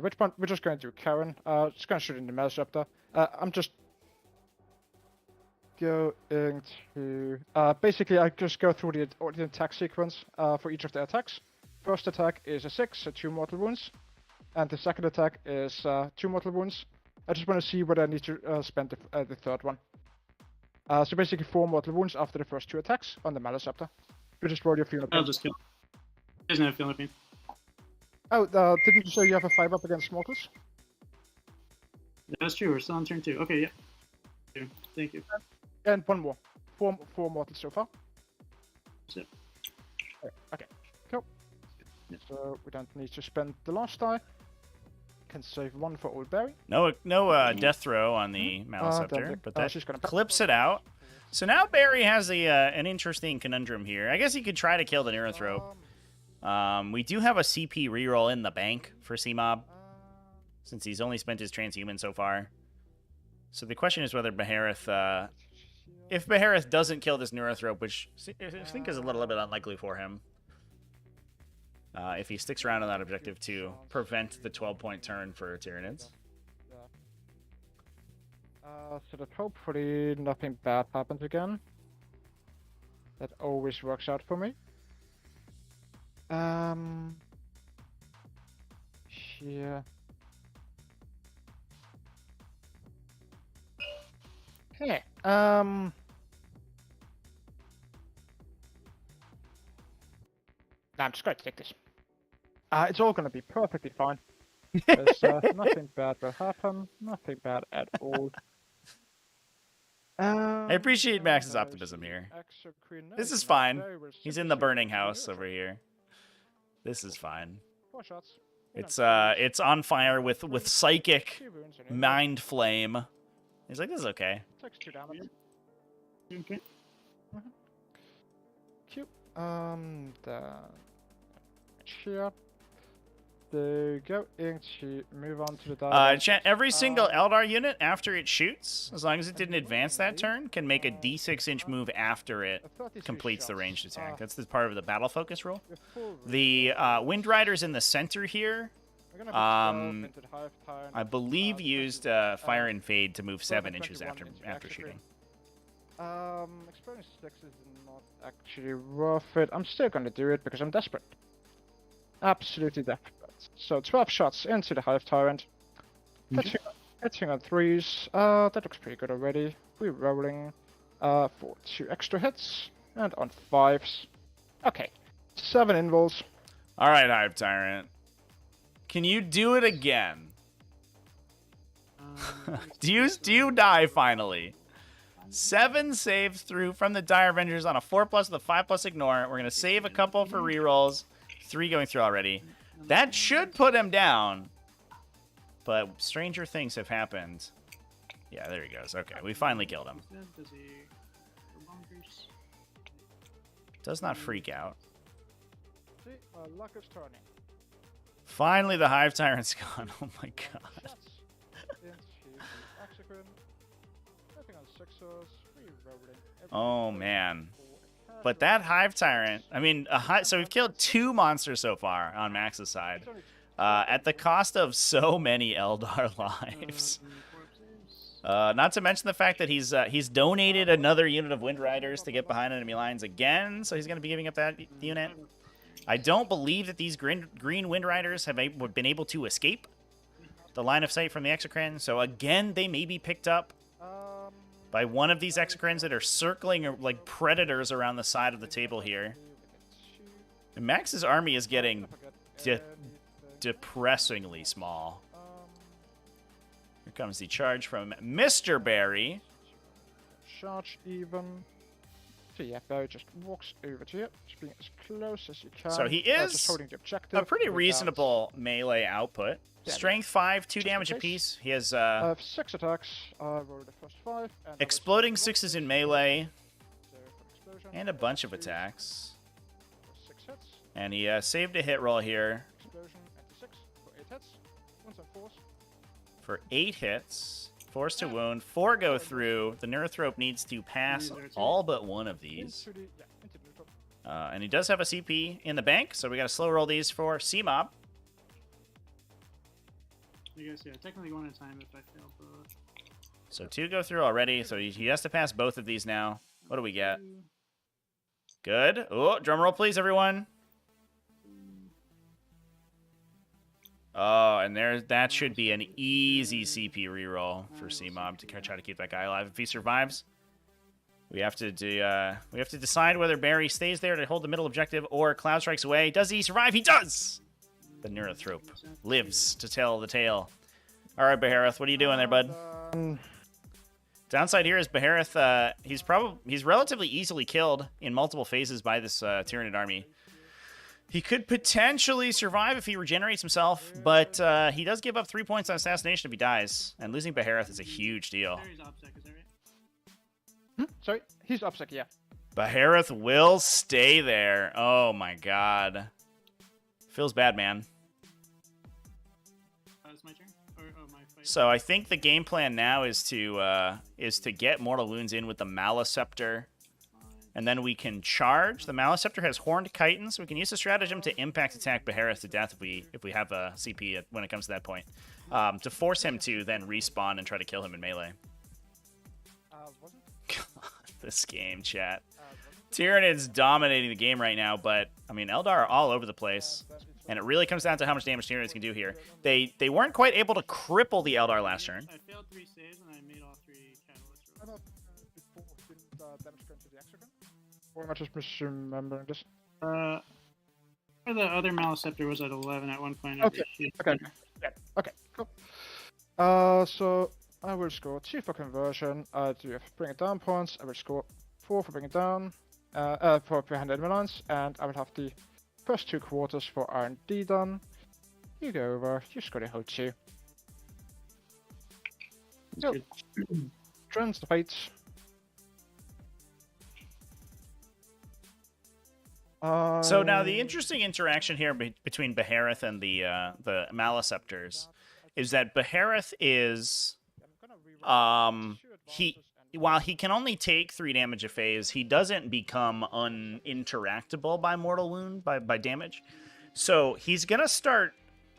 which one? We're just going to do Karen. Just going to shoot in the Maliceptor. I'm just going to basically I just go through the attack sequence for each of the attacks. First attack is a 6, so 2 mortal wounds, and the second attack is 2 mortal wounds. I just want to see whether I need to spend the third one. So basically 4 mortal wounds after the first 2 attacks on the Maliceptor. You just roll your Feeling of Pain. I'll just kill. He doesn't have Feeling of Pain. Oh, didn't you say you have a 5-up against mortals? That's true. We're still on turn 2. Okay, yeah. Thank you. And 1 more. 4 mortals so far. That's it. Okay, cool. So we don't need to spend the last die. Can save 1 for Old Barry. No death throw on the Maliceptor, but that she's gonna clips it out. So now Barry has an interesting conundrum here. I guess he could try to kill the Neurothrope. We do have a CP reroll in the bank for Cmob, since he's only spent his transhuman so far. So the question is whether Behareth, if Behareth doesn't kill this Neurothrope, which I think is a little bit unlikely for him, if he sticks around on that objective to prevent the 12-point turn for Tyranids. So that hopefully nothing bad happens again. That always works out for me. Here. Hey, I'm just going to take this. It's all going to be perfectly fine. There's nothing bad will happen. Nothing bad at all. I appreciate Max's optimism here. This is fine. He's in the burning house over here. This is fine. 4 shots. It's on fire with psychic mind flame. He's like, this is okay. Takes 2 damage. Okay. Cute. Here. They go into move on to the every single Eldar unit after it shoots, as long as it didn't advance that turn, can make a D6-inch move after it completes the ranged attack. That's the part of the battle focus rule. The Wind Riders in the center here, I believe used Fire and Fade to move 7 inches after shooting. Experience 6 is not actually worth it. I'm still going to do it because I'm desperate. Absolutely desperate. So 12 shots into the Hive Tyrant. Hitting on 3s. That looks pretty good already. We're rolling for 2 extra hits. And on 5s. Okay. 7 invols. Alright, Hive Tyrant. Can you do it again? Do you die finally? 7 saves through from the Dire Avengers on a 4+ with a 5+ ignore. We're going to save a couple for rerolls. 3 going through already. That should put him down. But stranger things have happened. Yeah, there he goes. Okay, we finally killed him. Does not freak out. See, luck is turning. Finally, the Hive Tyrant's gone. Oh my god. Oh man. But that Hive Tyrant, I mean, so we've killed 2 monsters so far on Max's side. At the cost of so many Eldar lives. Not to mention the fact that he's donated another unit of Wind Riders to get behind enemy lines again, so he's going to be giving up that unit. I don't believe that these green Wind Riders have been able to escape the line of sight from the Exocrine, so again, they may be picked up by one of these Exocrines that are circling like predators around the side of the table here. And Max's army is getting depressingly small. Here comes the charge from Mr. Barry. Charge even. So yeah, Barry just walks over to you, just being as close as you can. So he just is holding the objective a pretty reasonable melee output. Yeah, Strength 5, 2 damage apiece. He has 6 attacks. Roll the first 5. And exploding 6s in melee so for explosion, and a bunch of attacks. 6 hits. And he saved a hit roll here Explosion and 6 for 8 hits. Wounds and force. for 8 hits. Force to wound. 4 go through. The Neurothrope needs to pass all but one of these. Into the neutral. And he does have a CP in the bank, so we got to slow roll these for Cmob. I guess, yeah, technically one at a time if I fail both. So 2 go through already, so he has to pass both of these now. What do we get? Good. Oh, drum roll, please, everyone. Oh, and that should be an easy CP reroll for Cmob to try to keep that guy alive. If he survives, we have to decide whether Barry stays there to hold the middle objective or Cloud strikes away. Does he survive? He does. The Neurothrope lives to tell the tale. All right, Behareth, what are you doing there, bud? Downside here is Behareth, he's relatively easily killed in multiple phases by this Tyranid army. He could potentially survive if he regenerates himself, but he does give up 3 points on assassination if he dies, and losing Behareth is a huge deal. Sorry, he's upsec, yeah. Behareth will stay there. Oh my god. Feels bad, man. It's my turn? My fight? So I think the game plan now is to get Mortal Wounds in with the Maleceptor, and then we can charge. The Maleceptor has Horned Chitin, so we can use the stratagem to impact attack Behareth to death if we have a CP when it comes to that point, to force him to then respawn and try to kill him in melee. God, this game, chat. Tyranids dominating the game right now, but I mean Eldar are all over the place. And it really comes down to how much damage Tyranids can do here. They weren't quite able to cripple the Eldar last turn. I failed 3 saves and I made all 3 catalyst rolls. I thought before didn't damage go into the Exocrine? Or am I just misremembering this? The other Maleceptor was at 11 at one point. Okay, okay, cool. So I will score 2 for conversion. I do have bring it down points. I will score 4 for bring it down. For behind enemy lines, and I will have the first 2 quarters for R&D done. You go over, you score the whole 2. So, trends the fights. So now the interesting interaction here between Behareth and the Maleceptors is that Behareth is while he can only take 3 damage a phase, he doesn't become uninteractable by Mortal Wound, by damage. So he's going to start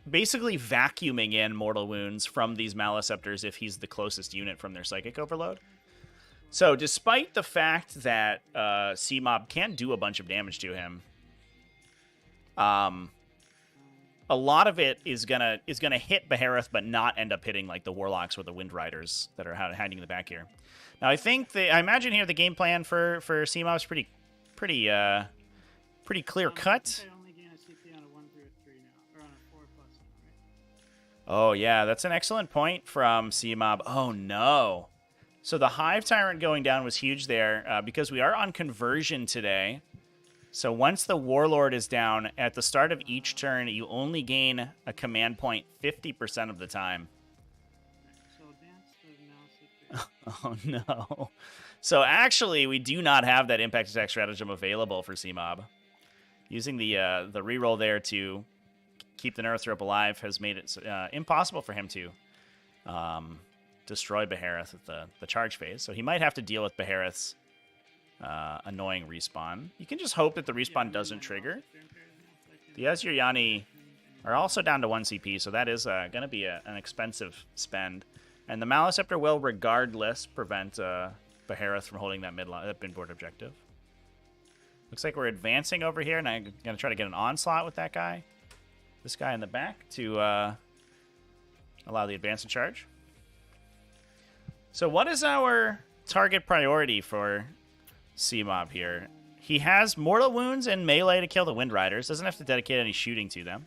basically vacuuming in Mortal Wounds from these Maleceptors if he's the closest unit from their Psychic Overload. So despite the fact that Cmob can do a bunch of damage to him, a lot of it is gonna hit Behareth, but not end up hitting like the Warlocks or the Wind Riders that are hiding in the back here. Now, I imagine here the game plan for Cmob is pretty clear cut. I only gain a CP on a 1 through a 3 now, or on a 4+ now, right? Oh yeah, that's an excellent point from Cmob. Oh no. So the Hive Tyrant going down was huge there because we are on conversion today. So once the Warlord is down, at the start of each turn, you only gain a command point 50% of the time. So advance the Maleceptor. Oh no. So actually, we do not have that impact attack stratagem available for Cmob. Using the reroll there to keep the Neurothrope alive has made it impossible for him to destroy Behareth at the charge phase. So he might have to deal with Behareth's annoying respawn. You can just hope that the respawn doesn't trigger. The Asuryani are also down to 1 CP, so that is going to be an expensive spend. And the Maliceptor will, regardless, prevent Behareth from holding that midboard objective. Looks like we're advancing over here, and I'm going to try to get an onslaught with that guy. This guy in the back to allow the advance and charge. So what is our target priority for Cmob here? He has mortal wounds and melee to kill the Wind Riders. Doesn't have to dedicate any shooting to them.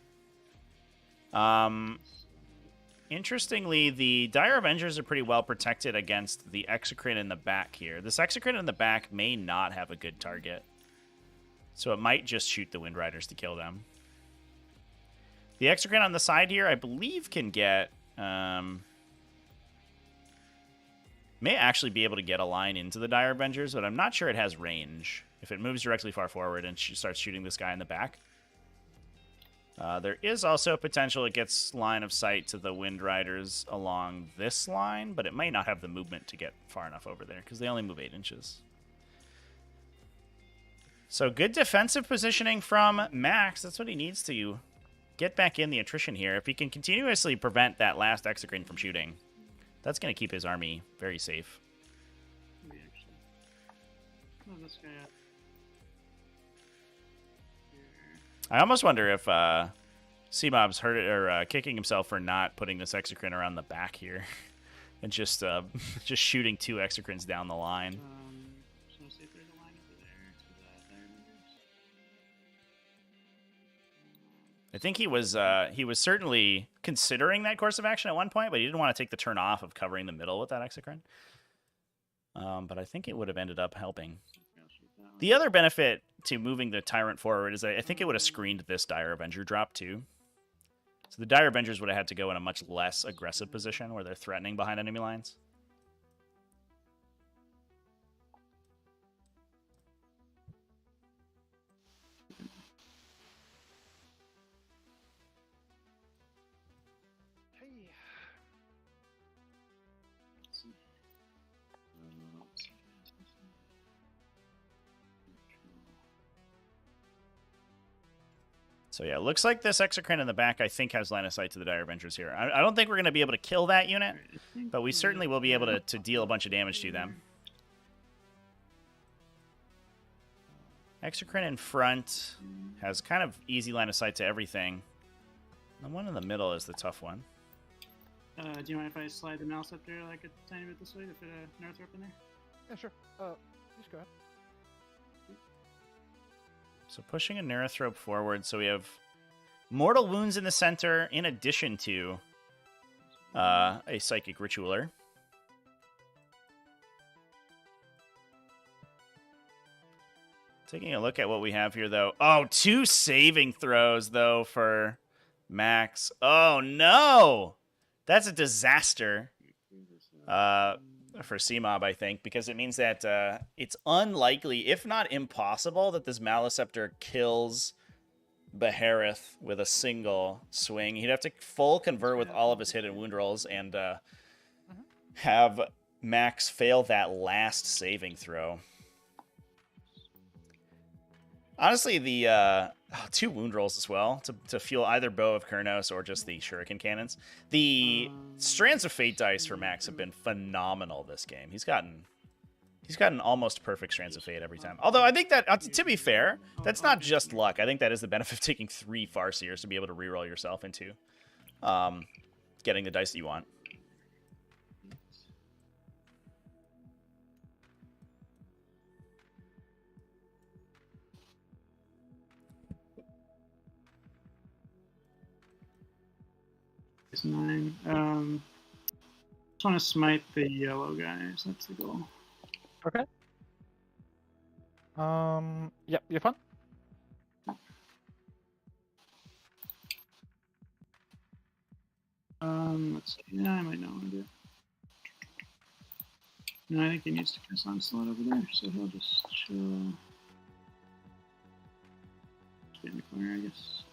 Interestingly, the Dire Avengers are pretty well protected against the Exocrine in the back here. This Exocrine in the back may not have a good target. So it might just shoot the Wind Riders to kill them. The Exocrine on the side here, I believe, can get... may actually be able to get a line into the Dire Avengers, but I'm not sure it has range. If it moves directly far forward and starts shooting this guy in the back. There is also a potential it gets line of sight to the Wind Riders along this line, but it might not have the movement to get far enough over there, because they only move 8 inches. So good defensive positioning from Max. That's what he needs to get back in the attrition here. If he can continuously prevent that last Exocrine from shooting, that's going to keep his army very safe. Maybe actually. Oh, this guy up. I almost wonder if Cmob's hurt it or kicking himself for not putting this Exocrine around the back here, and just shooting 2 Exocrines down the line. Just want to see if there's a line over there to the Dire Avengers. I think he was certainly considering that course of action at one point, but he didn't want to take the turn off of covering the middle with that Exocrine. But I think it would have ended up helping. The other benefit to moving the Tyrant forward is I think it would have screened this Dire Avenger drop too. So the Dire Avengers would have had to go in a much less aggressive position where they're threatening behind enemy lines. So yeah, it looks like this Exocrine in the back, I think, has line of sight to the Dire Avengers here. I don't think we're going to be able to kill that unit, but we certainly will be able to deal a bunch of damage to them. Exocrine in front has kind of easy line of sight to everything. The one in the middle is the tough one. Do you mind if I slide the mouse up there like a tiny bit this way to fit a Northrop in there? Yeah, sure. Just go ahead. So pushing a Neurothrope forward, so we have mortal wounds in the center, in addition to a Psychic Ritualer. Taking a look at what we have here, though. Oh, 2 saving throws, though, for Max. Oh, no! That's a disaster for Cmob, I think, because it means that it's unlikely, if not impossible, that this Maliceptor kills Behareth with a single swing. He'd have to full convert with all of his hit and wound rolls and have Max fail that last saving throw. Honestly, the 2 wound rolls as well to fuel either Bow of Kurnos or just the Shuriken Cannons. The Strands of Fate dice for Max have been phenomenal this game. He's gotten almost perfect Strands of Fate every time. Although I think that, to be fair, that's not just luck. I think that is the benefit of taking 3 Farseers to be able to reroll yourself into getting the dice that you want. It's 9. Just want to smite the yellow guys. That's the goal. Okay. Yeah, you're fine. Let's see. Yeah, I might not want to do it. No, I think he needs to cast Onslaught over there, so he'll just chill. Stay in the corner, I guess.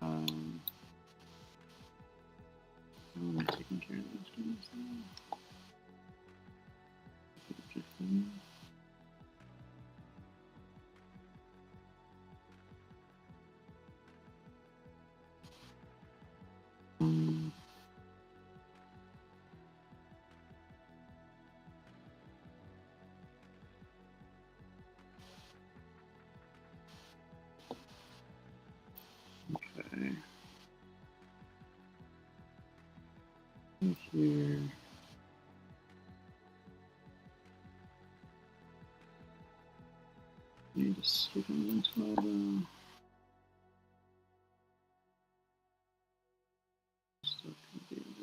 I'm taking care of those guys now. here. Need to skip him into though. Still could be over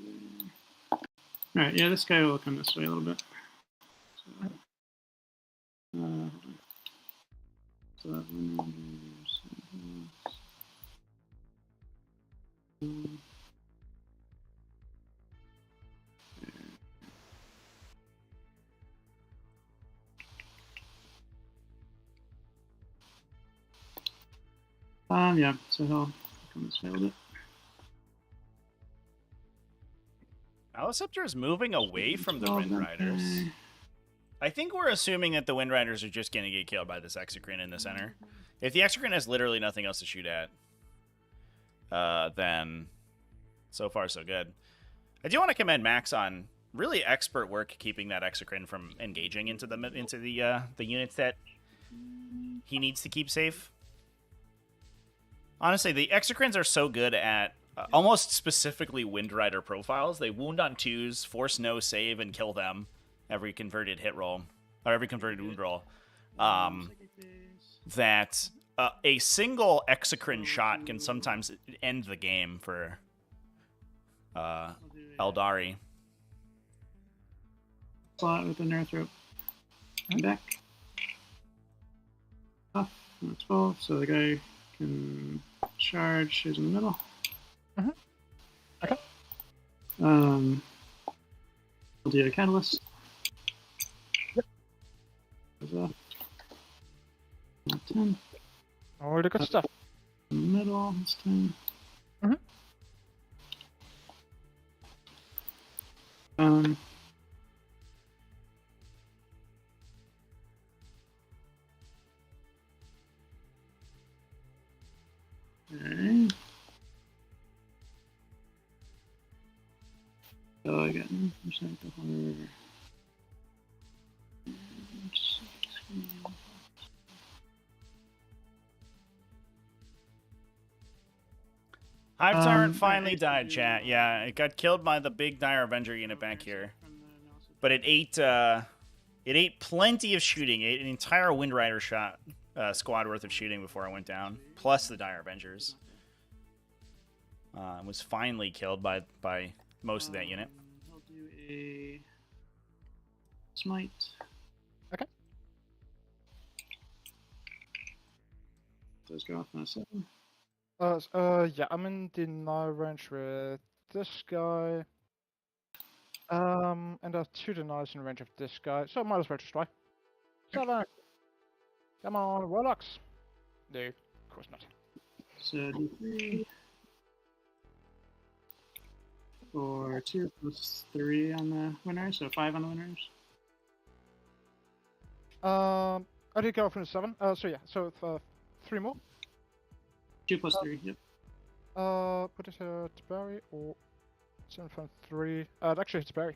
there. Alright, yeah, this guy will come this way a little bit. So, hold on. So that yeah, so he'll come this way a little bit. Maliceptor is moving away from the 12 Wind Riders. okay. I think we're assuming that the Wind Riders are just going to get killed by this Exocrine in the center. If the Exocrine has literally nothing else to shoot at, then so far so good. I do want to commend Max on really expert work keeping that Exocrine from engaging into the units that he needs to keep safe. Honestly, the Exocrines are so good at almost specifically Wind Rider profiles. They wound on 2s, force no save, and kill them every converted hit roll, or every converted wound roll. That a single Exocrine shot can sometimes end the game for Eldari. Slot with the Northrop. I'm back. Off. 12, so the guy can charge. He's in the middle. Okay. We'll do a catalyst. Yep. Goes up. 10. All the good stuff. In the middle this time. Alright. So I got 9% the horror. Hive Tyrant finally died, chat. Yeah, it got killed by the big Dire Avenger unit back here. But it ate plenty of shooting. It ate an entire Wind Rider squad worth of shooting before it went down, plus the Dire Avengers. Was finally killed by most of that unit. I'll do a smite. Okay. Does go off on a 7. Yeah, I'm in the deny range with this guy. And there are 2 denies in range of this guy, so I might as well just try. 7! Come on, Warlocks! No, of course not. So D3. For 2 plus 3 on the winners, so 5 on the winners. I did go for the 7. So yeah, so 3 more. 2 plus 3, yep. Put it to Barry or 7 from 3. Actually, it's Barry.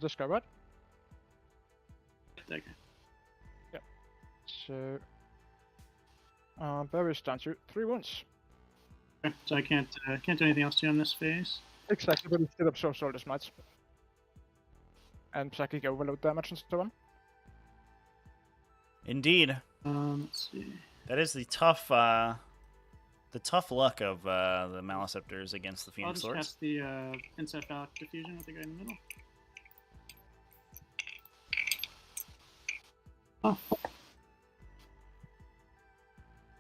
This guy, right? Okay. Yeah. So, Barry's down to 3 wounds. Okay, so I can't do anything else to you on this phase. Exactly, but he still absorbs all the smites. And psychic overload damage and so on. Indeed. Let's see. That is the tough luck of the Maliceptors against the I'll Phoenix just Swords. cast the Encephalic Diffusion with the guy in the middle. Oh. I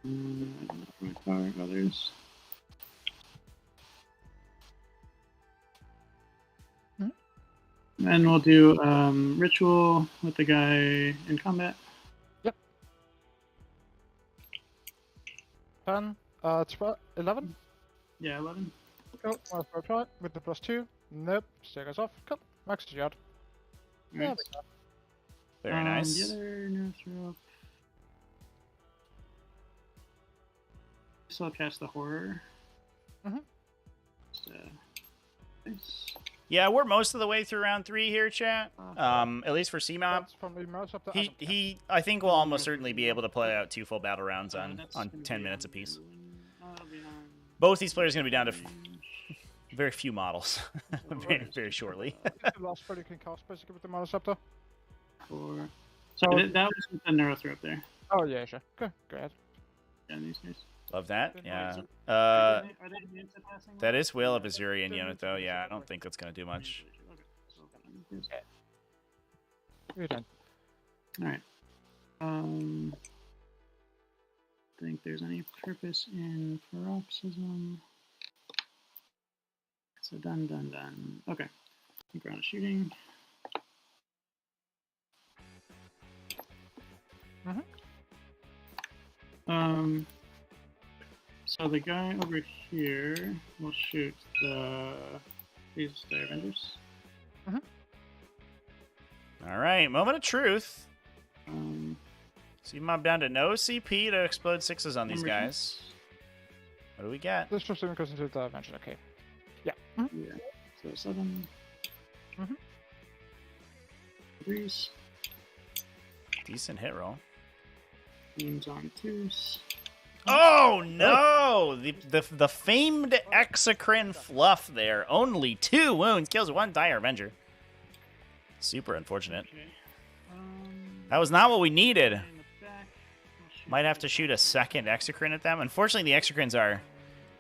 don't know my power others. And we'll do Ritual with the guy in combat. Yep. 10, 12, 11. Yeah, 11. Cool, I'll try with the +2. Nope, still goes off. Cool, Max is out. Yeah, Right. Very nice. The other Northrop. So I'll cast the Horror. Just, nice. Yeah, we're most of the way through round 3 here, chat. At least for Cmob. That's from the mouse up to He I think will almost certainly be able to play out 2 full battle rounds on That's 10 gonna be minutes on apiece. That'll be on Both these players are going to be down to very few models, very shortly. It's the last spell you can cast basically with the Maleceptor. 4. So that was with the Neuro Throw up there. Oh yeah, sure. Go ahead. Yeah, these guys. Love that. Yeah. Are they immune to passing? That is Will of Asuryani unit though. Yeah, I don't think that's gonna do much. You're done. All right. Think there's any purpose in paroxysm. So done. Okay. I think we're on a shooting. So the guy over here will shoot these Avengers. All right, moment of truth. Cmob down to no CP to explode 6s on these guys. What do we get? This Prestream goes into the Avenger, okay. Yeah. Yeah. So 7. 3s. Decent hit roll. Beams on 2s. Oh no! The famed Exocrine fluff there. Only 2 wounds. Kills 1 Dire Avenger. Super unfortunate. Okay. That was not what we needed. Might have to shoot a second Exocrine at them. Unfortunately, the Exocrines are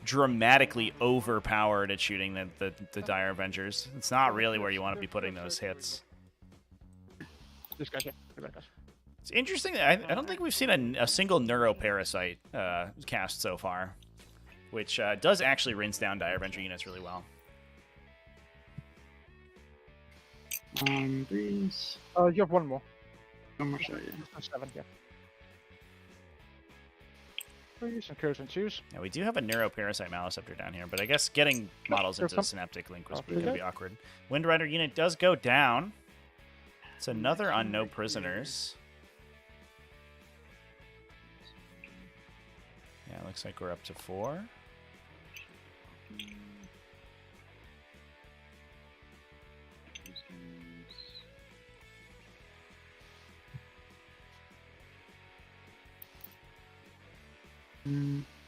dramatically overpowered at shooting the Dire Avengers. It's not really where you want to be putting those hits. This guy here. It's interesting. I don't think we've seen a single Neuroparasite cast so far, which does actually rinse down Dire Avenger units really well. 3s. You have one more. One more shot, yeah. 7, yeah. 3s and Curse and 2s. Yeah, we do have a Neuroparasite Maleceptor down here, but I guess getting models into Synaptic Link was going to be awkward. Windrider unit does go down. It's another on no prisoners. Yeah, looks like we're up to 4.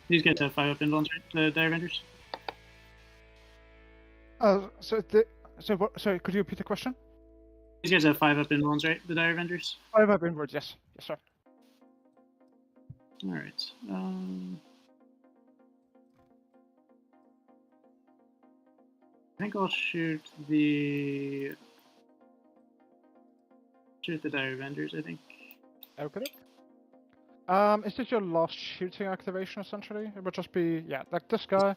These guys have 5 up invulns, right? The Dire Avengers? Sorry, could you repeat the question? These guys have 5 up invulns, right? The Dire Avengers? 5 up inwards, yes. Yes, sir. Alright. I think I'll shoot the Dire Avengers, I think. Okay. Is this your last shooting activation, essentially? It would just be, yeah, like this guy.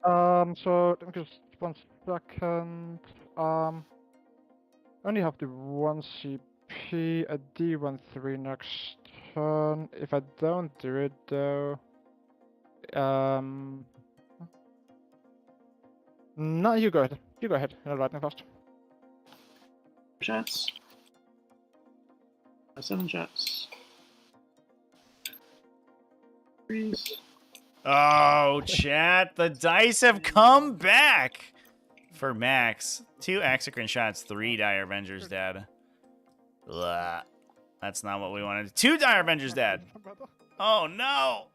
So, let me just 1 second. Only have the 1 CP, a D13 next turn. If I don't do it, though... No, you go ahead. You go ahead. Lightning fast. Shots. 7 shots. 3s. Oh, chat. The dice have come back for Max. 2 Exocrine shots, 3 Dire Avengers dead. Blah. That's not what we wanted. 2 Dire Avengers dead. Oh, no.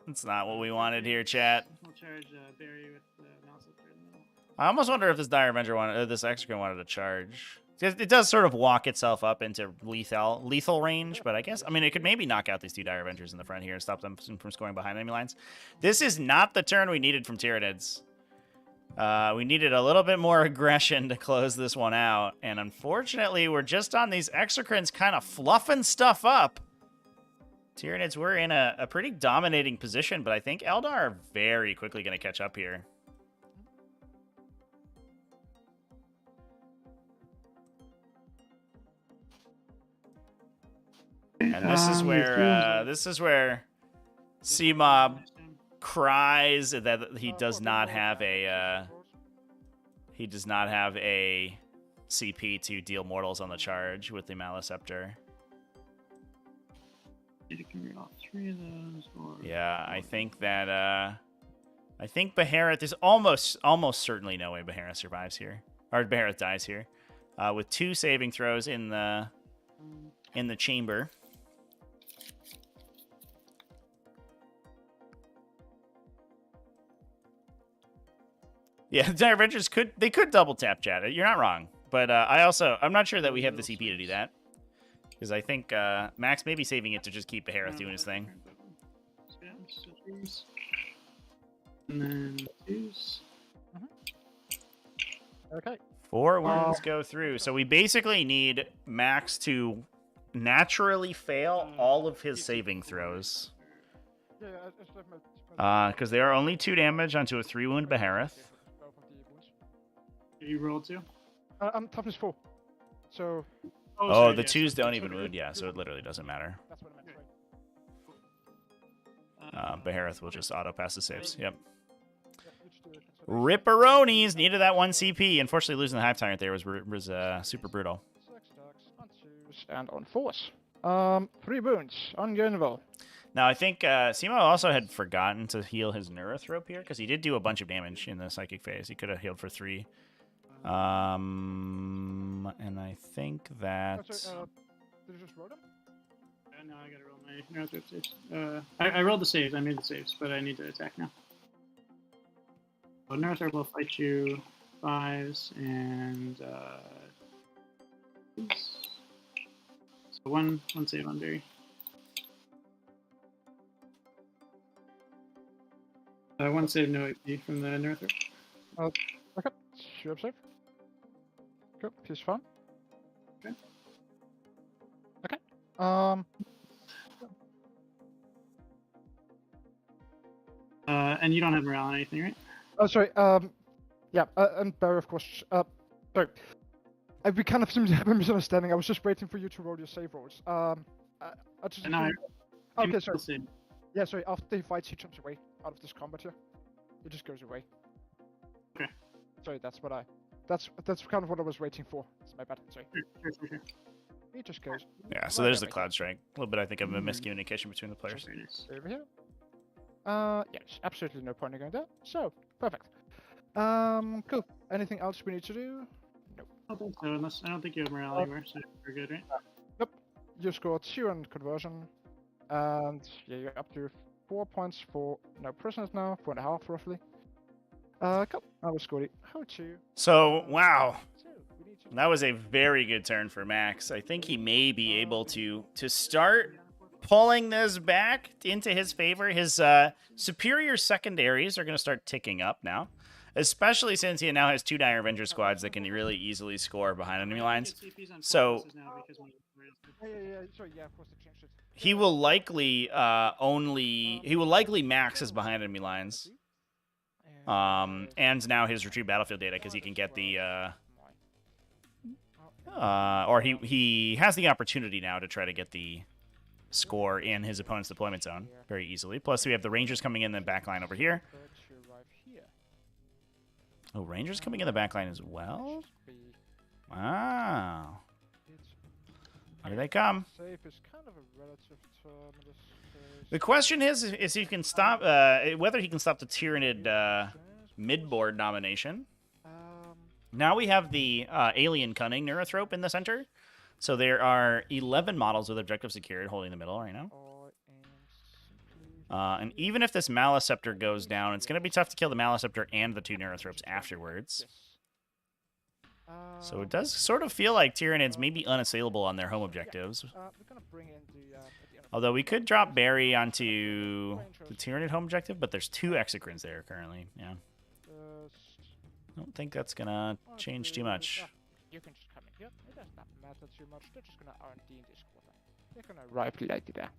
That's not what we wanted here, chat. We'll charge Barry with the Maleceptor in the middle. I almost wonder if this Dire Avenger this Exocrine wanted to charge. It does sort of walk itself up into lethal range, but I guess, I mean, it could maybe knock out these 2 Dire Avengers in the front here and stop them from scoring behind enemy lines. This is not the turn we needed from Tyranids. We needed a little bit more aggression to close this one out, and unfortunately, we're just on these Exocrines kind of fluffing stuff up. Tyranids were in a pretty dominating position, but I think Eldar are very quickly going to catch up here. And this is where Cmob cries that he does not have a CP to deal mortals on the charge with the Maleceptor. Can read all 3 of those, or yeah, I think that I think Behareth, there's almost certainly no way Behareth survives here, or Behareth dies here, with 2 saving throws in the chamber. Yeah, the Dire Avengers could double tap chat. You're not wrong, but I'm not sure that we have the CP to do that because I think Max may be saving it to just keep Behareth doing his thing. And then twos. Okay. 4 wounds go through, so we basically need Max to naturally fail all of his saving throws. Because there are only 2 damage onto a 3-wound Behareth. You rolled 2? I'm toughness 4. So. Oh, sorry, the yeah, 2s so don't even wound, yeah, so it literally doesn't matter. That's what I meant. Behareth will just auto pass the saves. Yep. Ripperonis needed that 1 CP. Unfortunately, losing the Hive Tyrant there was super brutal. 6 attacks on 2s and on 4s. 3 wounds on Gunval. Now, I think Cmob also had forgotten to heal his Neurothrope here, because he did do a bunch of damage in the Psychic phase. He could have healed for 3. And I think that... Oh, sorry, did you just roll them? No, I gotta roll my Neurothrope saves. I rolled the saves. I made the saves, but I need to attack now. So Neurothrope will fight you 5s and so one save on Barry. One save, no AP from the Neurothrope. Okay, sure, save. Cool, he's fine. Okay. Okay. And you don't have morale on anything, right? Oh, sorry. Yeah, and Barry, of course. Sorry. We kind of seem to have a misunderstanding. I was just waiting for you to roll your save rolls. I just. Okay, sorry. Yeah, sorry. After he fights, he jumps away out of this combat here. He just goes away. Okay. Sorry, that's kind of what I was waiting for. It's my bad. Sorry. Sure. He just goes. Yeah, so there's the Cloud Strike. A little bit, I think, of a miscommunication between the players. Over here. Yes, absolutely no point in going there. So, perfect. Cool. Anything else we need to do? Nope. I don't think so, unless I don't think you have morale anywhere, so we're good, right? Nope. You score 2 on conversion, and yeah, you're up to 4 points for no prisoners now, 4.5 roughly. Cool. I will score it. How to? So, wow. That was a very good turn for Max. I think he may be able to start pulling this back into his favor. His superior secondaries are going to start ticking up now, especially since he now has 2 Dire Avenger squads that can really easily score behind enemy lines. So he will likely max his behind enemy lines. And now his retreat battlefield data, because he can get the or he has the opportunity now to try to get the score in his opponent's deployment zone very easily. Plus, we have the Rangers coming in the backline over here. Oh, Rangers coming in the backline as well? Wow. Here they come. The question is if he can stop, whether he can stop the Tyranid mid-board nomination. Now we have the Alien Cunning Neurothrope in the center. So there are 11 models with objective secured holding the middle right now. And even if this Maliceptor goes down, it's going to be tough to kill the Maliceptor and the 2 Neurothropes afterwards. So it does sort of feel like Tyranids may be unassailable on their home objectives. Although we could drop Barry onto the Tyranid home objective, but there's 2 Exocrines there currently. Yeah. I don't think that's going to change too much. You can just come in here. It does not matter too much. They're just gonna R&D in this quarter. They're gonna arrive later there.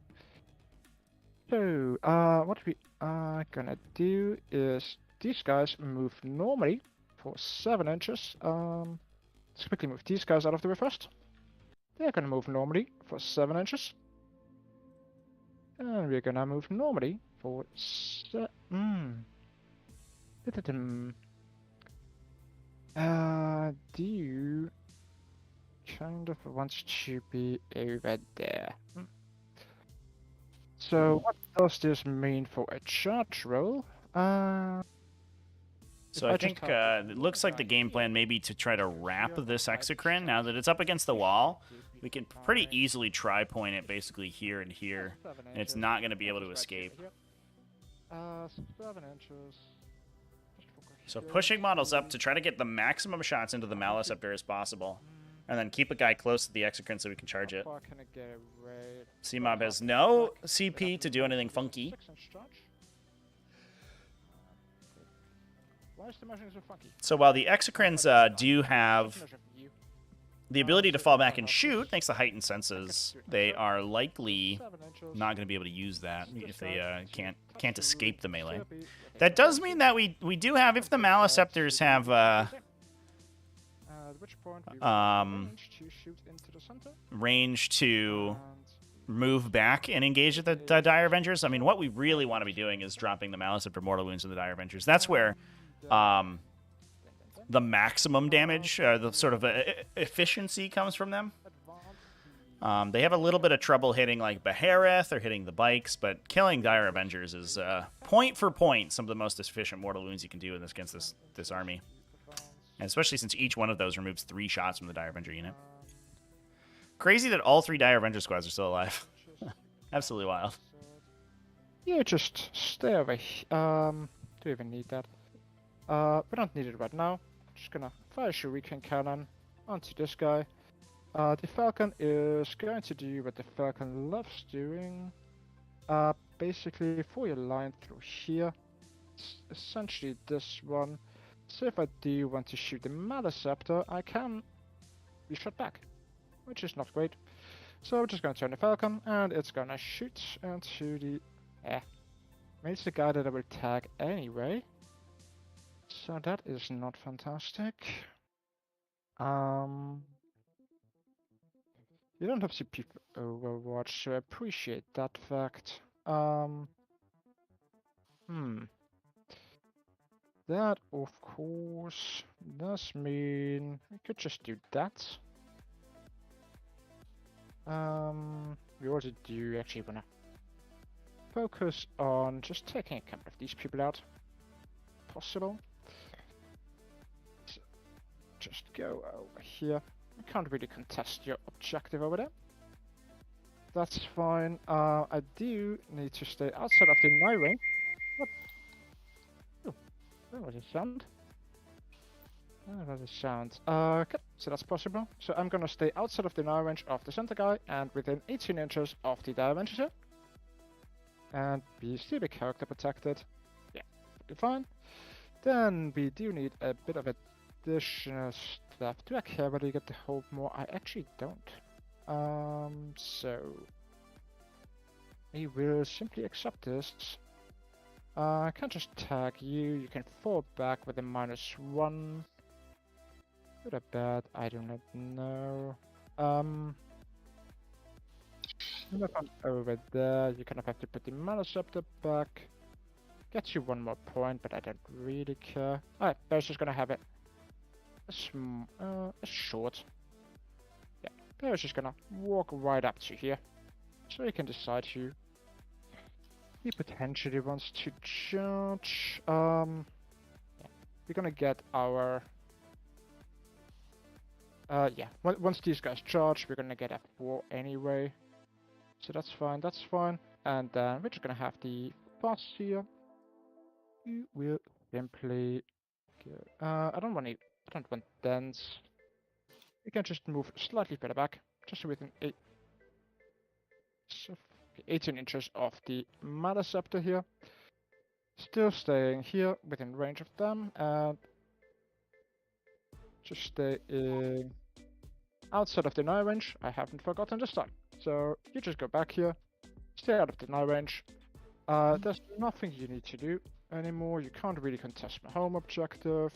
So, what we are gonna do is these guys move normally for 7 inches. Let's quickly move these guys out of the way first. They're gonna move normally for 7 inches. And we're gonna move normally for do you kind of wants to be over there? So what does this mean for a charge roll? So I think it looks like the game plan may be to try to wrap this Exocrine. Now that it's up against the wall, we can pretty easily tri-point it basically here and here, and it's not going to be able to escape. 7 inches. Just focus So pushing models up to try to get the maximum shots into the Maliceptor as possible. And then keep a guy close to the Exocrine so we can charge it. Cmob has no CP to do anything funky. Why is the measuring so funky? So while the Exocrines do have the ability to fall back and shoot, thanks to heightened senses, they are likely not going to be able to use that if they can't escape the melee. That does mean that we do have, if the Maliceptors have range to move back and engage at the Dire Avengers. I mean, what we really want to be doing is dropping the Maliceptor Mortal Wounds to the Dire Avengers. That's where the maximum damage, the sort of efficiency comes from them. They have a little bit of trouble hitting like Behareth or hitting the bikes, but killing Dire Avengers is point for point some of the most efficient Mortal Wounds you can do against this army. And especially since each one of those removes 3 shots from the Dire Avenger unit. Crazy that all 3 Dire Avenger squads are still alive. Absolutely wild. You just stay over here. Do you even need that? We don't need it right now. Just gonna fire a Shuriken Cannon onto this guy. The Falcon is going to do what the Falcon loves doing. Basically, for your line through here, it's essentially this one. So if I do want to shoot the Maliceptor, I can be shot back, which is not great. So we're just going to turn the Falcon, and it's going to shoot into the... it's the guy that I will tag anyway. So that is not fantastic. You don't have CP for Overwatch, so I appreciate that fact. That, of course, does mean we could just do that. We also do actually wanna focus on just taking a couple of these people out. Possible. So just go over here. I can't really contest your objective over there. That's fine. I do need to stay outside of the nigh range. What? Oh, that was a sound. That was a sound. Okay, so that's possible. So I'm gonna stay outside of the nigh range of the center guy and within 18 inches of the Dire Avengers here. And still be character protected. Yeah, pretty fine. Then we do need a bit of additional stuff. Do I care whether you get the hold more? I actually don't. So we will simply accept this. I can't just tag you. You can fall back with a -1. Good or bad? I do not know. Over there, you kind of have to put the Maliceptor back. Gets you 1 more point, but I don't really care. Alright, Bear's just gonna have it a short. Yeah, Bear's just gonna walk right up to here. So he can decide who he potentially wants to charge. Yeah, we're gonna get our... yeah, once these guys charge, we're gonna get a 4 anyway. So that's fine, that's fine. And then we're just gonna have the boss here. You will simply go. I don't want dense. We can just move slightly further back, just within 18 inches of the Maliceptor here. Still staying here within range of them, and just stay outside of the nigh range. I haven't forgotten this time. So you just go back here, stay out of the nigh range. There's nothing you need to do anymore. You can't really contest my home objective,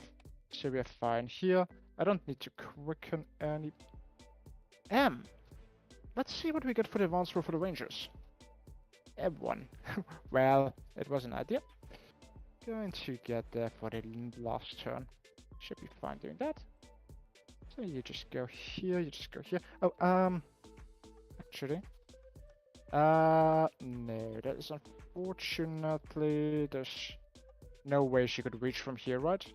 so we're fine here. I don't need to quicken any... Let's see what we get for the advance roll for the Rangers. M1. Well, it was an idea. Going to get there for the last turn. Should be fine doing that. So you just go here, you just go here. Oh, actually... no, that is unfortunately... There's no way she could reach from here, right?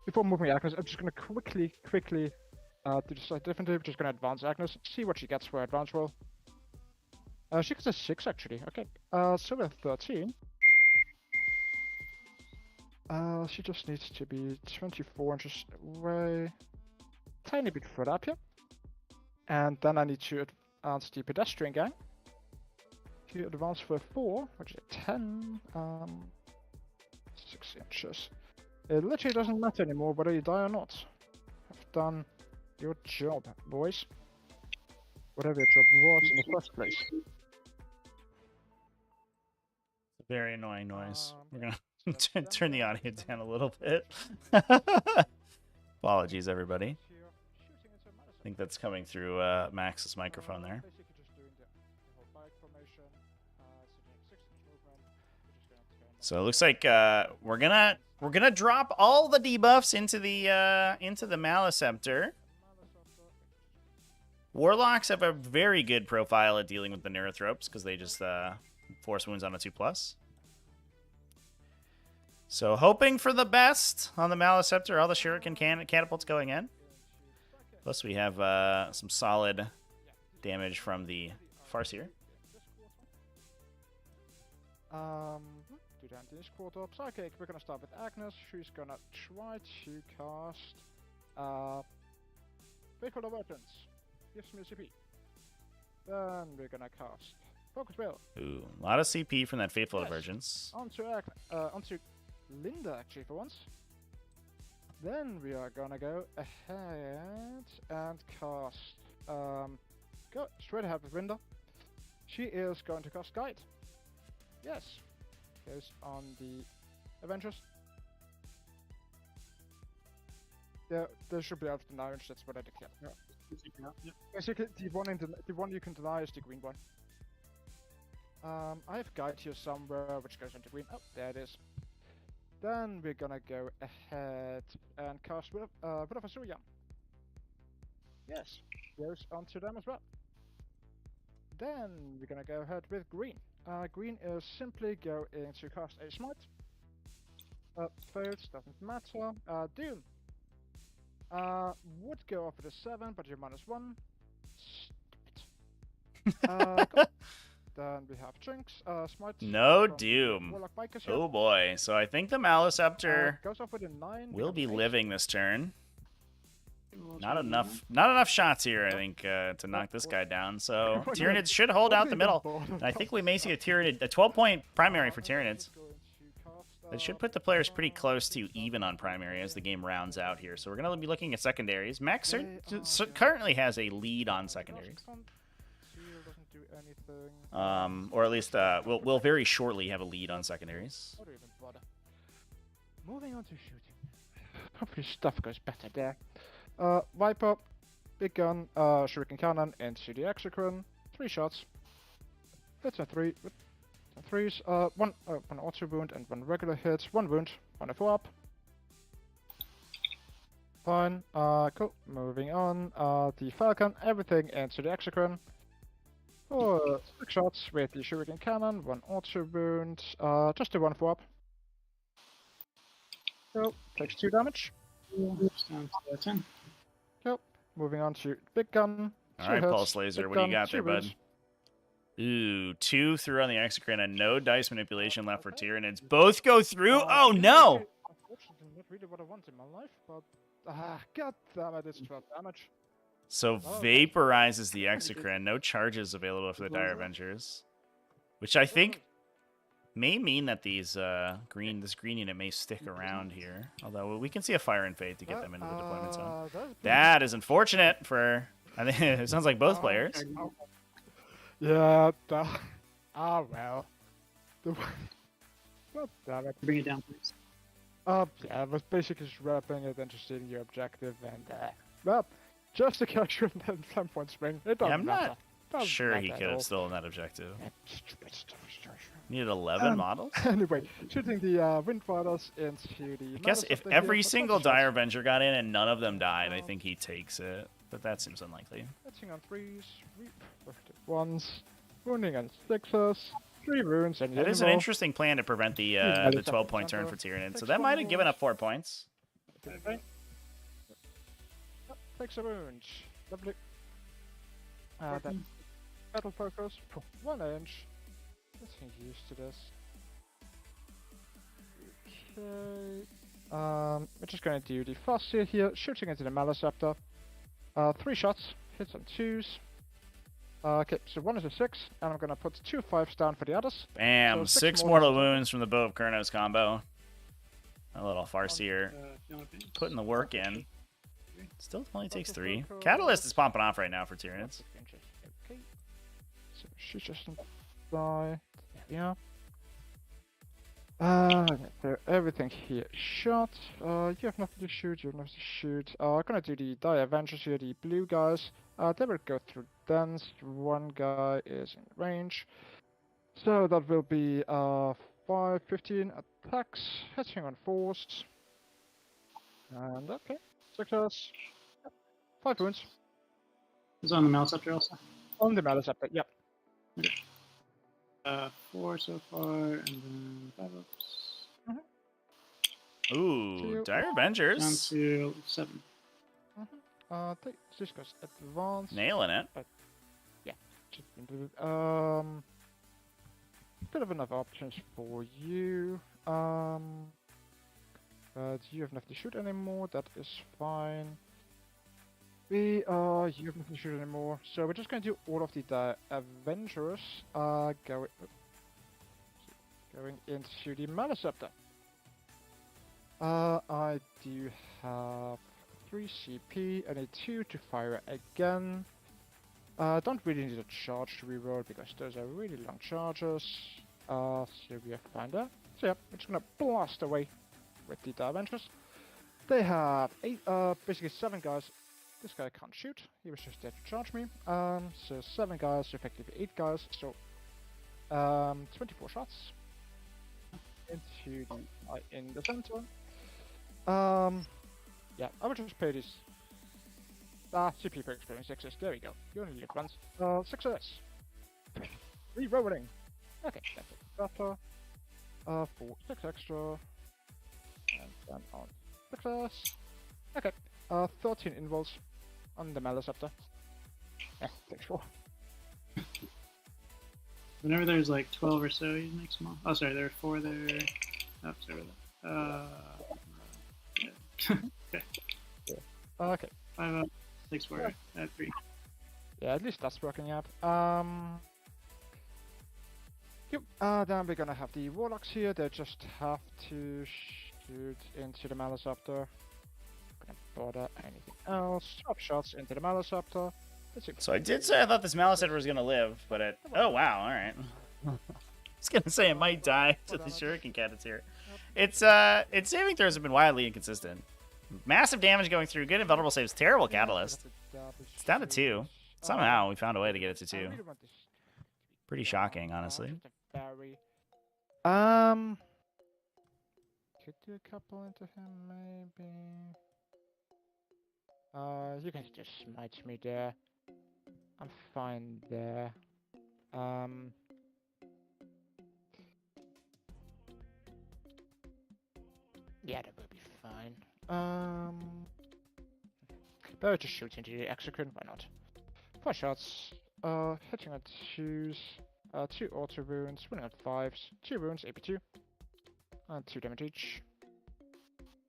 Before moving Agnes, I'm just gonna quickly do this slightly differently. We're just gonna advance Agnes, see what she gets for advance roll. She gets a 6 actually. Okay. So we're 13. She just needs to be 24 inches away. Tiny bit further up here. And then I need to advance the pedestrian gang. To advance for 4, which is 10. 6 inches. It literally doesn't matter anymore whether you die or not. Have done your job, boys. Whatever your job was in the first place. Very annoying noise. We're gonna turn the audio down a little bit. Apologies, everybody. I think that's coming through Max's microphone there. So it looks like we're gonna drop all the debuffs into the Maliceptor. Warlocks have a very good profile at dealing with the Neurothropes because they just force wounds on a 2+. So hoping for the best on the Maliceptor, all the Shuriken catapults going in. Plus we have some solid damage from the Farseer. Do that in this quarter. Psychic, we're gonna start with Agnes. She's gonna try to cast Faithful of Weapons. Gives me CP. Then we're gonna cast Focus Will. Ooh, a lot of CP from that Faithful Divergence. Onto Linda, actually, for once. Then we are gonna go ahead and cast. Go straight ahead with Linda. She is going to cast Guide. Yes. Goes on the Avengers. Yeah, they should be out of the knowledge, that's what I declare. Yeah. Basically, the one you can deny is the green one. I have Guide here somewhere, which goes into green. Oh, there it is. Then we're gonna go ahead and cast Will of Asuryani. Yes, goes onto them as well. Then we're gonna go ahead with green. Green is simply going to cast a Smite. Fails, doesn't matter. Doom. Would go up with a 7, but you're -1. Cool. Then we have Jinx. Smite. No Doom. Oh boy. So I think the Maliceptor goes off with a 9. will be living this turn. Not enough shots here, I think, to knock this guy down. So Tyranids should hold out the middle. I think we may see a 12-point primary for Tyranids. That should put the players pretty close to even on primary as the game rounds out here. So we're going to be looking at secondaries. Max currently has a lead on secondaries. Or at least we'll very shortly have a lead on secondaries. Moving on to shooting. Hopefully stuff goes better there. Viper, big gun, shuriken cannon into the Exocrine. 3 shots. That's a 3 with 3s. One auto wound and 1 regular hit. 1 wound. 1 F4 up. Fine. Cool. Moving on. The Falcon, everything into the Exocrine. 6 shots with the shuriken cannon. 1 auto wound. Just a 1 F4 up. Cool. Takes 2 damage. Down. Cool. Moving on to big gun. Alright, Pulse Laser, what do you got there, bud? Ooh, 2 through on the Exocrine and no dice manipulation left for Tyranids. Both go through? Oh no! Unfortunately, not really what I want in my life, but god damn it, it's 12 damage. So vaporizes the Exocrine. No charges available for the Dire Avengers. Which I think may mean that these this green unit may stick around here. Although we can see a Fire and Fade to get them into the deployment zone. That is unfortunate for, I think it sounds like both players. Yeah, well. God damn it. Bring it down, please. Yeah, I was basically just wrapping it into stating your objective and, well, just a catch and then 10 point swing. It doesn't matter. I'm sure he could have stolen that objective. Needed 11 models? Anyway, shooting the Wind Fighters into the... I guess if every single Dire Avenger got in and none of them died, I think he takes it. But that seems unlikely. Hitting on 3s, 1s, wounding on 6s, 3 wounds, and that is an interesting plan to prevent the 12-point turn for Tyranids. So that might have given up 4 points. Takes a wound. Lovely. Then battle focus, 1 inch. Getting used to this. Okay. We're just going to do the fast steer here, shooting into the Maliceptor. 3 shots, hits on 2s. Okay, so 1 is a 6, and I'm going to put 2 5s down for the others. Bam! So 6 mortal wounds from the Bow of Kurnos combo. A little Farseer putting the work in. Still only takes 3. Catalyst is popping off right now for Tyranids. Okay. So she just die. Yeah. So everything here shot. You have nothing to shoot, you have nothing to shoot. I'm gonna do the Die Avengers here, the blue guys. They will go through dance. 1 guy is in range. So that will be 5, 15 attacks, hitting on 4s. And okay, success. 5 wounds. Is on the Maliceptor also? On the Maliceptor, yep. Okay. 4 so far, and then 5 ups. Ooh, Dire Down Avengers. to 7. This goes advanced. Nailing it. Bit of enough options for you. But you have nothing to shoot anymore. That is fine. You have nothing to shoot anymore. So we're just going to do all of the Avengers. Going into the Maliceptor. I do have 3 CP. I need 2 to fire again. Don't really need a charge to reroll because those are really long charges. So we are fine there. So yeah, we're just gonna blast away with the Avengers. They have 8, basically 7 guys. This guy can't shoot. He was just there to charge me. So 7 guys, effectively 8 guys. So 24 shots into the in the center. Yeah, I will just pay this. CP for experience success. There we go. You only live once. Success. Rerolling. Okay, that's it. Better. For 6 extra. And then on success. Okay. 13 involves on the Maliceptor. Yeah, takes 4. Whenever there's like 12 or so, you make small. Oh, sorry, there are 4 there. Oh, sorry about that. Okay. Yeah. Okay. 5 up, 6 4, 3. Yeah, at least that's working out. Yep. Then we're gonna have the Warlocks here. They just have to shoot into the Maliceptor. Gonna bother anything else. 12 shots into the Maliceptor. So I did say I thought this Maliceptor was gonna live, but it. Oh wow! All right. I was gonna say it might die to the Shuriken Cannons here. Its saving throws have been wildly inconsistent. Massive damage going through. Good invulnerable saves. Terrible Catalyst. It's down to 2. Somehow we found a way to get it to 2. Pretty shocking, honestly. Could do a couple into him, maybe. You can just smite me there. I'm fine there. Yeah, that will be fine. Better just shoot into the Exocrine, why not? 4 shots. Hitting at 2s. 2 auto wounds, winning at 5s. 2 wounds, AP2. And 2 damage each.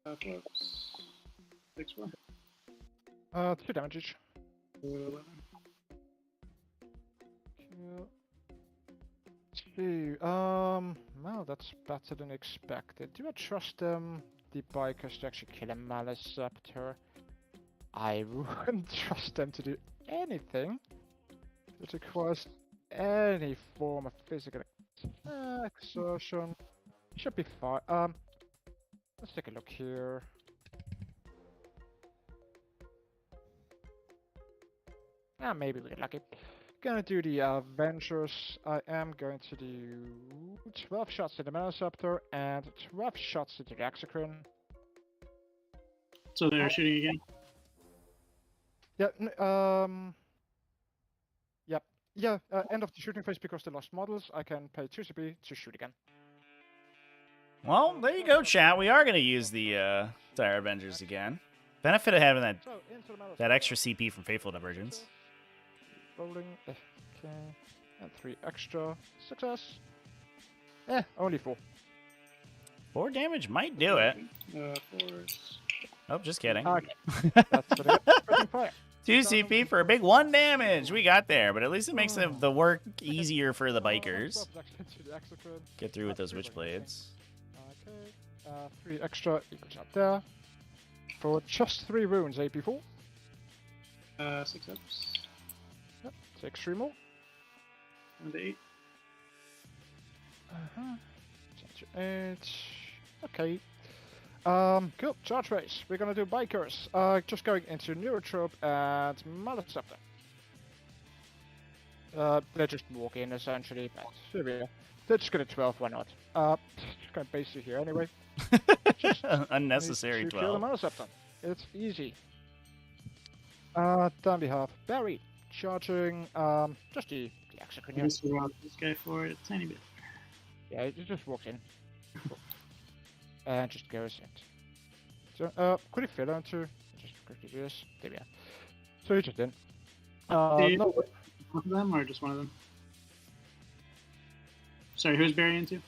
4 ups. 6 4. 2 damage each. 11. Cool. 2. Well, that's better than expected. Do I trust them, the bikers, to actually kill a Maliceptor? I wouldn't trust them to do anything that requires any form of physical exertion. Should be fine. Let's take a look here. Maybe we get lucky. Gonna do the Avengers. I am going to do 12 shots to the Maliceptor and 12 shots to the Exocrine. So they're shooting again? Yeah, yep. Yeah, end of the shooting phase because they lost models. I can pay 2 CP to shoot again. Well, there you go, chat. We are going to use the Dire Avengers again. Benefit of having that extra CP from Faithful Divergence. Rolling. Okay. And 3 extra. Success. Only 4. 4 damage might do it. Force. Oh, just kidding. Okay. That's what it is. Freaking fire. 2 CP for a big 1 damage. We got there, but at least it makes the work easier for the bikers. Get through with those witchblades. Okay. 3 extra equals up there. For just 3 wounds, AP4. 6 ups. Yep. Take 3 more. 1 to 8. Uh-huh. Okay. Cool. Charge race. We're gonna do bikers. Just going into Neurotrope and Maliceptor. They just walk in essentially, but here we are. They're just gonna 12, why not? Just gonna base you here anyway. Unnecessary Need to kill the 12. Maliceptor. It's easy. Down we have Barry charging. Just the Exocrine. Just route this guy for it a tiny bit. Yeah, he just walks in. And just goes in. So, quick fill onto. Just quickly do this. There we are. So he's just in. No, Both of them or just one of them? Sorry, who's Barry into?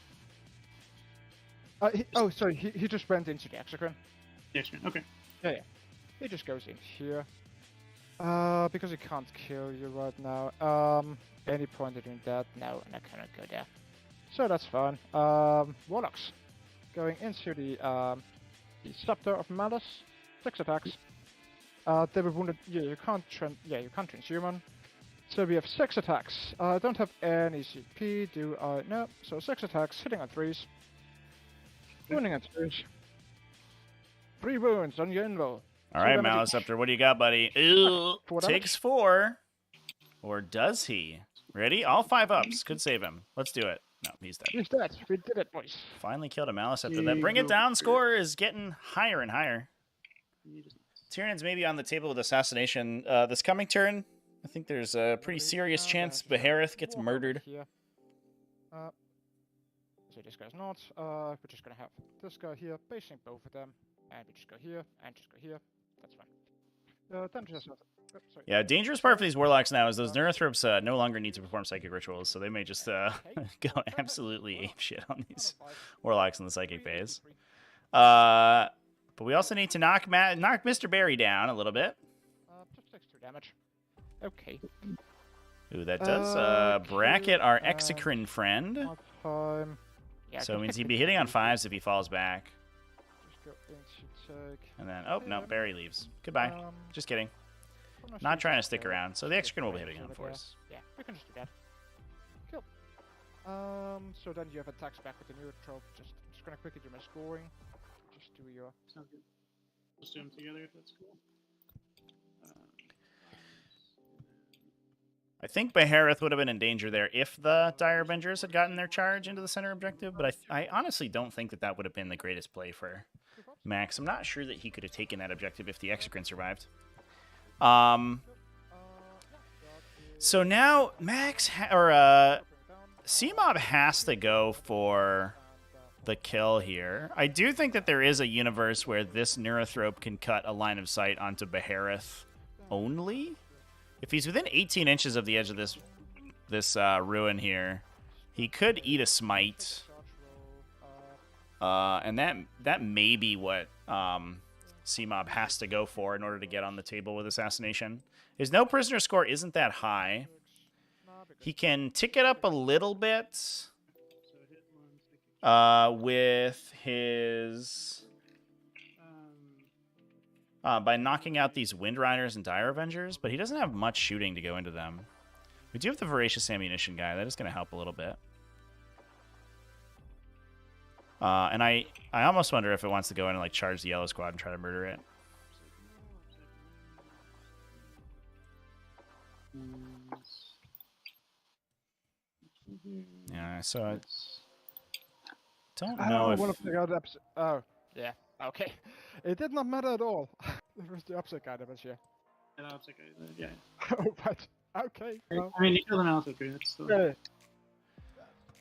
sorry, he just went into the Exocrine. The X-Men. Okay. Yeah. He just goes in here. Because he can't kill you right now. Any point in doing that? No, and I cannot go there. So that's fine. Warlocks. Going into the Scepter of Malice. 6 attacks. They were wounded. Yeah, you can't transhuman. So we have 6 attacks. I don't have any CP, do I? No. So 6 attacks, hitting on 3s. Wounding on 2s. 3 wounds on your invo. All right, Maliceptor, what do you got, buddy? Ooh, 4 damage. takes 4. Or does he? Ready? All 5 ups. Could save him. Let's do it. No, he's dead. He's dead. We did it, boys. Finally killed a Maliceptor. That bring it down score is getting higher and higher. Tyranids may be on the table with assassination this coming turn. I think there's a pretty serious chance Behareth gets murdered. Here. So this guy's not. We're just gonna have this guy here, basing both of them, and we just go here and just go here. That's fine. Then just have. Sorry. Yeah, dangerous part for these warlocks now is those Neurothropes no longer need to perform psychic rituals, so they may just go absolutely apeshit on these warlocks in the psychic phase. But we also need to knock Mr. Barry down a little bit. Just takes 2 damage. Okay. Ooh, that does bracket our Exocrine friend. Time. Yeah, So it means he'd be hitting on 5s if he falls back. Just go into take. And then, oh, no, Barry leaves. Goodbye. Just kidding. Not trying to stick around. So the Exocrine will be hitting on 4s. Yeah, we can just do that. Cool. So then you have attacks back with the Neurotrope. Just gonna quickly do my scoring. Just do your. Sounds good. Let's do them together if that's cool. I think Behareth would have been in danger there if the Dire Avengers had gotten their charge into the center objective, but I honestly don't think that that would have been the greatest play for Max. I'm not sure that he could have taken that objective if the Exocrine survived. So now Max Cmob has to go for the kill here. I do think that there is a universe where this Neurothrope can cut a line of sight onto Behareth only. If he's within 18 inches of the edge of this ruin here, he could eat a smite. And that may be what Cmob has to go for in order to get on the table with assassination. His no prisoner score isn't that high. He can tick it up a little bit with his by knocking out these Wind Riders and Dire Avengers, but he doesn't have much shooting to go into them. We do have the Voracious Ammunition guy. That is going to help a little bit. And I almost wonder if it wants to go in and like charge the Yellow Squad and try to murder it. Yeah, so I don't know if... I want to figure out the episode. Oh, yeah. Okay. It did not matter at all. It was the upside guy that was here. Yeah, that's okay. Yeah. Oh, but okay. Well, I mean, you kill them out okay. That's still... yeah.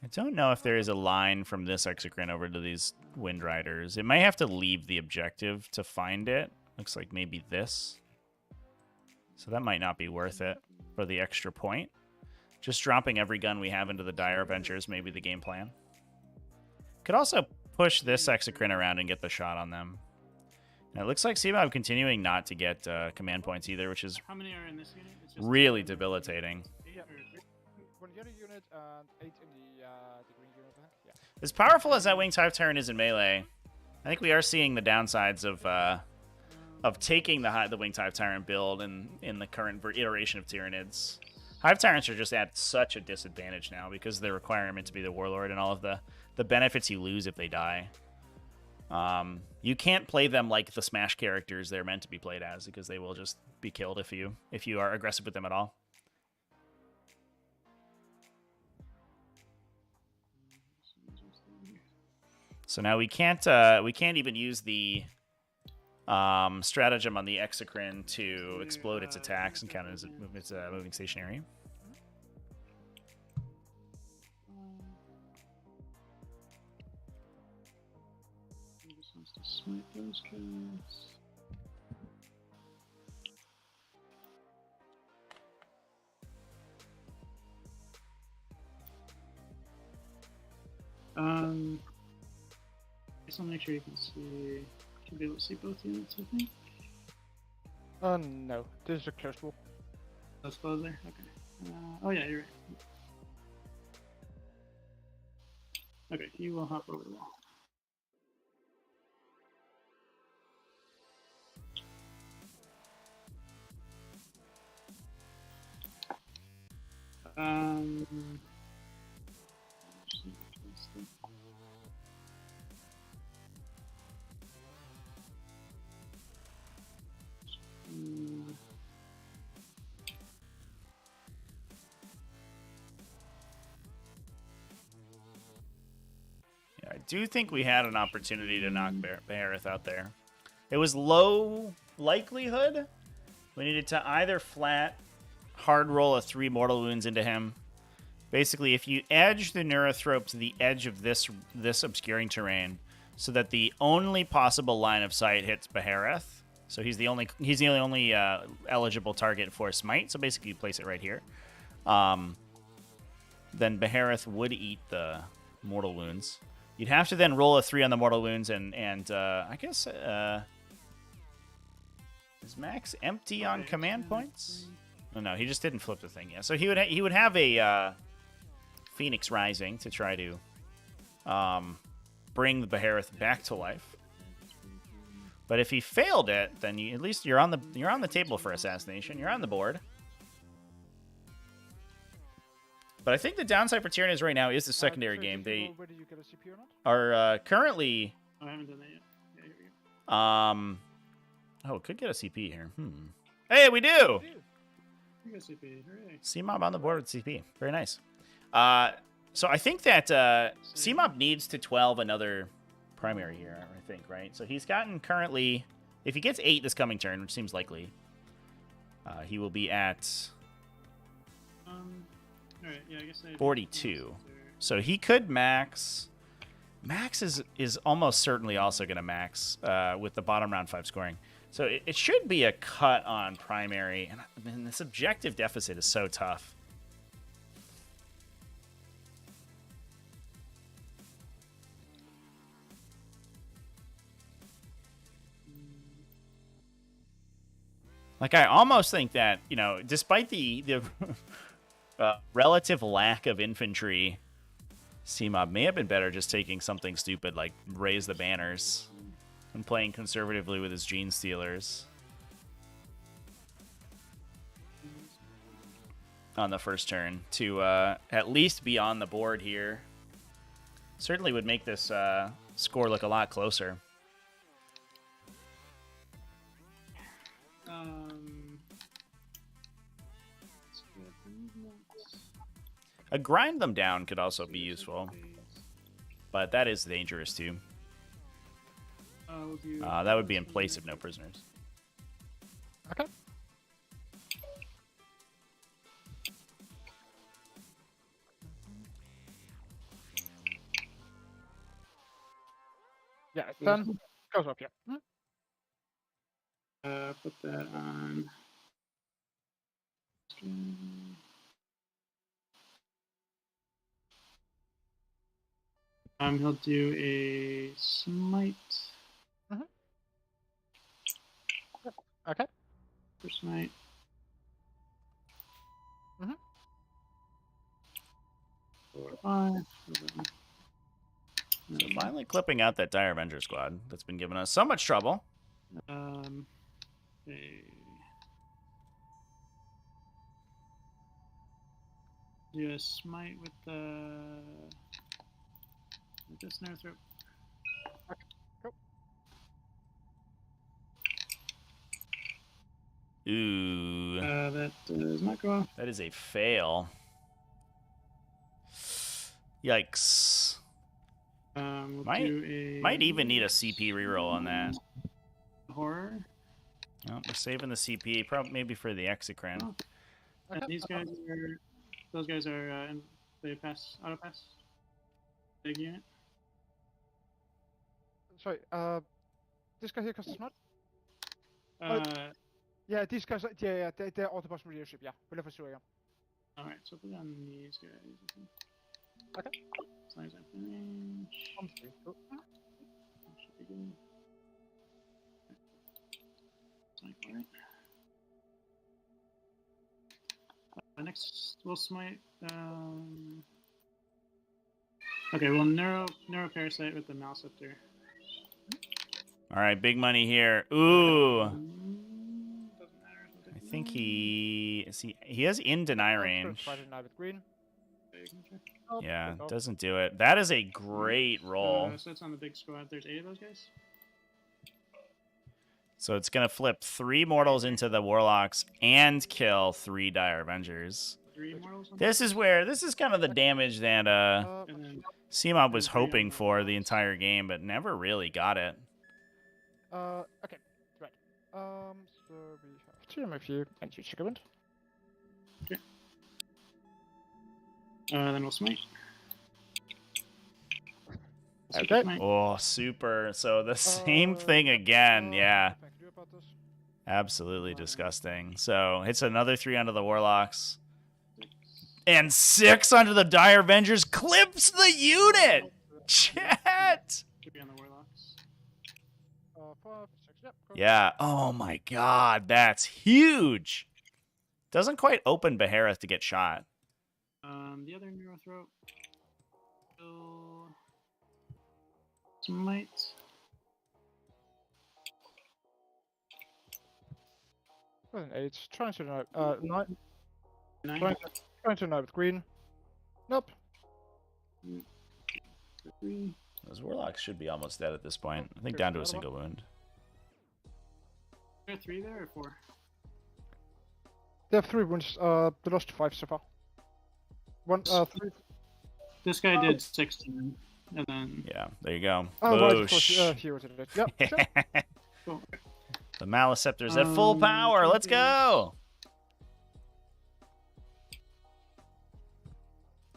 I don't know if there is a line from this Exocrine over to these Wind Riders. It might have to leave the objective to find it. Looks like maybe this. So that might not be worth it for the extra point. Just dropping every gun we have into the Dire Avengers may be the game plan. Could also push this Exocrine around and get the shot on them. And it looks like Cmob continuing not to get command points either, which is How many are in this unit? It's just really debilitating. 8 or 3? One yellow unit and 8 in the green unit. Yeah. As powerful as that Winged Hive Tyrant is in melee, I think we are seeing the downsides of taking the Winged Hive Tyrant build in the current iteration of Tyranids. Hive Tyrants are just at such a disadvantage now because of the requirement to be the Warlord and all of the benefits you lose if they die. You can't play them like the Smash characters they're meant to be played as because they will just be killed if you are aggressive with them at all. So now we can't even use the stratagem on the Exocrine to explode its attacks and count it as it's moving stationary. He just wants to smite those guys. I guess I'll make sure you can see. Should be able to see both units, I think. No, this is a close wall. Those close there? Okay. Oh yeah, you're right. Okay, you will hop over the wall. Yeah, I do think we had an opportunity to knock Behareth out there. It was low likelihood. We needed to either flat hard roll a 3 mortal wounds into him. Basically, if you edge the Neurothrope to the edge of this obscuring terrain, so that the only possible line of sight hits Behareth, so he's the only eligible target for Smite. So basically, you place it right here. Then Behareth would eat the mortal wounds. You'd have to then roll a 3 on the mortal wounds, and I guess is Max empty on command points? Oh, no, he just didn't flip the thing yet. So he would have a Phoenix Rising to try to bring the Behareth back to life. But if he failed it, then at least you're on the table for assassination. You're on the board. But I think the downside for Tyranids right now is the secondary game. They Whether you get a CP or not? are currently Oh, I haven't done that yet. Yeah, here we go. oh, could get a CP here. Hey, we do. You got CP, hooray. Cmob on the board with CP. Very nice. So I think that Cmob needs to 12 another primary here, I think, right? So he's gotten currently, if he gets 8 this coming turn, which seems likely, he will be at Alright, yeah, I guess 42. So he could max. Max is almost certainly also going to max with the bottom round 5 scoring. So it should be a cut on primary. And I mean, this objective deficit is so tough. Like, I almost think that, you know, despite the relative lack of infantry, Cmob may have been better just taking something stupid like raise the banners and playing conservatively with his Gene Stealers on the first turn to at least be on the board here. Certainly would make this score look a lot closer. A grind them down could also be useful, but that is dangerous too. That would be in place of no prisoners. Okay. Yeah, it's done. Goes up, yeah. Put that on. He'll do a smite. Okay. For smite. Mhm. 4, 5. So finally clipping out that Dire Avenger squad that's been giving us so much trouble. Do a smite with this snare throat. Ooh. That does not go off. That is a fail. Yikes. We'll Might do a even need a CP reroll on that. horror. No, we're saving the CP, probably maybe for the Exocrine. Oh. And those guys are they pass auto pass. Big unit. Sorry, this guy here costs smart? Yeah, these guys, they're autobots from leadership, yeah. We'll have a story, yeah. Alright, so put on these guys. Okay. As long as I finish. Cool. Should be good. Alright. Next, we'll smite. Okay, we'll narrow parasite with the Maliceptor. All right, big money here. Ooh. Doesn't matter. I think he has in deny range. With green. Yeah, doesn't do it. That is a great roll. So it's on the big squad. There's 8 of those guys. So it's gonna flip 3 mortals into the warlocks and kill 3 Dire Avengers. 3 mortals. This is kind of the damage that And then Cmob was hoping for the entire game, but never really got it. Okay, right. So we have 2 MFU and 2 Chickaband. Okay. Then we'll smite. Okay. Oh, super. So the same thing again. Yeah. Absolutely disgusting. So hits another 3 onto the warlocks. And 6 onto the Dire Avengers. Clips the unit! Chat! 3 on the warlocks. 5, 6, yep. Yeah. Oh my god. That's huge. Doesn't quite open Behareth to get shot. The other Neuro Throat will smite. With an 8. Trying to know. 9. 9. Trying to know with green. Nope. 3. Those warlocks should be almost dead at this point. I think down to a single wound. Are there 3 there or 4? They have 3 wounds. They lost 5 so far. 3. This guy did 16, and then Yeah, there you go. Oh, right, of Boosh. course. He was it. Yep, sure. cool. The Maliceptor's at full power. Let's go.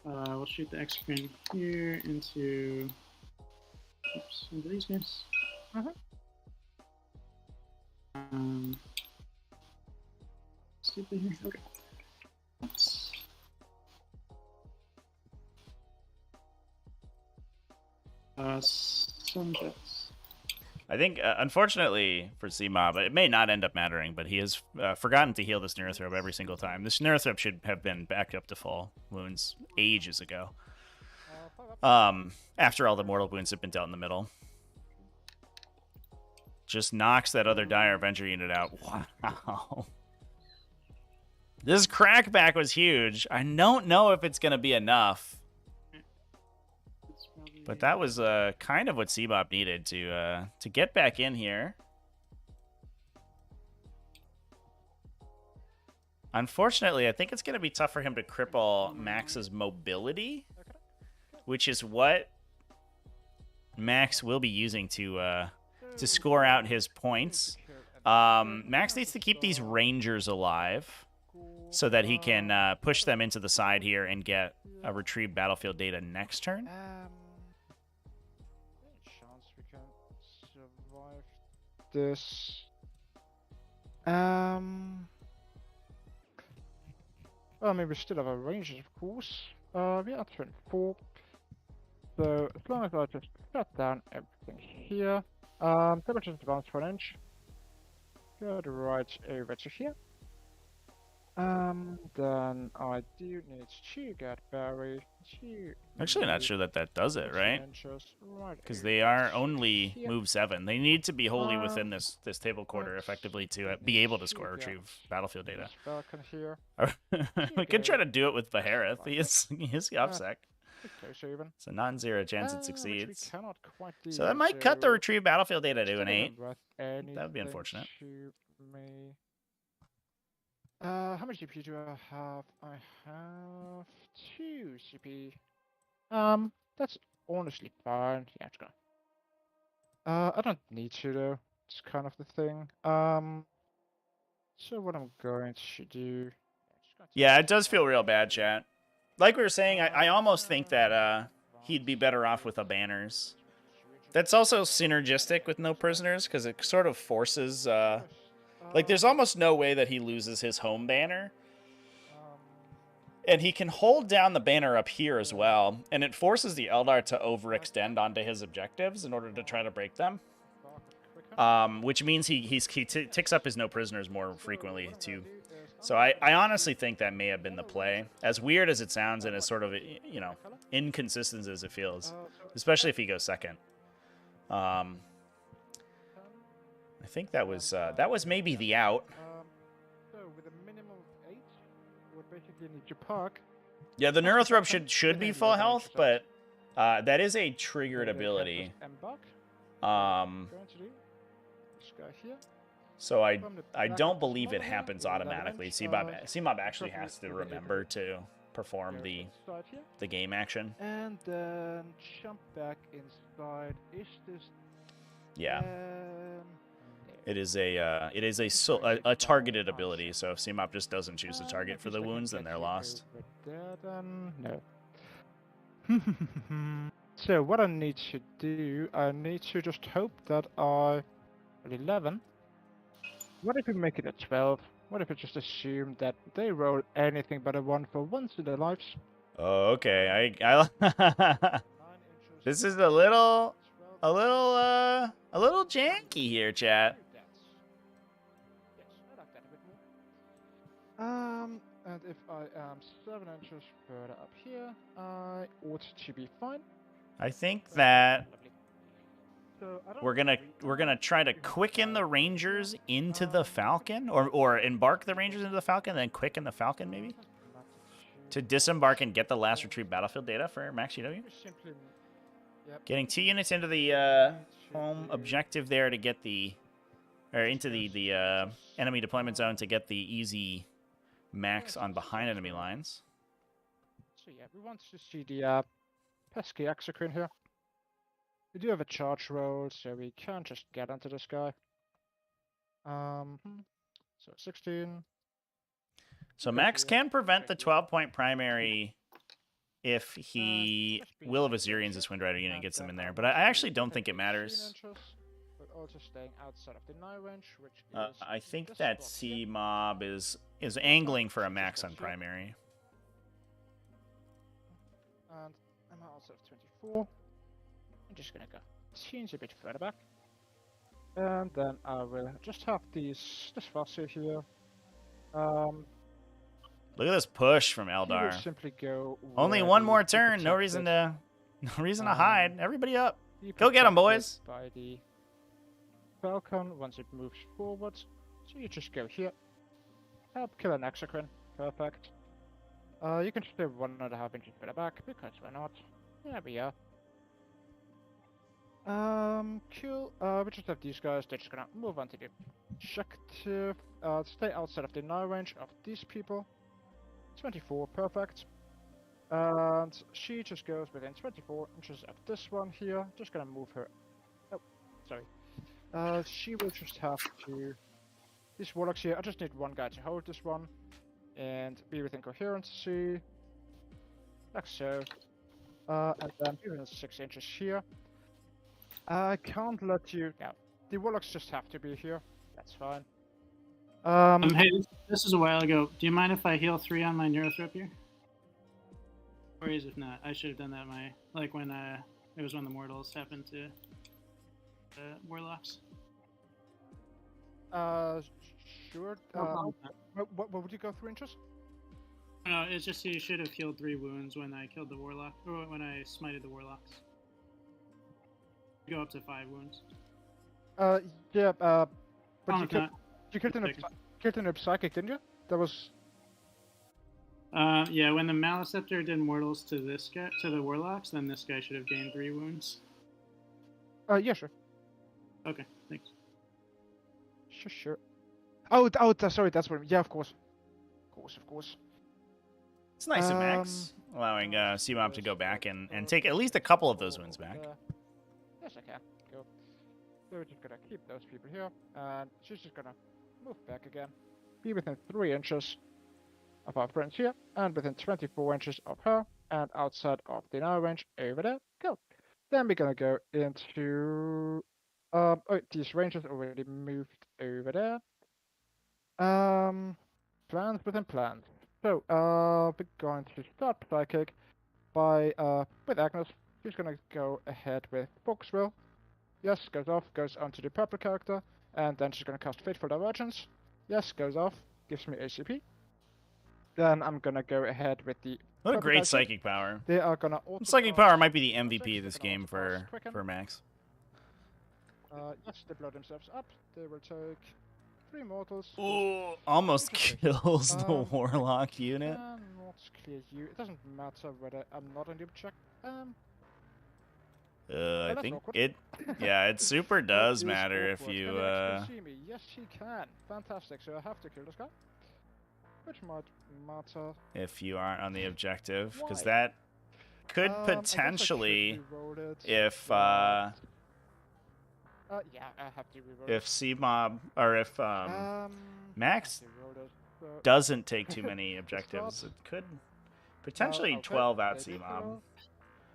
We'll shoot the X-Screen here into these guys. Stupid here. Okay. That's... Sunsets. I think, unfortunately for Cmob, it may not end up mattering, but he has forgotten to heal this Neurothrop every single time. This Neurothrop should have been back up to full wounds ages ago. After all the mortal wounds have been dealt in the middle. Just knocks that other Dire Avenger unit out. Wow. This crackback was huge. I don't know if it's going to be enough. But that was kind of what Cmob needed to get back in here. Unfortunately, I think it's going to be tough for him to cripple Max's mobility, which is what Max will be using to score out his points. Max needs to keep these Rangers alive so that he can push them into the side here and get a retrieved battlefield data next turn. This. Well, maybe we still have our ranges, of course. Yeah, turn 4. So as long as I just shut down everything here, temperature advance for an inch. Go right over to here. Then I do need to get berry. Actually, not sure that that does it, right? Because they are only move 7. They need to be wholly within this table quarter effectively to be able to score retrieve battlefield data. We could try to do it with Behareth. He is the OPSEC. It's a non-zero chance it succeeds. So that might cut the retrieve battlefield data to an 8. That would be unfortunate. How much CP do I have? I have 2 CP. That's honestly fine. Yeah, it's gonna. I don't need to though. It's kind of the thing. So what I'm going to do? Yeah, it does feel real bad, chat. Like we were saying, I almost think that he'd be better off with a banners. That's also synergistic with no prisoners because it sort of forces. Like, there's almost no way that he loses his home banner. And he can hold down the banner up here as well. And it forces the Eldar to overextend onto his objectives in order to try to break them. Which means he ticks up his no prisoners more frequently, too. So I honestly think that may have been the play. As weird as it sounds and as sort of, you know, inconsistent as it feels. Especially if he goes second. I think that was maybe the out. So with a minimum of 8, would basically need to park. Yeah, the Neurothrope should be full health, but that is a triggered ability. So I don't believe it happens automatically. Cmob actually has to remember to perform the game action. And then jump back inside. Is this? Yeah. It is a targeted ability, so if Cmob just doesn't choose to target for the wounds, then they're lost. No. So what I need to do, I need to just hope that I... 11. What if we make it a 12? What if we just assume that they roll anything but a 1 for once in their lives? Oh, okay. This is a little janky here, chat. And if I am 7 inches further up here, I ought to be fine. I think that So we're gonna try to quicken the Rangers into the Falcon, or embark the Rangers into the Falcon, and then quicken the Falcon maybe to disembark and get the last retrieved battlefield data for MaxGW. Getting 2 units into the home objective there to get into the enemy deployment zone to get the easy max on behind enemy lines. So yeah, we want to see the pesky exocrine here. We do have a charge roll, so we can't just get onto this guy. So 16. So Max can prevent the 12-point primary if he Will of Asuryani's this Windrider unit gets them in there, but I actually don't think it matters. Also staying outside of the 9 range, which I think that Cmob is angling for a max on primary. And I'm outside of 24. I'm just gonna go change a bit further back. And then I will just have this Fossil here. Look at this push from Eldar. Simply go Only one more turn. No reason to hide. Everybody up. Go get them, boys. By the Falcon once it moves forward. So you just go here. Help kill an exocrine. Perfect. You can stay 1.5 inches further back because why not? There we are. Cool. We just have these guys. They're just gonna move on to the objective. Stay outside of the 9 range of these people. 24, perfect. And she just goes within 24 inches of this one here. Just gonna move her. Oh, sorry. She will just have to. These warlocks here. I just need one guy to hold this one, and be within coherency, like so. And then within 6 inches here. I can't let you. No, the warlocks just have to be here. That's fine. Hey, this is a while ago. Do you mind if I heal 3 on my Neurothrope here? Worries if not. I should have done that when it was when the mortals happened to warlocks. Sure. No problem with that. What would you go through inches? No, it's just you should have healed 3 wounds when I killed the warlock, or when I smited the warlocks. Go up to 5 wounds. Yeah. But Oh, you killed an psychic, didn't you? That was. Yeah, when the Maliceptor did mortals to this guy, to the warlocks, then this guy should have gained 3 wounds. Yeah, sure. Okay, thanks. Sure. Oh, sorry, that's what. Yeah, of course. Of course. It's nice of Max, allowing Cmob to go back and take at least a couple of those wounds back. Yes, I can. Go. So we're just gonna keep those people here, and she's just gonna move back again. Be within 3 inches of our friends here, and within 24 inches of her, and outside of the narrow range over there. Go. Then we're gonna go into. Oh, these ranges already moved over there. Plans within plans. So, we're going to start Psychic by, with Agnes. She's gonna go ahead with Focus Will. Yes, goes off, goes onto the purple character, and then she's gonna cast Fateful Divergence. Yes, goes off, gives me ACP. Then I'm gonna go ahead with the. What a great psychic power! They are gonna Psychic power might be the MVP of this game for Max. Yes, they blow themselves up. They will take 3 mortals. Ooh, almost kills the warlock unit. Not clear you. It doesn't matter whether I'm not on the check. I think it. Yeah, it super does matter if you. See me? Yes, he can. Fantastic. So I have to kill this guy, which might matter if you aren't on the objective, because that could potentially, if yeah, I have to reroll. if Cmob or if Max doesn't take too many objectives, it could potentially 12 out Cmob.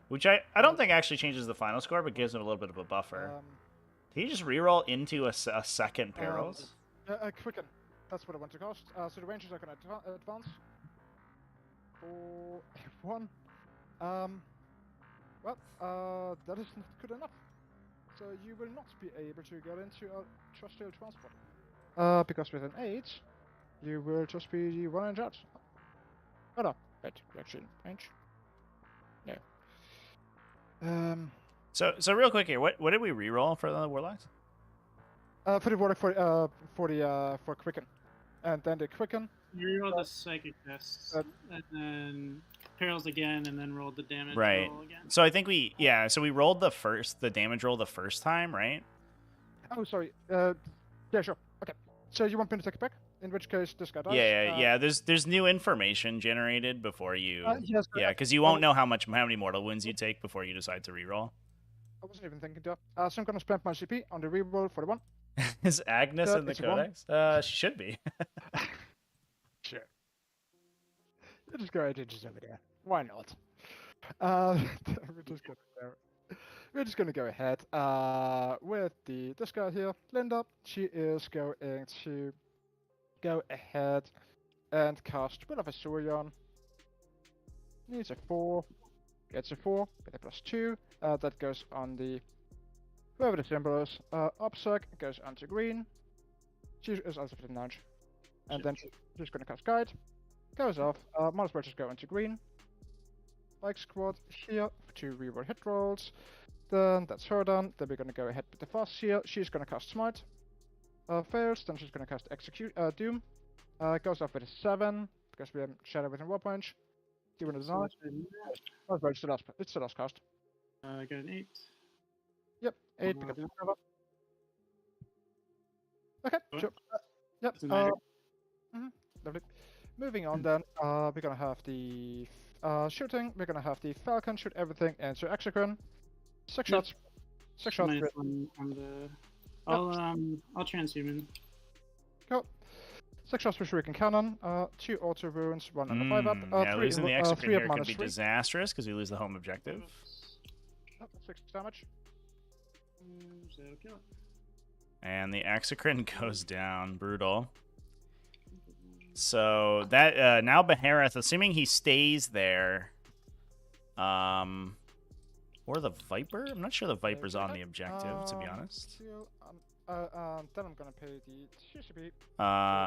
Which I don't think actually changes the final score, but gives him a little bit of a buffer. Did he just reroll into a second perils? Quicken. That's what I want to cast. So the rangers are going to advance. 4, 1. Well, that isn't good enough. So you will not be able to get into a terrestrial transport. Because with an 8, you will just be 1 inch out. Oh no, wait, actually, range. No. So real quick here, what did we reroll for the warlocks? For the warlock for quicken, and then the quicken. You rerolled the psychic tests, and then perils again, and then rolled the damage right. roll again. So I think we rolled the damage roll the first time, right? Oh, sorry. Yeah, sure. Okay. So you want me to take it back? In which case, this guy dies. Yeah. There's new information generated before you. Yes, because you won't know how many mortal wounds you take before you decide to reroll. I wasn't even thinking that. So I'm gonna spend my CP on the reroll for the 1. Is Agnes in the codex? She should be. Sure. We'll just go ahead and just over there. Why not? We're just gonna go ahead with this guy here, Linda. She is going to go ahead and cast Will of Asuryani. Needs a 4. Gets a 4 with a +2. That goes on the whoever the symbol is. Obsec goes onto green. She is also for the nudge. And then she's gonna cast Guide. Goes off. Mars just go into green. Like squad here to reroll hit rolls. Then that's her done. Then we're gonna go ahead with the fast here. She's gonna cast Smite. Fails. Then she's gonna cast Execute Doom. Goes off with a 7 because we have Shadow within warp range. Do you want to design? It's the last cast. I got an 8. Yep, 8 because it's cover. Okay, sure. Yep. Lovely. Moving on then, we're gonna have the shooting. We're gonna have the Falcon shoot everything into Exocrine. 6 shots. 6 shots. I'll transhuman. Cool. 6 shots for Shuriken Cannon. 2 auto wounds, 1 on the 5 up. Yeah, losing the Exocrine here could be disastrous because we lose the home objective. 6 damage. So kill it. And the Exocrine goes down. Brutal. So that now Behareth, assuming he stays there, Or the Viper? I'm not sure the Viper's on the objective, to be honest. Then I'm gonna pay the TCP.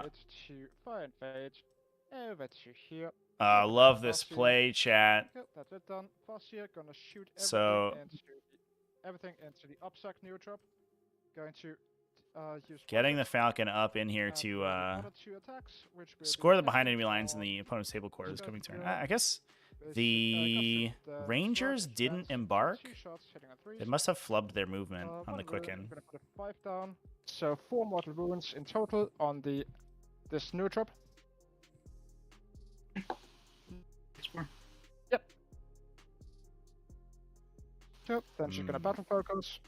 It's to fire and fade. Over to here. Love this play, chat. Yep, that's it done. Fast here, gonna shoot everything into the upsack neutral. Going to use getting the Falcon up in here to other 2 attacks, which will score the be behind enemy lines in the opponent's table core this coming turn. I guess the Rangers didn't embark. They must have flubbed their movement on the quicken. I'm gonna put a 5 down. So 4 mortal wounds in total on this neutral. Yep. Yep. Then she's gonna battle focus.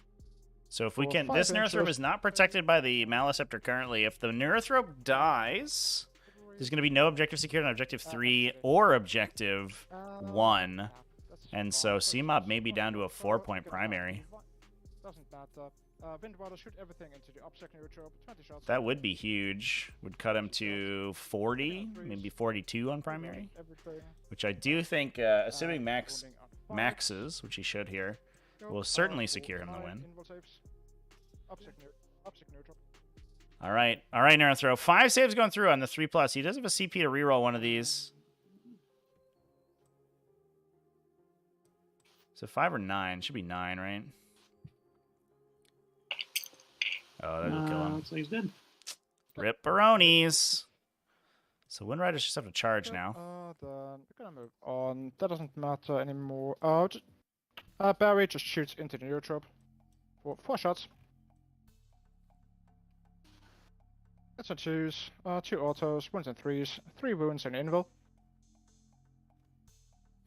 So if we can, this Neurothrop is not protected by the Maliceptor currently. If the Neurothrop dies, there's going to be no objective secured on objective 3 or objective 1. And so Cmob may be down to a 4-point primary. Doesn't matter. Windwater, shoot everything into the upsack neutral. 20 shots. That would be huge. Would cut him to 40, maybe 42 on primary. Which I do think, assuming Max maxes, which he should here, will certainly secure him the win. All right, Neurothrow. 5 saves going through on the 3+. He does have a CP to reroll one of these. So 5 or 9? Should be 9, right? Oh, that'll kill him. Looks like he's dead. Rip Baronis. So Wind Riders just have to charge now. Then we're gonna move on. That doesn't matter anymore. Barry just shoots into the neutral for 4 shots. It's a 2s, 2 autos, 1s and 3s, 3 wounds and invul.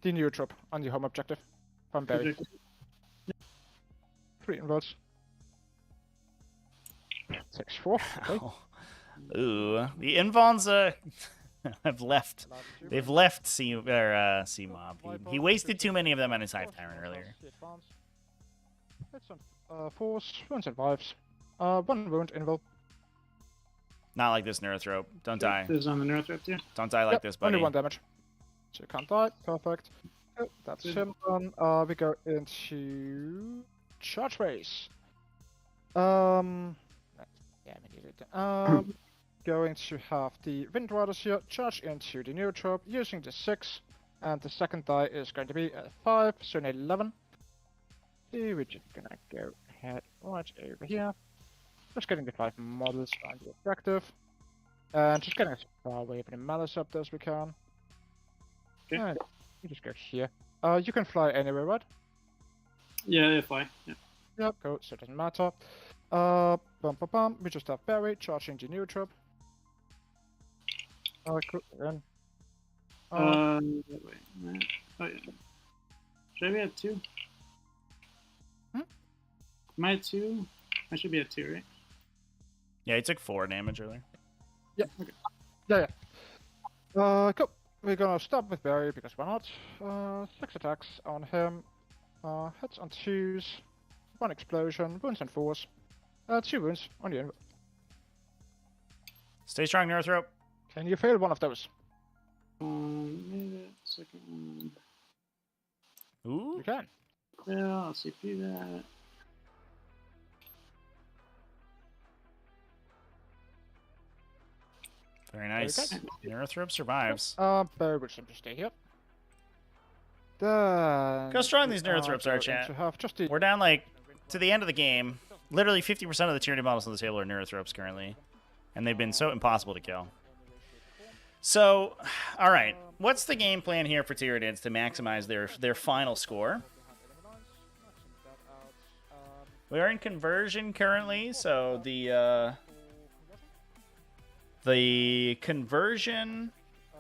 The neutral on the home objective from Barry. 3 invuls. 6-4. Okay. Ooh, the Invons have left. They've left Cmob. He wasted too many of them on his Hive Tyrant earlier. It's on 4s, 1s and 5s. 1 wound invul. Not like this Neurothrop. Don't die. This is on the Neurothrop too. Don't die like this, buddy. Only 1 damage. So you can't die. Perfect. Oh, that's him done. We go into charge race. Going to have the Wind Riders here charge into the neutral using the 6, and the second die is going to be a 5, so an 11. We're just gonna go ahead right over here. Just getting the 5 models on the objective. And just getting as far away from the Maliceptor as we can. Okay. And you just go here. You can fly anywhere, right? Yeah, if I. Yeah. Yep, cool, so it doesn't matter. We just have Barry charging the neutral. Cool, then. Wait. Oh, yeah. Should I be at 2? Am I at 2? I should be at 2, right? Yeah, he took 4 damage earlier. Yeah. Okay. Yeah. Cool. We're gonna stop with Barry because why not? 6 attacks on him. Hits on 2s. 1 explosion. Wounds and 4s. 2 wounds on the end. Stay strong, Neurothrop. Can you fail one of those? Maybe that second one. Ooh. You can. Yeah, I'll CP that. Very nice. Neurothrop survives. Barry will simply stay here. Then... How strong these Neurothrops are, chat. We're down, like, to the end of the game. Literally 50% of the Tyranid models on the table are Neurothrops currently. And they've been so impossible to kill. So, alright. What's the game plan here for Tyranids to maximize their final score? We are in conversion currently, so the conversion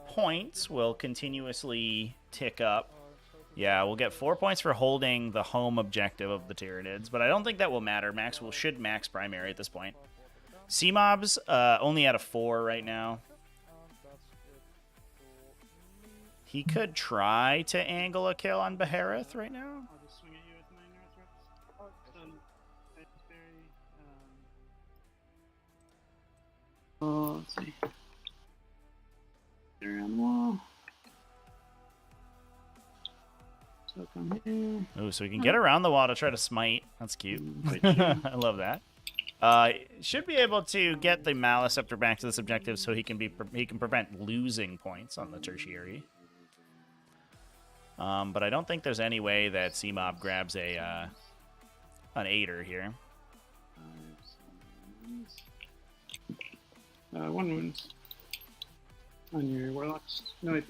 points will continuously tick up. Yeah, we'll get 4 points for holding the home objective of the Tyranids, but I don't think that will matter. Should max primary at this point. Cmob's only at a 4 right now. He could try to angle a kill on Behareth right now. I'll just swing at you with my Neurothrop. Let's see. They're on the wall. He'll come here. Oh, so we can get around the wall to try to smite. That's cute. Fight you. I love that. Should be able to get the Maliceptor back to this objective so he can prevent losing points on the tertiary. But I don't think there's any way that Cmob grabs an 8er here. 1 wound on your warlocks. No AP.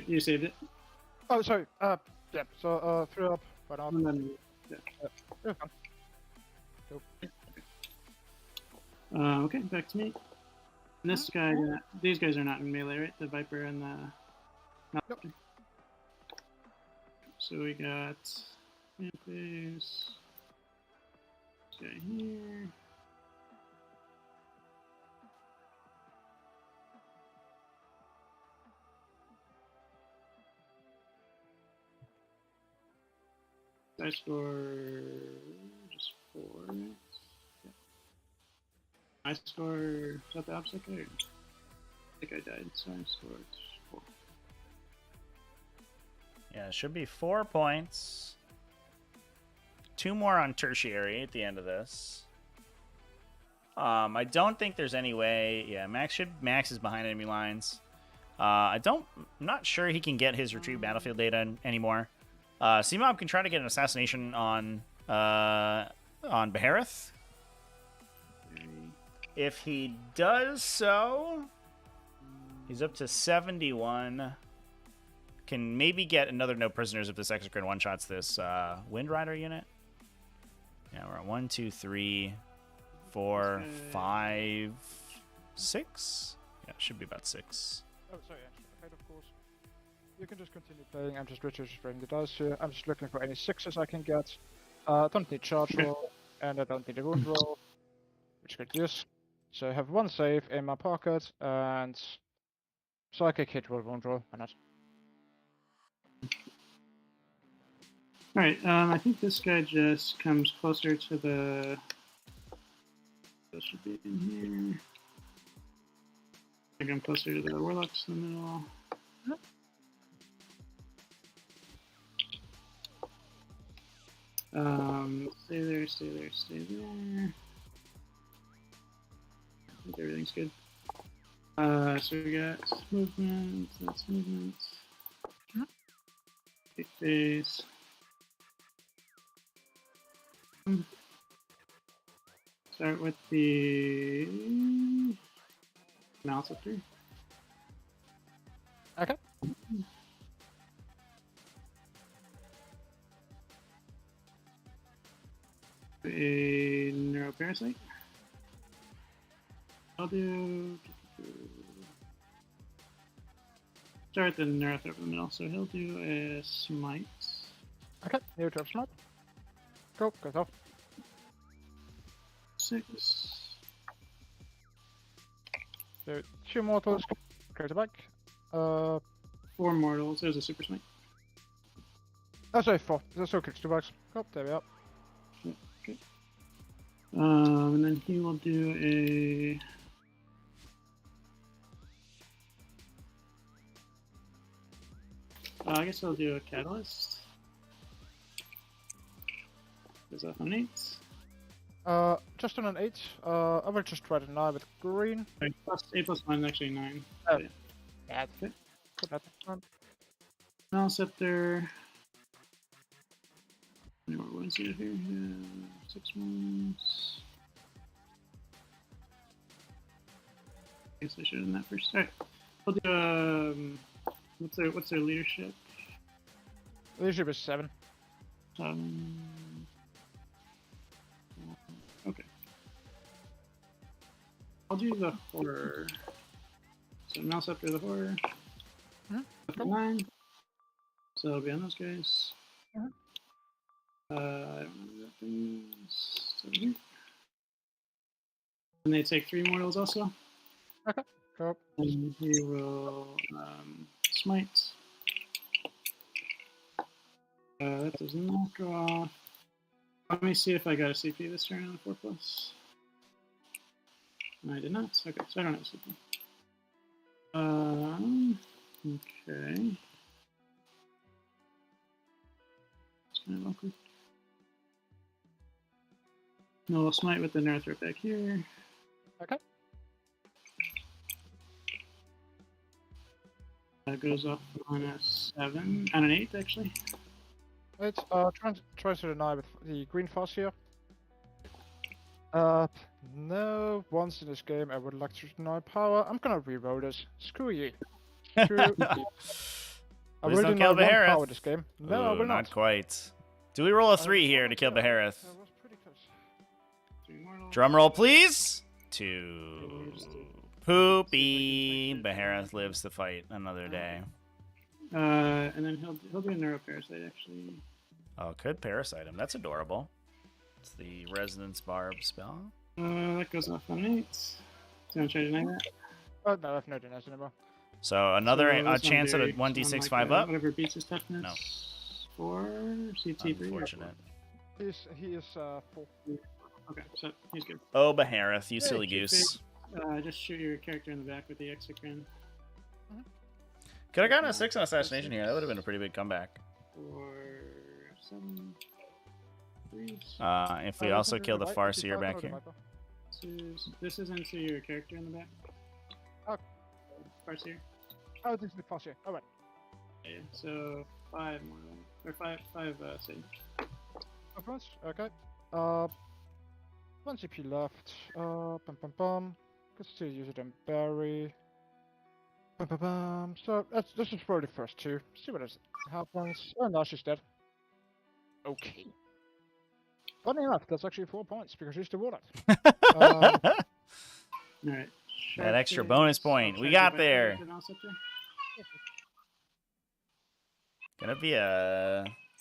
You saved it. Oh, sorry. Yeah. So 3 up, but up. And then, yeah. Yeah, fine. Cool. Okay, back to me. And this guy, these guys are not in melee, right? The Viper and the. Nope. So we got Mantis. This guy here. I score just 4. Yeah. I score. Is that the opposite guy? I think I died, so I scored 4. Yeah, it should be 4 points. 2 more on tertiary at the end of this. I don't think there's any way. Yeah, Max is behind enemy lines. I'm not sure he can get his retrieve battlefield data anymore. Cmob can try to get an assassination on Behareth. If he does so, he's up to 71. Can maybe get another no prisoners if this Exocrine one-shots this Wind Rider unit. Yeah, we're at 1, 2, 3, 4, 5, 6. Yeah, it should be about 6. Oh, sorry, right, of course. You can just continue playing. I'm just registering the dice here. I'm just looking for any 6s I can get. Don't need charge roll, and I don't need a wound roll, which could use. So I have 1 save in my pocket, and psychic hit roll, wound roll. Why not? Alright, I think this guy just comes closer to the. That should be in here. I think I'm closer to the warlocks in the middle. Stay there, stay there, stay there. I think everything's good. So we got movement, that's movement. Big phase. Start with the Maliceptor. Okay. A neuroparasite. I'll do. Start the neurothreat in the middle, so he'll do a smite. Okay, new drop smite. Go, goes off. 6. So 2 mortals, goes back. 4 mortals. There's a super smite. Oh, sorry, 4. There's still kicks 2 bucks. Oh, there we are. Okay. And then he will do a. I guess I'll do a catalyst. Is that on 8? Just on an 8. I will just try to 9 with green. Right, +8 + 1 is actually 9. Oh. Yeah. Yeah, Okay. put that on. Maliceptor. How many more wounds do you have here? Yeah, 6 wounds. I guess I should have done that first. Alright. We'll do what's their leadership? Leadership is 7. Okay. I'll do the horror. So Maliceptor the horror. Mm-hmm. 9. So it'll be on those guys. Mm-hmm. I don't know what that thing is. So here. And they take 3 mortals also. Okay, go. And he will smite. That does not go off. Let me see if I got a CP this turn on the 4+. I did not. Okay, so I don't have a CP. Okay. It's kind of awkward. No, we'll smite with the Northrop back here. Okay. That goes off on a 7 and an 8, actually. It's tries to deny with the green fuss here. No. Once in this game, I would like to deny power. I'm gonna reroll this. Screw you. Screw you. I Please will don't deny kill one Behareth. power this game. No, I Ooh, will not not. quite. Do we roll a I 3 was here to almost kill there. Behareth? That was pretty close. 3 mortal. Drum roll, please. 2. Poopy. Behareth lives to fight another day. And then he'll do a neuroparasite, actually. Oh, could parasite him. That's adorable. It's the Resonance Barb spell. That goes off on 8. Do you want to try to deny that? Oh no, I've no denies anymore. So another So this chance at a one 1d6 like 5 up. Whatever beats his toughness. No. 4, CT3. Unfortunate. He is 4. Okay, so he's good. Oh, Behareth, you silly Hey, goose. Just shoot your character in the back with the exocrine. Could have gotten a 6 on assassination here. That would have been a pretty big comeback. 4, 7, 3. If we also kill the Farseer back here. This is into your character in the back. Oh. Farseer. Oh, this is the fuss here. Alright. Yeah, so 5 more. Or 5 save. Okay. 1 CP left. Could still use it on Barry. So let's just roll the first 2. See what happens. Oh no, she's dead. Okay. Funny enough, that's actually 4 points because she's the warlock. Alright. That extra bonus point. We got there.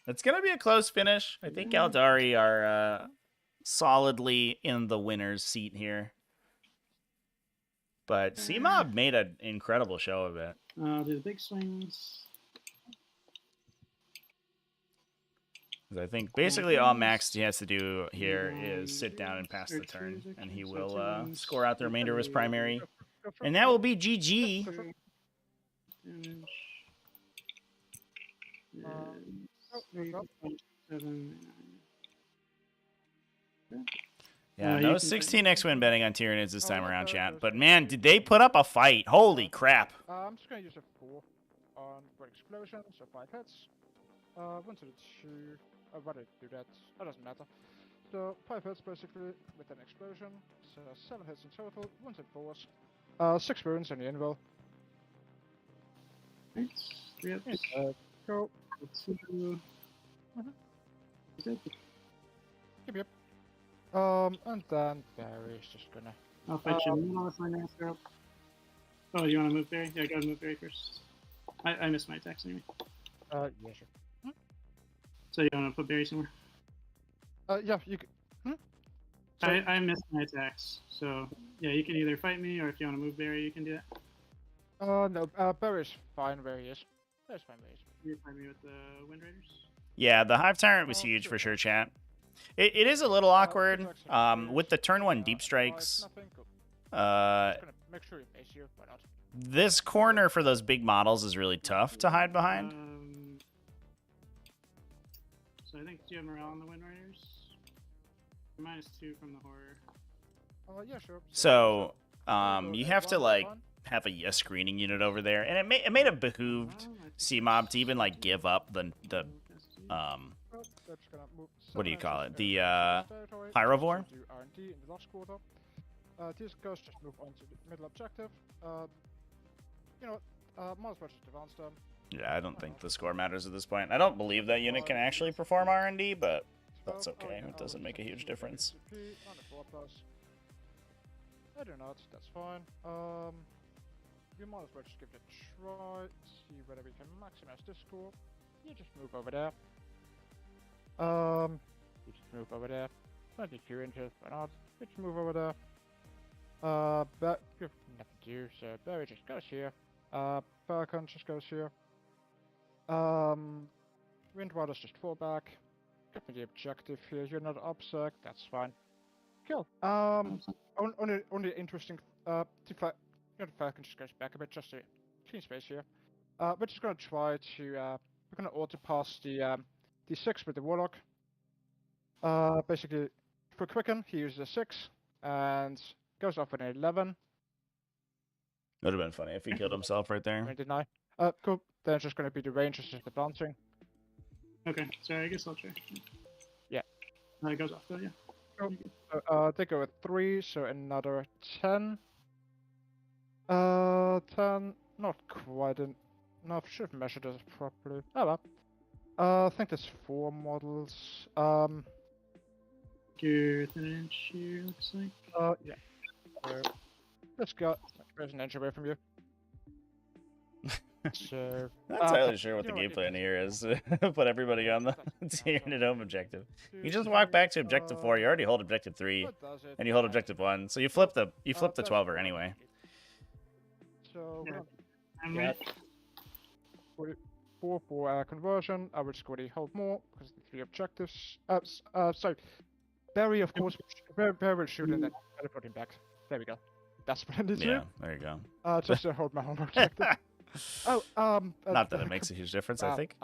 It's gonna be a close finish. I think Eldari are solidly in the winner's seat here. But Cmob made an incredible show of it. I'll do the big swings. 'Cause I think basically all MaxG has to do here is sit down and pass the turn, and he will score out the remainder of his primary. And that will be GG. Damage. Yeah, you no can- 16x win betting on Tyranids this time around, chat. But man, did they put up a fight? Holy crap. I'm just gonna use a 4 on Great Explosion, so 5 hits. 1 to the 2. Why did I do that? That doesn't matter. So 5 hits basically with an explosion. So 7 hits in total, 1 to 4s. 6 wounds on the anvil. 3 ups. Go. 2. Yep. And then Barry's just gonna. I'll fight you in the middle with my master up. Oh, you want to move Barry? Yeah, go ahead and move Barry first. I missed my attacks anyway. Yeah, sure. So you want to put Barry somewhere? Yeah, you can. I missed my attacks, so yeah, you can either fight me or if you want to move Barry, you can do that. No, Barry's fine where he is. Barry's fine where he is. You fight me with the Wind Raiders? Yeah, the Hive Tyrant was huge for sure, chat. It is a little awkward with the turn 1 deep strikes. Make sure you face you. Why not? This corner for those big models is really tough to hide behind. So I think, do you have morale on the Wind Raiders? -2 from the horror. Yeah, sure. So you have to like have a screening unit over there, and it may have behooved Cmob to even like give up the what do you call it? The Pyrovore. Do R&D in the last quarter. These guys just move on to the middle objective. You know what? Might as well just advance them. Yeah, I don't think the score matters at this point. I don't believe that unit can actually perform R&D, but that's okay. It doesn't make a huge difference. I do not. That's fine. You might as well just give it a try. See whether we can maximize this score. You just move over there. You just move over there. 22 inches. Why not? You just move over there. But you have nothing to do, so Barry just goes here. Falcon just goes here. Windrider's just fall back. Give me the objective here. You're not upset. That's fine. Kill. Only interesting. the Falcon just goes back a bit, just to clean space here. We're just gonna try to we're gonna auto pass the D6 with the Warlock. Basically, for Quicken, he uses a 6 and goes off with an 11. Would have been funny if he killed himself right there. 29. Cool. Then it's just gonna be the Rangers just advancing. Okay, so I guess I'll try. Yeah. It goes off though, yeah. Cool. They go with 3, so another 10. 10. Not quite enough. Should have measured this properly. Oh well. I think there's 4 models. You're within an inch here, looks like. Yeah. So, let's go. There's an inch away from you. So. Not entirely sure what the game plan here is. Put everybody on the Tyranid home objective. You just walk back to objective 4. You already hold objective 3, and you hold objective 1. So you flip the 12er anyway. So. Yeah. I'm ready. 4 for conversion. I would score the hold more because the 3 objectives. So Barry, of course, Barry will shoot and then teleport him back. There we go. That's what I need to do. Yeah, there you go. Just to hold my home objective. Not that it makes a huge difference, I think.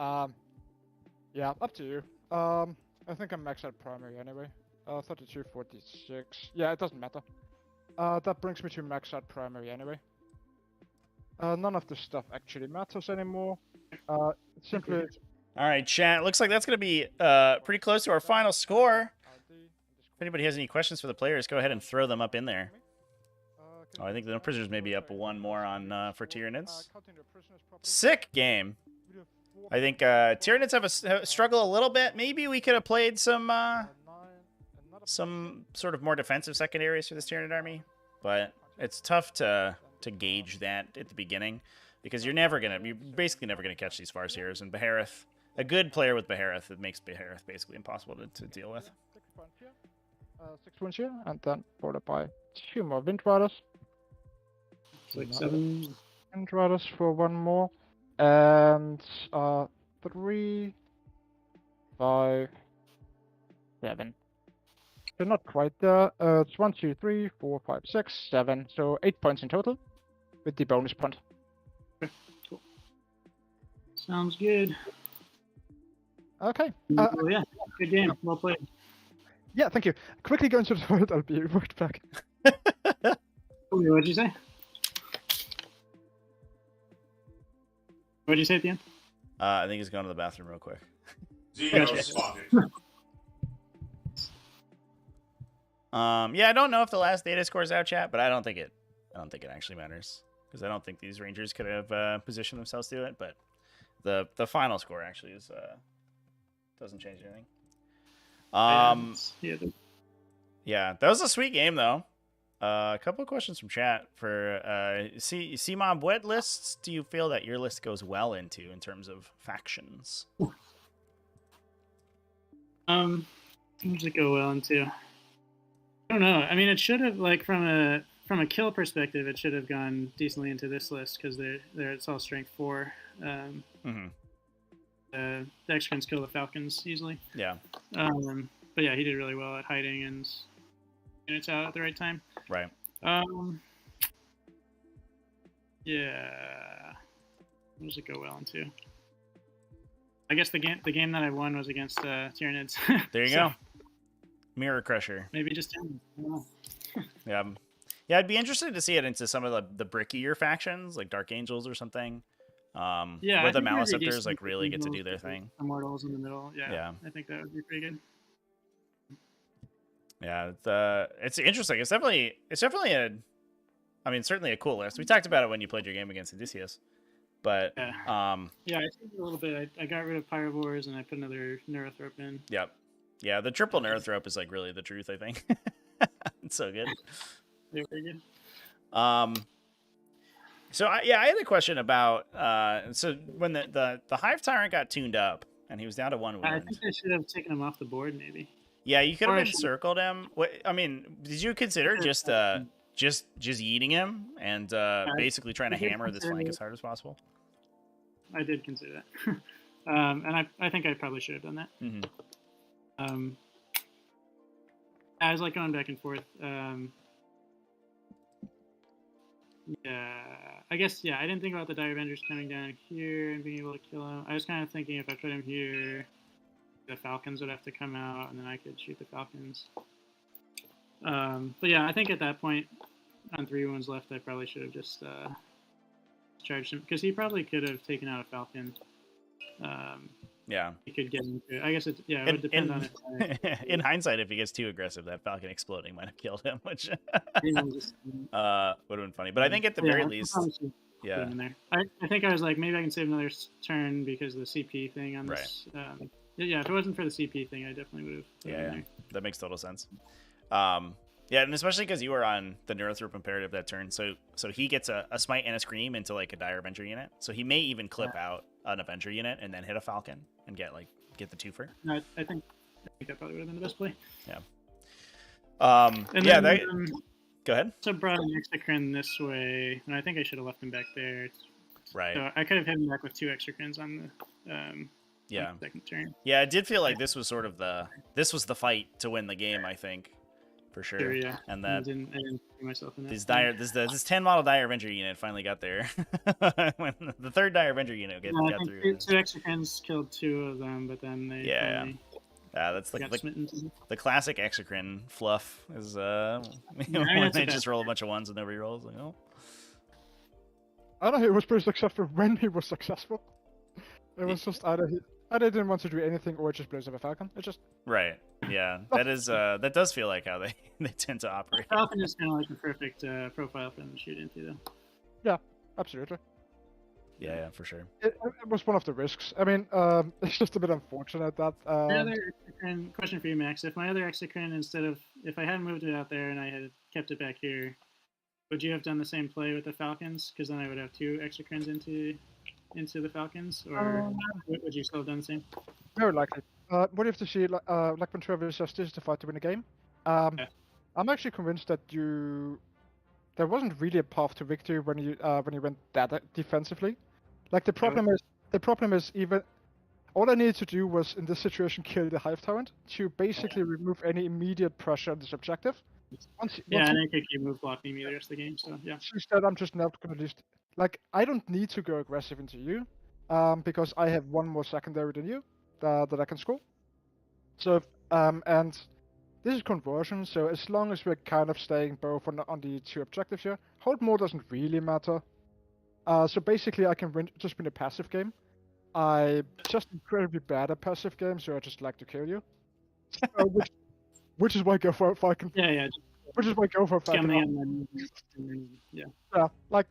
Yeah, up to you. I think I'm maxed out primary anyway. 32, 46. Yeah, it doesn't matter. That brings me to max out primary anyway. None of this stuff actually matters anymore. Simply. All right, chat. Looks like that's going to be pretty close to our final score. If anybody has any questions for the players, go ahead and throw them up in there. Oh, I think the prisoners may be up 1 more on for Tyranids. Sick game. I think Tyranids have a struggle a little bit. Maybe we could have played some sort of more defensive secondaries for this Tyranid army, but it's tough to gauge that at the beginning because you're basically never gonna catch these Farseers, and Behareth, a good player with Behareth, it makes Behareth basically impossible to deal with. 6 points here, and then followed by 2 more Wind Riders. It's like 7. Wind Riders for 1 more, and 3, 5, 7. So not quite there. It's 1, 2, 3, 4, 5, 6, 7. So 8 points in total, with the bonus point. Okay, cool. Sounds good. Okay. Well, yeah, good game. Well played. Yeah, thank you. Quickly go into the toilet. I'll be right back. What'd you say? What'd you say at the end? I think he's going to the bathroom real quick. Zero spotted. Yeah, I don't know if the last data score is out, chat, but I don't think it actually matters because I don't think these Rangers could have positioned themselves to it. But the final score actually is doesn't change anything. Yeah, that was a sweet game though. A couple of questions from chat for Cmob. What lists do you feel that your list goes well into in terms of factions? What does it go well into? I don't know. I mean, it should have, like, from a kill perspective, it should have gone decently into this list because it's all strength 4. The X-Crins kill the Falcons easily. Yeah. But yeah, he did really well at hiding and units out at the right time. Right. Yeah. What does it go well into? I guess the game that I won was against Tyranids. There you go. Mirror Crusher. Maybe just 10. Yeah. Yeah, I'd be interested to see it into some of the brickier factions, like Dark Angels or something. Yeah, where the Maliceptors like really get to do their thing. Immortals in the middle. Yeah, yeah. I think that would be pretty good. Yeah, it's interesting. It's definitely certainly a cool list. We talked about it when you played your game against Odysseus. But yeah, I changed a little bit. I got rid of Pyrovores and I put another Neurothrope in. Yep. Yeah, the triple Neurothrope is like really the truth, I think. It's so good. They're pretty good. So I had a question about so when the Hive Tyrant got tuned up and he was down to 1 wound. I think I should have taken him off the board, maybe. Yeah, you could have encircled him. I mean, did you consider just yeeting him and basically trying to hammer this flank as hard as possible? I did consider that, and I think I probably should have done that. Mm-hmm. I was like going back and forth. Yeah, I guess, yeah, I didn't think about the Dire Avengers coming down here and being able to kill him. I was kind of thinking if I put him here, the Falcons would have to come out, and then I could shoot the Falcons. But yeah, I think at that point, on 3 wounds left, I probably should have just charged him, because he probably could have taken out a Falcon. Yeah. He could get into it. I guess it would depend on it. In hindsight, if he gets too aggressive, that Falcon exploding might have killed him, which would have been funny. But I think at the very least, yeah. I think I was like, maybe I can save another turn because of the CP thing on this. Right. Yeah, if it wasn't for the CP thing, I definitely would have. Yeah, that makes total sense. Yeah, and especially because you were on the Neurothrope Imperative that turn, so he gets a Smite and a Scream into like a Dire Avenger unit. So he may even clip out an Avenger unit and then hit a Falcon and get the twofer. No, I think that probably would have been the best play. Yeah. Go ahead. So brought an Exocrine this way, and I think I should have left him back there. Right. So I could have hit him back with 2 Exocrines on the second turn. Yeah, it did feel like this was sort of the fight to win the game, I think. For sure. Yeah. And that I didn't see myself in that. This 10 model Dire Avenger unit finally got there. When the 3rd Dire Avenger unit got through. 2 Exocrines killed 2 of them, but then they that's like the classic Exocrine fluff is when they just roll a bunch of ones and nobody rolls. Like, oh. I don't know. He was pretty successful when he was successful. It was just either didn't want to do anything or it just blows up a Falcon. It just right. Yeah, that does feel like how they tend to operate. Falcon is kind of like the perfect profile for them to shoot into, though. Yeah, absolutely. Yeah, for sure. It was one of the risks. I mean, it's just a bit unfortunate that. My other Exocrine, question for you, Max. If my other Exocrine, if I hadn't moved it out there and I had kept it back here, would you have done the same play with the Falcons? Because then I would have 2 Exocrines into the Falcons, or would you still have done the same? Very likely. What do you have to see? Like when Trevor says this is the fight to win the game. I'm actually convinced that there wasn't really a path to victory when you went that defensively. Like the problem is even all I needed to do was in this situation kill the Hive Tyrant to basically remove any immediate pressure on this objective. And I think you move block me the rest of the game. So yeah. Instead, I'm just not gonna list. Like I don't need to go aggressive into you, because I have 1 more secondary than you that I can score. So and this is conversion. So as long as we're kind of staying both on the 2 objectives here, hold more doesn't really matter. So basically, I can just win a passive game. I'm just incredibly bad at passive games, so I just like to kill you. Which is why I go for Falcon. Yeah. Which is why I go for Falcon. Yeah. Like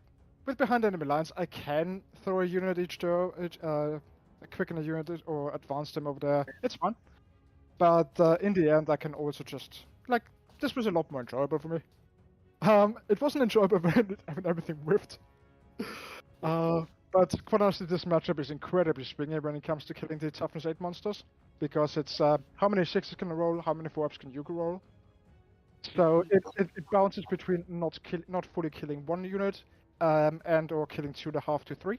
with behind enemy lines, I can throw a unit each turn, quicken a unit or advance them over there. It's fun. But in the end, I can also just this was a lot more enjoyable for me. It wasn't enjoyable when everything whiffed. But quite honestly, this matchup is incredibly swingy when it comes to killing the toughness 8 monsters, because it's how many 6s can you roll, how many 4-ups can you roll. So it bounces between not fully killing 1 unit and or killing 2.5 to 3.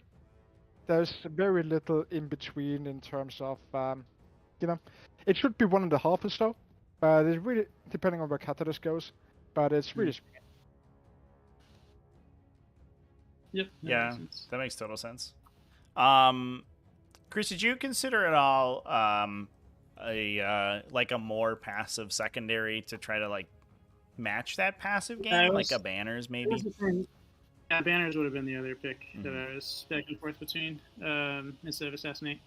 There's very little in between in terms of it should be 1.5 or so, but it's really depending on where Catalyst goes. But it's really swingy. Yep. That makes total sense. Chris, did you consider at all a more passive secondary to try to match that passive game, like a Banners maybe? Yeah, Banners would have been the other pick that I was back and forth between instead of Assassinate.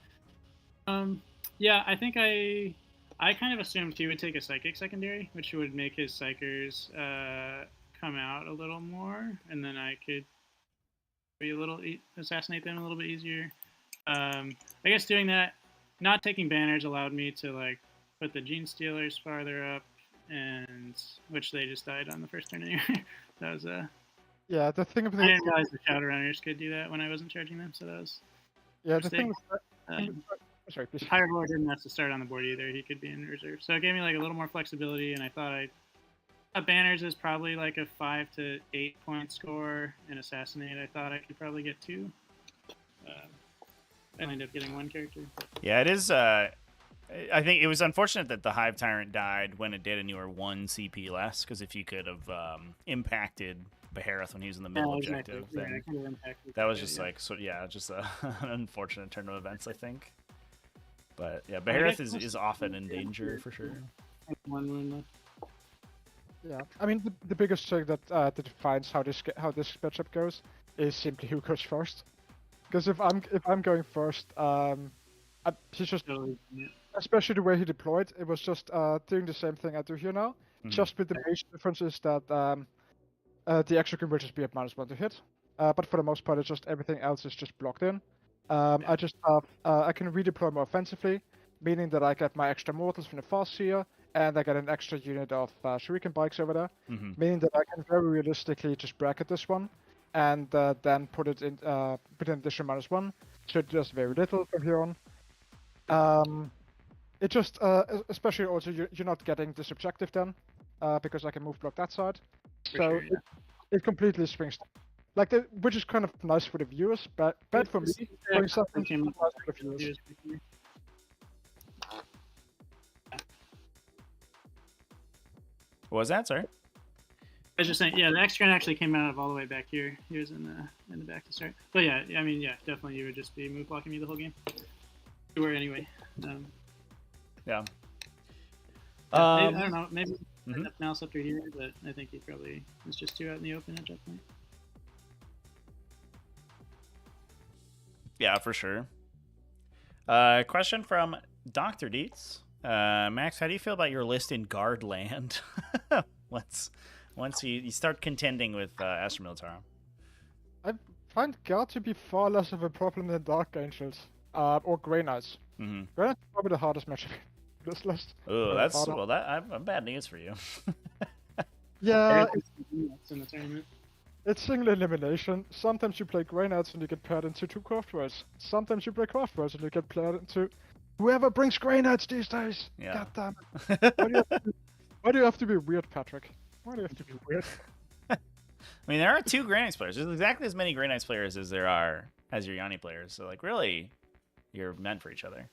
Yeah, I think I kind of assumed he would take a Psychic secondary, which would make his Psychers come out a little more, and then I could assassinate them a little bit easier. I guess doing that, not taking Banners allowed me to put the Gene Stealers farther up, and which they just died on the first turn anyway. That was yeah, the thing about I didn't realize the Shadow Runners could do that when I wasn't charging them, so that was the thing. Sorry, please. Higher Lord didn't have to start on the board either. He could be in reserve, so it gave me a little more flexibility, and I thought Banners is probably a 5 to 8 point score, and Assassinate I thought I could probably get 2. I ended up getting 1 character. Yeah, it is. I think it was unfortunate that the Hive Tyrant died when it did, and you were 1 CP less. Because if you could have impacted Behareth when he was in the middle objective, then that was just like just an unfortunate turn of events, I think. But yeah, Behareth is often in danger for sure. One wound left. Yeah, I mean the biggest thing that defines how this matchup goes is simply who goes first. Because if I'm going first, he's just, especially the way he deployed, it was just doing the same thing I do here now. Just with the major difference is that the execute will just be at -1 to hit, but for the most part, it's just everything else is just blocked in. I just have I can redeploy more offensively, meaning that I get my extra mortals from the fast here, and I get an extra unit of shuriken bikes over there, meaning that I can very realistically just bracket this one, and then put it in with an additional -1, so it does very little from here on. It just especially also you're not getting this objective then, because I can move block that side, so it completely swings. Like which is kind of nice for the viewers, but bad for me. Doing something nice for the viewers. What was that, sorry? I was just saying, yeah, the X-Train actually came out of all the way back here. He was in the back to start. But yeah, I mean, yeah, definitely you would just be move blocking me the whole game. You were anyway. Yeah. I don't know, maybe Mouse up here, but I think he probably was just too out in the open at that point. Yeah, for sure. Question from Dr. Dietz. Max, how do you feel about your list in Guard Land? Once you start contending with Astra Militarum. I find Guard to be far less of a problem than Dark Angels or Grey Knights. Grey Knights is probably the hardest matchup in this list. Oh, that's I'm bad news for you. Yeah, it's in the tournament. It's single elimination. Sometimes you play Grey Knights and you get paired into 2 Craftwares. Sometimes you play Craftwares and you get paired into whoever brings Grey Knights these days. Yeah. God damn it. Why do you have to be weird, Patrick? Why do you have to be weird? I mean, there are 2 Grey Knights players. There's exactly as many Grey Knights players as there are Asuryani players. So, like, really, you're meant for each other.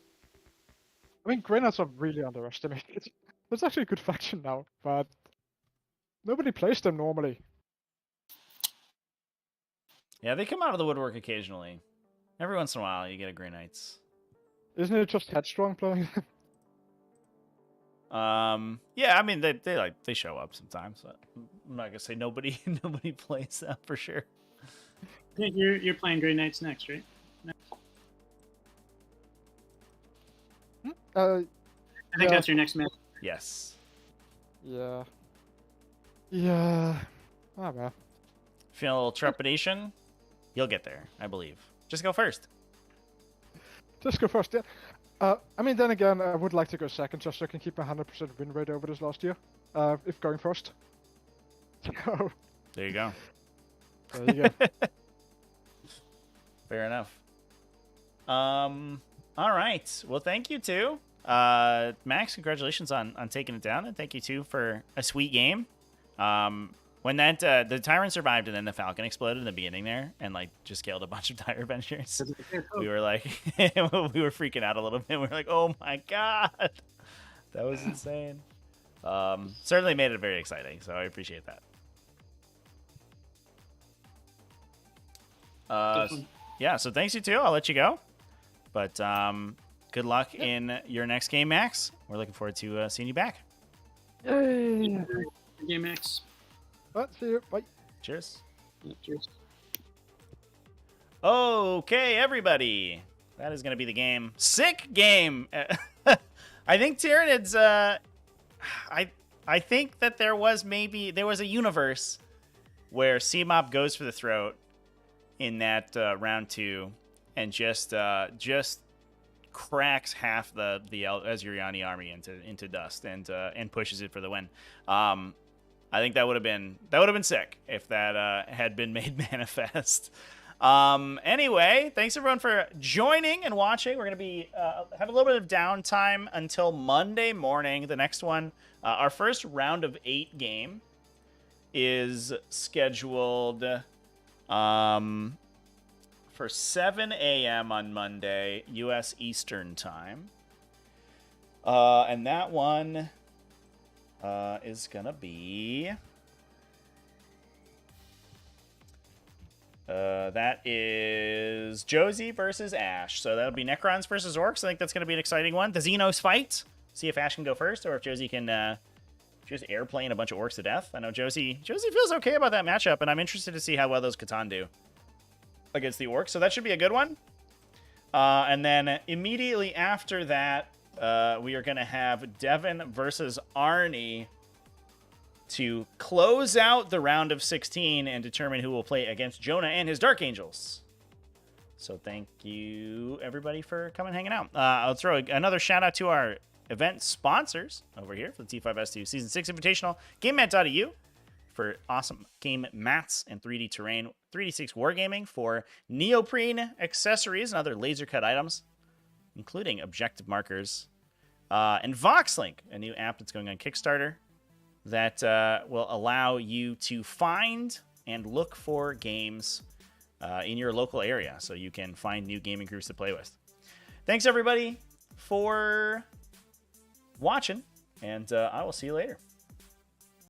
I mean, Grey Knights are really underestimated. It's actually a good faction now, but nobody plays them normally. Yeah, they come out of the woodwork occasionally. Every once in a while, you get a Grey Knights. Isn't it just Headstrong playing them? Yeah, I mean they show up sometimes. But I'm not gonna say nobody plays them for sure. I think you're playing Grey Knights next, right? I think that's your next match. Yes. Yeah. Yeah. Oh well. Feel a little trepidation? You'll get there, I believe. Just go first. Just go first, yeah. I mean, then again, I would like to go second just so I can keep a 100% win rate over this last year. If going first. So. There you go. There you go. Fair enough. All right. Well, thank you too. Max, congratulations on taking it down, and thank you too for a sweet game. When that the Tyrant survived and then the Falcon exploded in the beginning there and like just killed a bunch of Dire Avengers, we were like we were freaking out a little bit. We were like, oh my god, that was insane. Certainly made it very exciting, so I appreciate that. Yeah, so thanks you too. I'll let you go, but good luck in your next game, Max. We're looking forward to seeing you back. Yay! Game X. See you. Bye. Cheers. Yeah, cheers. Okay, everybody. That is going to be the game. Sick game. I think Tyranids, I think that there was a universe where Cmob goes for the throat in that round 2 and just cracks half the Asuryani army into dust and pushes it for the win. I think that would have been sick if that had been made manifest. Anyway, thanks everyone for joining and watching. We're gonna be have a little bit of downtime until Monday morning. The next one, our first round of 8 game, is scheduled for 7 a.m. on Monday, U.S. Eastern time. And that one is going to be... that is Josie versus Ash. So that'll be Necrons versus Orcs. I think that's going to be an exciting one. The Xenos fight. See if Ash can go first or if Josie can just airplane a bunch of Orcs to death. I know Josie feels okay about that matchup, and I'm interested to see how well those Catan do against the Orcs. So that should be a good one. And then immediately after that, we are going to have Devin versus Arnie to close out the round of 16 and determine who will play against Jonah and his Dark Angels. So thank you, everybody, for coming and hanging out. I'll throw another shout out to our event sponsors over here for the T5S2 Season 6 Invitational. GameMat.eu for awesome game mats and 3D terrain. 3D6 Wargaming for neoprene accessories and other laser cut items, including objective markers. And VoxLink, a new app that's going on Kickstarter that will allow you to find and look for games in your local area so you can find new gaming groups to play with. Thanks, everybody, for watching, and I will see you later.